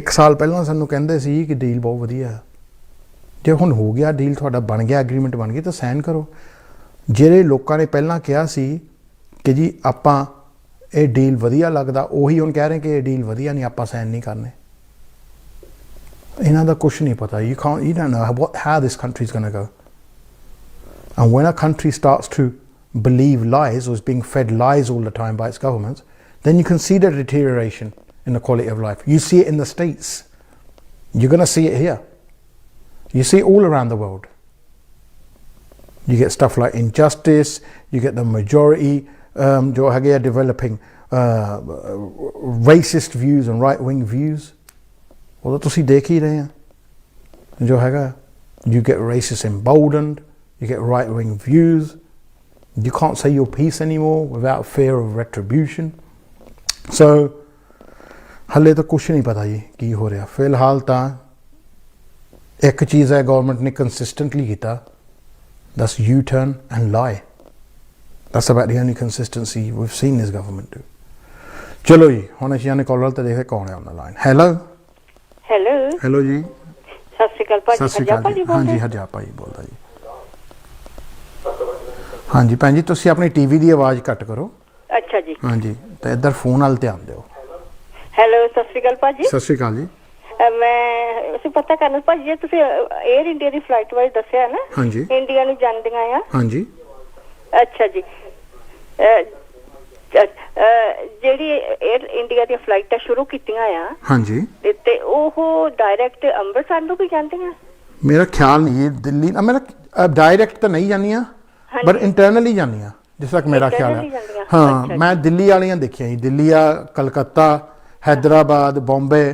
Speaker 1: 1 ਸਾਲ ਪਹਿਲਾਂ ਸਾਨੂੰ ਕਹਿੰਦੇ ਸੀ ਕਿ ਡੀਲ ਬਹੁਤ ਵਧੀਆ ਹੈ. ਜੇ ਹੁਣ ਹੋ ਗਿਆ ਡੀਲ, ਤੁਹਾਡਾ ਬਣ ਗਿਆ, ਐਗਰੀਮੈਂਟ ਬਣ ਗਈ ਤਾਂ ਸਾਈਨ ਕਰੋ. ਜਿਹੜੇ ਲੋਕਾਂ ਨੇ ਪਹਿਲਾਂ ਕਿਹਾ ਸੀ ਕਿ ਜੀ ਆਪਾਂ ਇਹ ਡੀਲ ਵਧੀਆ ਲੱਗਦਾ, ਉਹੀ ਹੁਣ ਕਹਿ ਰਹੇ ਕਿ ਇਹ ਡੀਲ ਵਧੀਆ ਨਹੀਂ, ਆਪਾਂ ਸਾਈਨ ਨਹੀਂ ਕਰਨੇ. ਇਹਨਾਂ ਦਾ ਕੁਛ ਨਹੀਂ ਪਤਾ. You don't know how this country is going to go. And when a country starts to believe lies or is being fed lies all the time by its governments, then you can see the deterioration in the quality of life. You see it in the States. You're going to see it here. You see it all around the world. You get stuff like injustice. You get the majority jo hage developing racist views and right-wing views. Well, tusi dekh hi rahe hain jo hega. You get racists emboldened. You get right-wing views. You can't say your piece anymore without fear of retribution. So ਹਲੇ ਤਾਂ ਕੁਛ ਨਹੀਂ ਪਤਾ ਜੀ ਕੀ ਹੋ ਰਿਹਾ। ਫਿਲਹਾਲ ਤਾਂ ਇੱਕ ਚੀਜ਼ ਹੈ ਗੌਰਮੈਂਟ ਨੇ ਕੰਸਿਸਟੈਂਟਲੀ ਕੀਤਾ, that's U-turn and lie. That's about the only consistency we've seen this government do. ਚਲੋ ਜੀ ਹੁਣ ਅਸੀਂ ਆਨੇ ਕਾਲਰ ਤੇ ਦੇਖਦੇ ਕੌਣ ਹੈ on the line. ਹੈਲੋ ਜੀ।
Speaker 11: ਸਤਿ ਸ਼੍ਰੀ ਅਕਾਲ ਭਾਜੀ।
Speaker 1: ਸਤਿ ਸ਼੍ਰੀ ਅਕਾਲ ਜੀ। ਹਾਂਜੀ ਹਰਜਾਪ ਭਾਈ ਬੋਲਦਾ ਜੀ। ਹਾਂਜੀ ਭੈਣ ਜੀ ਤੁਸੀਂ ਆਪਣੀ ਟੀਵੀ ਦੀ ਆਵਾਜ਼ ਘੱਟ ਕਰੋ।
Speaker 11: ਅੱਛਾ ਜੀ।
Speaker 1: ਹਾਂਜੀ ਤੇ ਇੱਧਰ ਫੋਨ ਵੱਲ ਧਿਆਨ ਦਿਓ।
Speaker 11: ਹੈਲੋ ਸਤਿ ਸ਼੍ਰੀ ਅਕਾਲ ਭਾਜੀ।
Speaker 1: ਸਤਿ ਸ਼੍ਰੀ ਅਕਾਲ ਜੀ।
Speaker 11: ਮੈਂ ਅਸੀਂ ਪਤਾ ਕਰਨਾ ਭਾਜੀ ਜੇ ਤੁਸੀਂ 에ਅਰ ਇੰਡੀਆ ਦੀ ਫਲਾਈਟ ਬਾਰੇ ਦੱਸਿਆ ਨਾ।
Speaker 1: ਹਾਂਜੀ।
Speaker 11: ਇੰਡੀਆ ਨੂੰ ਜਾਂਦੀਆਂ ਆ। ਹਾਂਜੀ। ਅੱਛਾ ਜੀ। ਜਿਹੜੀ 에ਅਰ ਇੰਡੀਆ ਦੀਆਂ ਫਲਾਈਟਾਂ ਸ਼ੁਰੂ ਕੀਤੀਆਂ ਆ। ਹਾਂਜੀ। ਤੇ ਉਹ ਡਾਇਰੈਕਟ ਅੰਮ੍ਰਿਤਸਰ ਨੂੰ ਵੀ ਜਾਂਦੀਆਂ?
Speaker 1: ਮੇਰਾ ਖਿਆਲ ਨਹੀਂ ਦਿੱਲੀ ਮੇਰਾ ਡਾਇਰੈਕਟ ਤਾਂ ਨਹੀਂ ਜਾਂਦੀਆਂ ਪਰ ਇੰਟਰਨਲੀ ਜਾਂਦੀਆਂ ਜਿਸ ਤੱਕ ਮੇਰਾ ਖਿਆਲ ਹੈ। ਹਾਂ ਮੈਂ ਦਿੱਲੀ ਵਾਲੀਆਂ ਦੇਖੀਆਂ ਜੀ, ਦਿੱਲੀ ਆ, ਕਲਕੱਤਾ, हैदराबाद, बॉम्बे।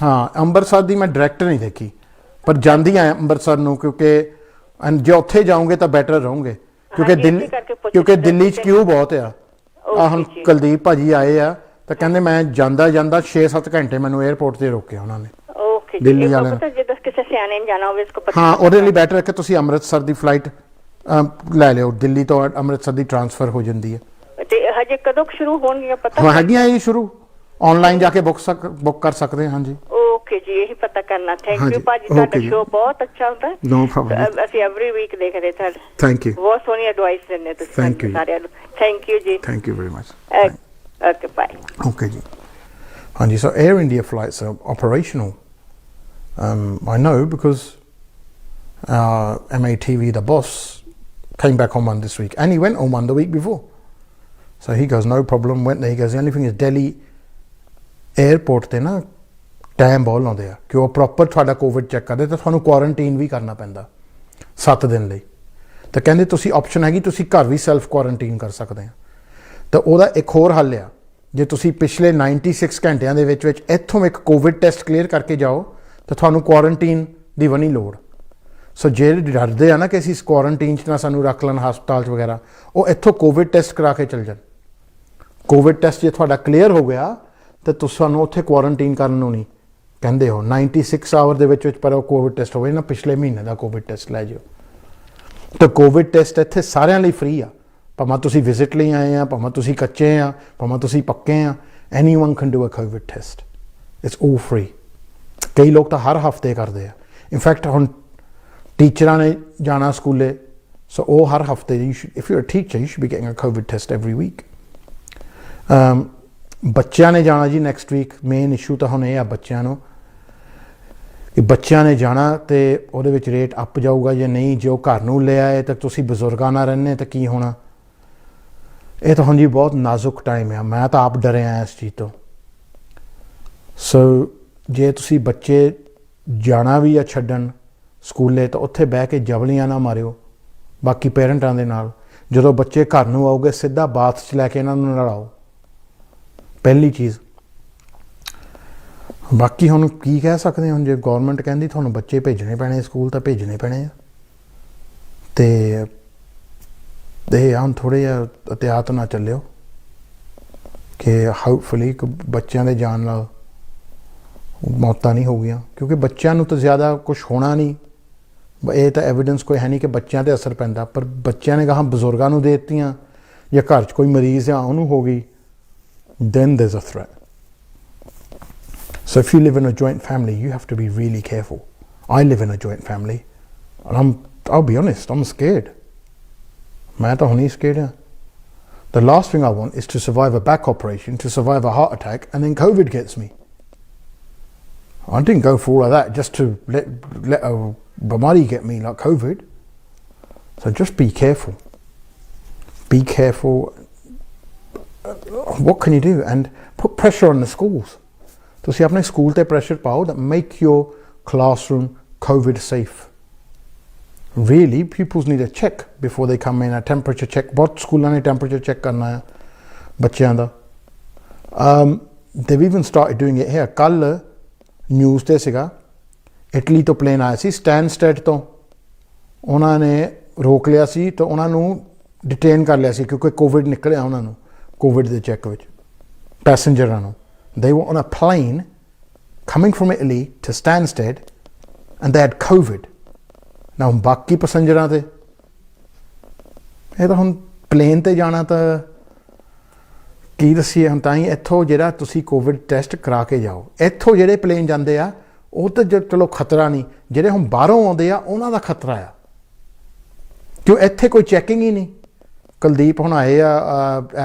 Speaker 1: हाँ ਅੰਮ੍ਰਿਤਸਰ ਦੀ ਮੈਂ ਡਾਇਰੈਕਟ ਨਹੀਂ ਦੇਖੀ ਪਰ ਜਾਂਦੀਆਂ ਅੰਮ੍ਰਿਤਸਰ ਨੂੰ ਕਿਉਂਕਿ ਜੇ ਉੱਥੇ ਜਾਓਗੇ ਤਾਂ ਬੈਟਰ ਰਹੋਗੇ ਕਿਉਂਕਿ ਦਿੱਲੀ 'ਚ ਕਿਉਂ ਬਹੁਤ ਆ। ਹੁਣ ਕੁਲਦੀਪ ਭਾਜੀ ਆਏ ਆ ਤਾਂ ਕਹਿੰਦੇ ਮੈਂ ਜਾਂਦਾ 6-7 ਘੰਟੇ ਮੈਨੂੰ 에ਅਰਪੋਰਟ ਤੇ ਰੋਕਿਆ ਉਹਨਾਂ ਨੇ ਦਿੱਲੀ ਵਾਲਿਆਂ ਨੇ।
Speaker 11: ਜੇ ਕਿਸੇ ਸਿਆਣੇ ਨੇ ਜਾਣਾ ਹੋਵੇ ਇਸਕੋ ਪਤਾ।
Speaker 1: ਹਾਂ ਉਹਦੇ ਲਈ ਬੈਟਰ ਹੈ ਕਿ ਤੁਸੀਂ ਅੰਮ੍ਰਿਤਸਰ ਦੀ ਫਲਾਈਟ ਲੈ ਲਿਓ, ਦਿੱਲੀ ਤੋਂ ਅੰਮ੍ਰਿਤਸਰ ਦੀ ਟ੍ਰਾਂਸਫਰ ਹੋ ਜਾਂਦੀ ਹੈ।
Speaker 11: ਤੇ ਹਜੇ ਕਦੋਂ ਸ਼ੁਰੂ ਹੋਣਗੀਆਂ ਪਤਾ?
Speaker 1: ਹੈਗੀਆਂ ਜੀ ਸ਼ੁਰੂ, ਆਨਲਾਈਨ ਜਾ ਕੇ ਬੁੱਕ ਕਰ ਸਕਦੇ ਹਾਂ ਜੀ।
Speaker 11: ਓਕੇ ਜੀ ਇਹੀ ਪਤਾ ਕਰਨਾ। ਥੈਂਕ ਯੂ ਭਾਜੀ ਤੁਹਾਡਾ ਸ਼ੋਅ ਬਹੁਤ ਅੱਛਾ ਹੁੰਦਾ ਹੈ।
Speaker 1: No problem.
Speaker 11: ਅਸੀਂ ਐਵਰੀ ਵੀਕ ਦੇਖਦੇ ਤੁਹਾਡਾ।
Speaker 1: Thank you.
Speaker 11: ਬਹੁਤ ਸੋਹਣੀ ਐਡਵਾਈਸ ਦਿੰਦੇ ਤੁਸੀਂ ਸਾਰਿਆਂ ਨੂੰ। ਥੈਂਕ ਯੂ ਜੀ।
Speaker 1: Thank you very much.
Speaker 11: Okay bye.
Speaker 1: Okay ਜੀ। ਹਾਂਜੀ so Air India flights are operational. I know because MATV, the boss, came back on one this week and he went on one the week before. So he goes, no problem, went there. He goes, the only thing is Delhi airport ਤੇ ਨਾ ਟਾਈਮ ਬਹੁਤ ਲਾਉਂਦੇ ਆ ਕਿ ਉਹ ਪ੍ਰੋਪਰ ਤੁਹਾਡਾ ਕੋਵਿਡ ਚੈੱਕ ਕਰਦੇ ਤਾਂ ਤੁਹਾਨੂੰ ਕੁਆਰੰਟੀਨ ਵੀ ਕਰਨਾ ਪੈਂਦਾ 7 ਦਿਨ ਲਈ। ਤਾਂ ਕਹਿੰਦੇ ਤੁਸੀਂ ਆਪਸ਼ਨ ਹੈਗੀ ਤੁਸੀਂ ਘਰ ਵੀ ਸੈਲਫ ਕੁਆਰੰਟੀਨ ਕਰ ਸਕਦੇ ਆ। ਤਾਂ ਉਹਦਾ ਇੱਕ ਹੋਰ ਹੱਲ ਆ, ਜੇ ਤੁਸੀਂ ਪਿਛਲੇ 96 ਘੰਟਿਆਂ ਦੇ ਵਿੱਚ ਇੱਥੋਂ ਇੱਕ ਕੋਵਿਡ ਟੈਸਟ ਕਲੀਅਰ ਕਰਕੇ ਜਾਓ ਤਾਂ ਤੁਹਾਨੂੰ ਕੁਆਰੰਟੀਨ ਦੀ ਵੀ ਨਹੀਂ ਲੋੜ। ਸੋ ਜਿਹੜੇ ਡਰਦੇ ਆ ਨਾ ਕਿ ਅਸੀਂ ਕੁਆਰੰਟੀਨ 'ਚ ਨਾ ਸਾਨੂੰ ਰੱਖ ਲੈਣ ਹਸਪਤਾਲ 'ਚ ਵਗੈਰਾ, ਉਹ ਇੱਥੋਂ ਕੋਵਿਡ ਟੈਸਟ ਕਰਾ ਕੇ ਚੱਲ ਜਾਣ। ਕੋਵਿਡ ਟੈਸਟ ਜੇ ਤੁਹਾਡਾ ਕਲੀਅਰ ਹੋ ਗਿਆ ਤਾਂ ਤੁਹਾਨੂੰ ਉੱਥੇ ਕੁਆਰੰਟੀਨ ਕਰਨ ਨੂੰ ਨਹੀਂ ਕਹਿੰਦੇ ਹੋ। 96 ਆਵਰ ਦੇ ਵਿੱਚ ਪਰ ਉਹ ਕੋਵਿਡ ਟੈਸਟ ਹੋਵੇ ਨਾ ਪਿਛਲੇ ਮਹੀਨੇ ਦਾ ਕੋਵਿਡ ਟੈਸਟ ਲੈ ਜਾਓ। ਤਾਂ ਕੋਵਿਡ ਟੈਸਟ ਇੱਥੇ ਸਾਰਿਆਂ ਲਈ ਫ੍ਰੀ ਆ, ਭਾਵੇਂ ਤੁਸੀਂ ਵਿਜ਼ਿਟ ਲਈ ਆਏ ਆ, ਭਾਵੇਂ ਤੁਸੀਂ ਕੱਚੇ ਆ, ਭਾਵੇਂ ਤੁਸੀਂ ਪੱਕੇ ਆ। Anyone can do a COVID test, it's all free. ਕਈ ਲੋਕ ਤਾਂ ਹਰ ਹਫਤੇ ਕਰਦੇ ਆ। ਇਨਫੈਕਟ ਹੁਣ ਟੀਚਰਾਂ ਨੇ ਜਾਣਾ ਸਕੂਲੇ ਸੋ ਉਹ ਹਰ ਹਫਤੇ if you are a teacher you should be getting a COVID test every week. ਬੱਚਿਆਂ ਨੇ ਜਾਣਾ ਜੀ ਨੈਕਸਟ ਵੀਕ। ਮੇਨ ਇਸ਼ੂ ਤਾਂ ਹੁਣ ਇਹ ਆ ਬੱਚਿਆਂ ਨੂੰ ਕਿ ਬੱਚਿਆਂ ਨੇ ਜਾਣਾ ਤੇ ਉਹਦੇ ਵਿੱਚ ਰੇਟ ਅੱਪ ਜਾਊਗਾ ਜਾਂ ਨਹੀਂ। ਜੇ ਉਹ ਘਰ ਨੂੰ ਲੈ ਆਏ ਤਾਂ ਤੁਸੀਂ ਬਜ਼ੁਰਗਾਂ ਨਾਲ ਰਹਿੰਦੇ ਤਾਂ ਕੀ ਹੋਣਾ। ਇਹ ਤਾਂ ਹੁਣ ਜੀ ਬਹੁਤ ਨਾਜ਼ੁਕ ਟਾਈਮ ਆ। ਮੈਂ ਤਾਂ ਆਪ ਡਰਿਆ ਇਸ ਚੀਜ਼ ਤੋਂ। ਸੋ ਜੇ ਤੁਸੀਂ ਬੱਚੇ ਜਾਣਾ ਵੀ ਆ ਛੱਡਣ ਸਕੂਲੇ ਤਾਂ ਉੱਥੇ ਬਹਿ ਕੇ ਜਵਲੀਆਂ ਨਾ ਮਾਰਿਓ ਬਾਕੀ ਪੇਰੈਂਟਾਂ ਦੇ ਨਾਲ। ਜਦੋਂ ਬੱਚੇ ਘਰ ਨੂੰ ਆਉਗੇ ਸਿੱਧਾ ਬਾਥ 'ਚ ਲੈ ਕੇ ਇਹਨਾਂ ਨੂੰ ਨਲਾਓ, ਪਹਿਲੀ ਚੀਜ਼। ਬਾਕੀ ਹੁਣ ਕੀ ਕਹਿ ਸਕਦੇ ਹੁਣ ਜੇ ਗੌਰਮੈਂਟ ਕਹਿੰਦੀ ਤੁਹਾਨੂੰ ਬੱਚੇ ਭੇਜਣੇ ਪੈਣੇ ਸਕੂਲ ਤਾਂ ਭੇਜਣੇ ਪੈਣੇ ਆ। ਤੇ ਇਹ ਹੁਣ ਥੋੜ੍ਹੇ ਜਿਹਾ ਅਹਿਤਿਆਤ ਨਾਲ ਚੱਲਿਓ ਕਿ ਹੋਪਫੁਲੀ ਬੱਚਿਆਂ ਦੇ ਜਾਣ ਨਾਲ ਮੌਤਾਂ ਨਹੀਂ ਹੋ ਗਈਆਂ ਕਿਉਂਕਿ ਬੱਚਿਆਂ ਨੂੰ ਤਾਂ ਜ਼ਿਆਦਾ ਕੁਛ ਹੋਣਾ ਨਹੀਂ। ਇਹ ਤਾਂ ਐਵੀਡੈਂਸ ਕੋਈ ਹੈ ਨਹੀਂ ਕਿ ਬੱਚਿਆਂ 'ਤੇ ਅਸਰ ਪੈਂਦਾ, ਪਰ ਬੱਚਿਆਂ ਨੇ ਗਾਹਾਂ ਬਜ਼ੁਰਗਾਂ ਨੂੰ ਦੇ ਦਿੱਤੀਆਂ ਜਾਂ ਘਰ 'ਚ ਕੋਈ ਮਰੀਜ਼ ਆ ਉਹਨੂੰ ਹੋ ਗਈ, then there's a threat. So if you live in a joint family, you have to be really careful. I live in a joint family and I'll be honest, I'm scared. मैं तो हुनी scared yeah. The last thing I want is to survive a back operation, to survive a heart attack and then COVID gets me. I didn't go for all of that just to let a bamari get me like COVID. So just be careful. Be careful. What can you do? And put pressure on the schools. ਤੁਸੀਂ ਆਪਣੇ ਸਕੂਲ ਤੇ ਪ੍ਰੈਸ਼ਰ ਪਾਓ that make your classroom COVID safe. Really, pupils need a check before they come in, a temperature check. ਬਹੁਤ ਸਕੂਲਾਂ ਨੇ temperature check ਕਰਨਾ ਹੈ ਬੱਚਿਆਂ ਦਾ। They've even started doing it here. ਕੱਲ ਨਿਊਜ਼ ਤੇ ਸੀਗਾ ਇਟਲੀ ਤੋਂ ਪਲੇਨ ਆਇਆ ਸੀ ਸਟੈਨਸਟੈਡ ਤੋਂ, ਉਹਨਾਂ ਨੇ ਰੋਕ ਲਿਆ ਸੀ ਤਾਂ ਉਹਨਾਂ ਨੂੰ डिटेन कर लिया सी क्योंकि कोविड निकलिया उन्होंने कोविड के चैक में passenger they were on a plane coming from Italy to Stansted and they had COVID. Now बाकी पैसेंजरां ते ਇਹ ਤਾਂ ਹੁਣ ਪਲੇਨ ਤੇ ਜਾਣਾ ਤਾਂ ਕੀ ਦੱਸੀਏ ਹੁਣ ਤਾਂ ਹੀ ਇੱਥੋਂ ਜਿਹੜਾ ਤੁਸੀਂ ਕੋਵਿਡ ਟੈਸਟ ਕਰਾ ਕੇ ਜਾਓ ਇੱਥੋਂ ਜਿਹੜੇ ਪਲੇਨ ਜਾਂਦੇ ਆ ਉਹ ਤਾਂ ਚਲੋ ਖਤਰਾ ਨਹੀਂ ਜਿਹੜੇ ਹੁਣ ਬਾਹਰੋਂ ਆਉਂਦੇ ਆ ਉਹਨਾਂ ਦਾ ਖਤਰਾ ਆ ਕਿਉਂ ਇੱਥੇ ਕੋਈ ਚੈਕਿੰਗ ਹੀ ਨਹੀਂ ਕੁਲਦੀਪ ਹੁਣ ਆਏ ਆ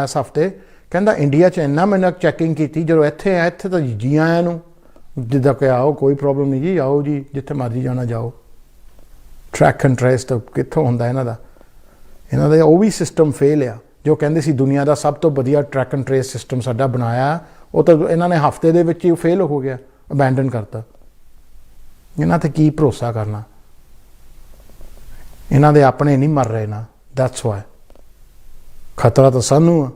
Speaker 1: ਇਸ ਹਫਤੇ ਕਹਿੰਦਾ ਇੰਡੀਆ 'ਚ ਇੰਨਾ ਮੈਨਾਂ ਚੈਕਿੰਗ ਕੀਤੀ ਜਦੋਂ ਇੱਥੇ ਆ ਇੱਥੇ ਤਾਂ ਜੀ ਆਇਆਂ ਨੂੰ ਜਿੱਦਾਂ ਕਿ ਆਓ ਕੋਈ ਪ੍ਰੋਬਲਮ ਨਹੀਂ ਜੀ ਆਓ ਜੀ ਜਿੱਥੇ ਮਰਜ਼ੀ ਜਾਣਾ ਜਾਓ ਟਰੈਕ ਐਂਡ ਟਰੇਸ ਤਾਂ ਕਿੱਥੋਂ ਹੁੰਦਾ ਇਹਨਾਂ ਦਾ ਉਹ ਵੀ ਸਿਸਟਮ ਫੇਲ ਆ ਜੋ ਕਹਿੰਦੇ ਸੀ ਦੁਨੀਆ ਦਾ ਸਭ ਤੋਂ ਵਧੀਆ ਟਰੈਕ ਐਂਡ ਟਰੇਸ ਸਿਸਟਮ ਸਾਡਾ ਬਣਾਇਆ ਉਹ ਤਾਂ ਇਹਨਾਂ ਨੇ ਹਫਤੇ ਦੇ ਵਿੱਚ ਹੀ ਫੇਲ ਹੋ ਗਿਆ ਅਬੈਂਡਨ ਕਰਤਾ ਇਹਨਾਂ 'ਤੇ ਕੀ ਭਰੋਸਾ ਕਰਨਾ ਇਹਨਾਂ ਦੇ ਆਪਣੇ ਨਹੀਂ ਮਰ ਰਹੇ ਨਾ ਦੈਟਸ ਵਾਈ ਖਤਰਾ ਤਾਂ ਸਾਨੂੰ ਆ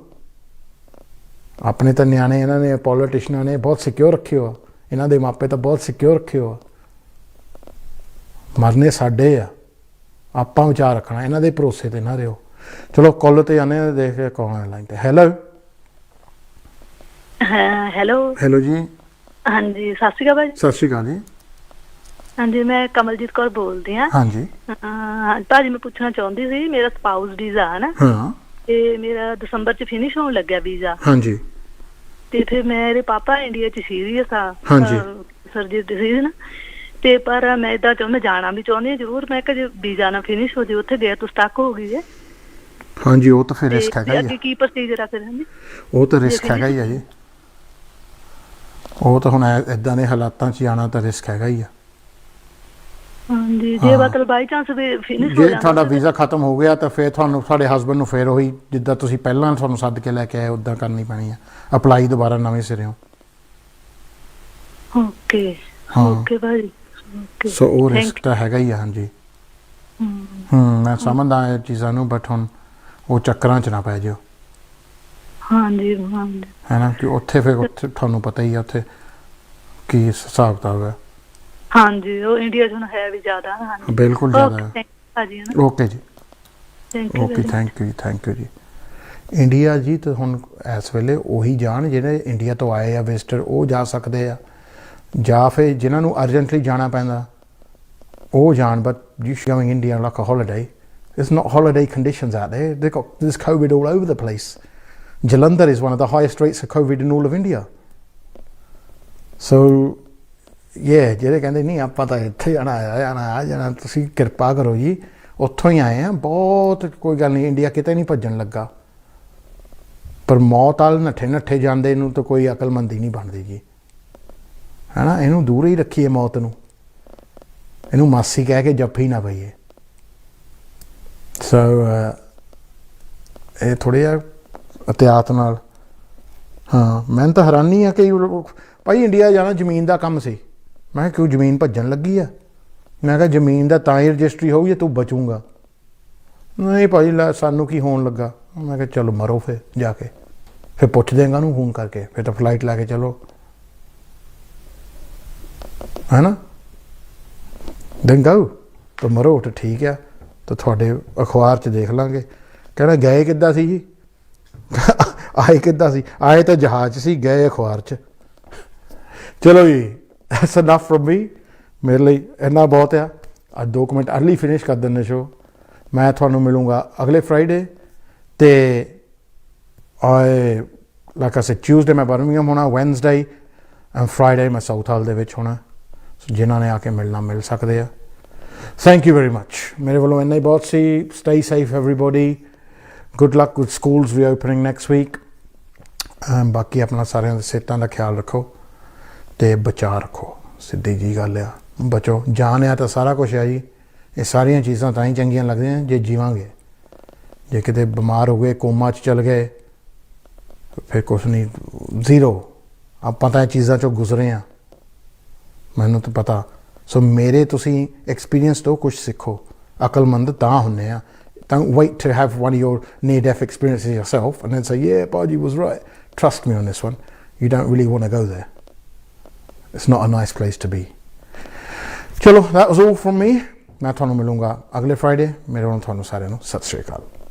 Speaker 1: ਆਪਣੇ ਤਾਂ ਨਿਆਣੇ ਇਹਨਾਂ ਨੇ ਪੋਲੀਟੀਸ਼ੀਅਨਾਂ ਨੇ ਬਹੁਤ ਸਿਕਿਉਰ ਰੱਖੇ ਹੋ ਇਹਨਾਂ ਦੇ ਮਾਪੇ ਤਾਂ ਬਹੁਤ ਸਿਕਿਉਰ ਰੱਖੇ ਹੋ ਮਰਨੇ ਸਾਡੇ ਆ ਆਪਾਂ ਵਿਚਾਰ ਰੱਖਣਾ ਇਹਨਾਂ ਦੇ ਭਰੋਸੇ ਤੇ ਨਾ ਰਿਓ ਚਲੋ ਕਾਲ ਤੇ ਆਨੇ ਦੇਖ ਕੇ ਕੌਣ ਹੈ ਲਾਈਨ ਤੇ ਹੈਲੋ ਹੈਲੋ ਜੀ
Speaker 12: ਹਾਂਜੀ ਸਤਿ ਸ਼੍ਰੀ ਅਕਾਲ
Speaker 1: ਸਤਿ ਸ਼੍ਰੀ ਅਕਾਲ ਜੀ
Speaker 12: ਹਾਂਜੀ ਮੈਂ ਕਮਲਜੀਤ ਕੌਰ ਬੋਲਦੀ ਹਾਂ
Speaker 1: ਹਾਂਜੀ
Speaker 12: ਭਾਜੀ ਮੈਂ ਪੁੱਛਣਾ ਚਾਹੁੰਦੀ ਸੀ ਮੇਰਾ ਸਪਾਊਸ ਵੀਜ਼ਾ ਹੈ ਨਾ
Speaker 1: ਹਾਂ
Speaker 12: ਤੇ ਮੇਰਾ ਦਸੰਬਰ ਚ ਫਿਨਿਸ਼ ਹੋਣ ਲੱਗਿਆ ਵੀਜ਼ਾ
Speaker 1: ਹਾਂਜੀ
Speaker 12: ਤੇ ਫਿਰ ਮੇਰੇ ਪਾਪਾ ਇੰਡੀਆ ਚ ਸੀਰੀਅਸ ਆ
Speaker 1: ਹਾਂਜੀ
Speaker 12: ਸਰਜਰੀ ਡਿਸੀਜ਼ ਨਾ ਤੇ ਪਰ ਮੈਂ ਇਦਾਂ ਚਾਹੁੰਦਾ ਜਾਣਾ ਵੀ ਚਾਹੁੰਦੀ ਹਾਂ ਜ਼ਰੂਰ ਮੈਂ ਕਿਹਾ ਜੇ ਵੀਜ਼ਾ ਨਾ ਫਿਨਿਸ਼ ਹੋ ਜੇ ਉੱਥੇ ਗਿਆ ਤੂੰ ਸਟਕ ਹੋ ਗਈ ਹੈ
Speaker 1: ਹਾਂਜੀ ਉਹ ਤਾਂ ਫਿਰ ਰਿਸਕ ਹੈਗਾ
Speaker 12: ਅੱਗੇ ਕੀ ਪ੍ਰੋਸੀਜਰ ਆ ਫਿਰ ਹਾਂਜੀ
Speaker 1: ਉਹ ਤਾਂ ਰਿਸਕ ਹੈਗਾ ਹੀ ਆ ਜੀ ਉਹ ਤਾਂ ਹੁਣ ਇਦਾਂ ਦੇ ਹਾਲਾਤਾਂ 'ਚ ਜਾਣਾ ਤਾਂ ਰਿਸਕ ਹੈਗਾ ਹੀ ਆ
Speaker 12: ਹਾਂਜੀ ਜੇ ਮਤਲਬ ਬਾਈ ਚਾਂਸ ਵੀ ਫਿਨਿਸ਼ ਹੋ
Speaker 1: ਜੇ ਤੁਹਾਡਾ ਵੀਜ਼ਾ ਖਤਮ ਹੋ ਗਿਆ ਤਾਂ ਫਿਰ ਤੁਹਾਨੂੰ ਸਾਡੇ ਹਸਬੈਂਡ ਨੂੰ ਫਿਰ ਉਹੀ ਜਿੱਦਾਂ ਤੁਸੀਂ ਪਹਿਲਾਂ ਤੁਹਾਨੂੰ ਸੱਦ ਕੇ ਲੈ ਕੇ ਆਏ ਉੱਦਾਂ ਕਰਨੀ ਪੈਣੀ ਆ ਅਪਲਾਈ ਦੁਬਾਰਾ ਨਵੇਂ ਸਿਰਿਓਂ
Speaker 12: ਓਕੇ ਓਕੇ ਭਾਜੀ
Speaker 1: ਸੋ ਉਹ ਰਿਸਕ ਤਾਂ ਹੈਗਾ ਹੀ ਆ ਹਾਂਜੀ ਮੈਂ ਸਮਝਦਾ ਇਹ ਚੀਜ਼ਾਂ ਨੂੰ ਬਟ ਹੁਣ ਉਹ ਚੱਕਰਾਂ 'ਚ ਨਾ ਪੈ ਜਿਓ
Speaker 12: ਹਾਂਜੀ ਹਾਂਜੀ
Speaker 1: ਹੈ ਨਾ ਕਿ ਉੱਥੇ ਫਿਰ ਉੱਥੇ ਤੁਹਾਨੂੰ ਪਤਾ ਹੀ ਆ ਉੱਥੇ ਕੀ ਹਿਸਾਬ ਕਿਤਾਬ ਹੈ
Speaker 12: ਹਾਂਜੀ ਉਹ ਇੰਡੀਆ 'ਚ ਹੁਣ ਹੈ ਵੀ ਜ਼ਿਆਦਾ ਹਾਂਜੀ
Speaker 1: ਬਿਲਕੁਲ ਜ਼ਿਆਦਾ ਹੈ ਓਕੇ ਜੀ ਓਕੇ ਥੈਂਕ ਯੂ ਜੀ ਇੰਡੀਆ ਜੀ ਤਾਂ ਹੁਣ ਇਸ ਵੇਲੇ ਉਹੀ ਜਾਣ ਜਿਹੜੇ ਇੰਡੀਆ ਤੋਂ ਆਏ ਆ ਵਿਜ਼ਟਰ ਉਹ ਜਾ ਸਕਦੇ ਆ ਜਾਂ ਫਿਰ ਜਿਨ੍ਹਾਂ ਨੂੰ ਅਰਜੈਂਟਲੀ ਜਾਣਾ ਪੈਂਦਾ ਉਹ ਜਾਣ but you should going India like a holiday it's not holiday conditions out there. They've got this COVID all over the place. Jalandhar is one of the highest rates of COVID in all of India. So, yeah, ਜਿਹੜੇ ਕਹਿੰਦੇ ਨਹੀਂ ਆਪਾਂ ਤਾਂ ਇੱਥੇ ਜਾਣਾ ਤੁਸੀਂ ਕਿਰਪਾ ਕਰੋ ਜੀ ਉੱਥੋਂ ਹੀ ਆਏ ਆ ਬਹੁਤ ਕੋਈ ਗੱਲ ਨਹੀਂ ਇੰਡੀਆ ਕਿਤੇ ਨਹੀਂ ਭੱਜਣ ਲੱਗਾ ਪਰ ਮੌਤ ਵਾਲ ਨੱਠੇ ਜਾਂਦੇ ਨੂੰ ਤਾਂ ਕੋਈ ਅਕਲਮੰਦੀ ਨਹੀਂ ਬਣਦੀ ਜੀ ਹੈ ਨਾ ਇਹਨੂੰ ਦੂਰ ਹੀ ਰੱਖੀਏ ਮੌਤ ਨੂੰ ਇਹਨੂੰ ਮਾਸੀ ਕਹਿ ਕੇ ਜੱਫੀ ਨਾ ਪਈਏ ਸੋ ਇਹ ਥੋੜ੍ਹਾ ਜਿਹਾ ਅਹਤਿਆਤ ਨਾਲ ਹਾਂ ਮੈਨੂੰ ਤਾਂ ਹੈਰਾਨੀ ਆ ਕਿ ਭਾਈ ਇੰਡੀਆ ਜਾਣਾ ਜ਼ਮੀਨ ਦਾ ਕੰਮ ਸੀ ਮੈਂ ਕਿਹਾ ਕਿਉਂ ਜ਼ਮੀਨ ਭੱਜਣ ਲੱਗੀ ਆ ਮੈਂ ਕਿਹਾ ਜ਼ਮੀਨ ਦਾ ਤਾਂ ਹੀ ਰਜਿਸਟਰੀ ਹੋਊ ਜੇ ਤੂੰ ਬਚੂਗਾ ਨਹੀਂ ਭਾਈ ਸਾਨੂੰ ਕੀ ਹੋਣ ਲੱਗਾ ਮੈਂ ਕਿਹਾ ਚਲੋ ਮਰੋ ਫਿਰ ਜਾ ਕੇ ਫਿਰ ਪੁੱਛ ਦੇਂਗਾ ਉਹਨੂੰ ਫੋਨ ਕਰਕੇ ਫਿਰ ਤਾਂ ਫਲਾਈਟ ਲੈ ਕੇ ਚਲੋ ਹੈ ਨਾ ਦੰਗਾਓ ਤਾਂ ਮਰੋ ਤਾਂ ਠੀਕ ਆ ਤਾਂ ਤੁਹਾਡੇ ਅਖਬਾਰ 'ਚ ਦੇਖ ਲਾਂਗੇ ਕਹਿੰਦਾ ਗਏ ਕਿੱਦਾਂ ਸੀ ਜੀ ਆਏ ਕਿੱਦਾਂ ਸੀ ਆਏ ਤਾਂ ਜਹਾਜ਼ 'ਚ ਸੀ ਗਏ ਅਖਬਾਰ 'ਚ ਚਲੋ ਜੀ that's enough from me ਮੇਰੇ ਲਈ ਇੰਨਾ ਬਹੁਤ ਆ ਅੱਜ 2 ਮਿੰਟ ਅਰਲੀ ਫਿਨਿਸ਼ ਕਰ ਦਿੰਦੇ ਸ਼ੋ ਮੈਂ ਤੁਹਾਨੂੰ ਮਿਲੂੰਗਾ ਅਗਲੇ ਫਰਾਈਡੇ ਤੇ ਲਾਈਕ ਆਈ ਸੈਡ ਟਿਊਜ਼ਡੇ ਮੈਂ ਬਰਮਿੰਘਮ ਹੋਣਾ ਵੈਨਸਡੇ ਐਂਡ ਫਰਾਈਡੇ ਮੈਂ ਸਾਊਥ ਹਾਲ ਦੇ ਵਿੱਚ ਹੋਣਾ ਸੋ ਜਿਨ੍ਹਾਂ ਨੇ ਆ ਕੇ ਮਿਲਣਾ ਮਿਲ ਸਕਦੇ ਆ ਥੈਂਕ ਯੂ ਵੈਰੀ ਮੱਚ ਮੇਰੇ ਵੱਲੋਂ ਇੰਨਾ ਹੀ ਬਹੁਤ ਸੀ stay safe everybody good luck with schools reopening next week ਬਾਕੀ ਆਪਣਾ ਸਾਰਿਆਂ ਦੀ ਸਿਹਤਾਂ ਦਾ ਖਿਆਲ ਰੱਖੋ ਅਤੇ ਬਚਾਅ ਰੱਖੋ ਸਿੱਧੀ ਜੀ ਗੱਲ ਆ ਬਚੋ ਜਾਨ ਆ ਤਾਂ ਸਾਰਾ ਕੁਛ ਆ ਜੀ ਇਹ ਸਾਰੀਆਂ ਚੀਜ਼ਾਂ ਤਾਂ ਹੀ ਚੰਗੀਆਂ ਲੱਗਦੀਆਂ ਜੇ ਜੀਵਾਂਗੇ ਜੇ ਕਿਤੇ ਬਿਮਾਰ ਹੋ ਗਏ ਕੋਮਾ 'ਚ ਚਲ ਗਏ ਫਿਰ ਕੁਛ ਨਹੀਂ ਜ਼ੀਰੋ ਆਪਾਂ ਤਾਂ ਇਹ ਚੀਜ਼ਾਂ 'ਚੋਂ ਗੁਜ਼ਰੇ ਹਾਂ ਮੈਨੂੰ ਤਾਂ ਪਤਾ ਸੋ ਮੇਰੇ ਤੁਸੀਂ ਐਕਸਪੀਰੀਅੰਸ ਤੋਂ ਕੁਛ ਸਿੱਖੋ ਅਕਲਮੰਦ ਤਾਂ ਹੁੰਦੇ ਆ don't wait to have one of your near-death experiences yourself and then say yeah Baji was right trust me on this one you don't really want to go there it's not a nice place to be chalo that was all from me ਮੈਂ ਤੁਹਾਨੂੰ ਮਿਲੂੰਗਾ ਅਗਲੇ ਫਰਾਈਡੇ ਮੇਰੇ ਵੱਲੋਂ ਤੁਹਾਨੂੰ ਸਾਰਿਆਂ ਨੂੰ ਸਤਿ ਸ਼੍ਰੀ ਅਕਾਲ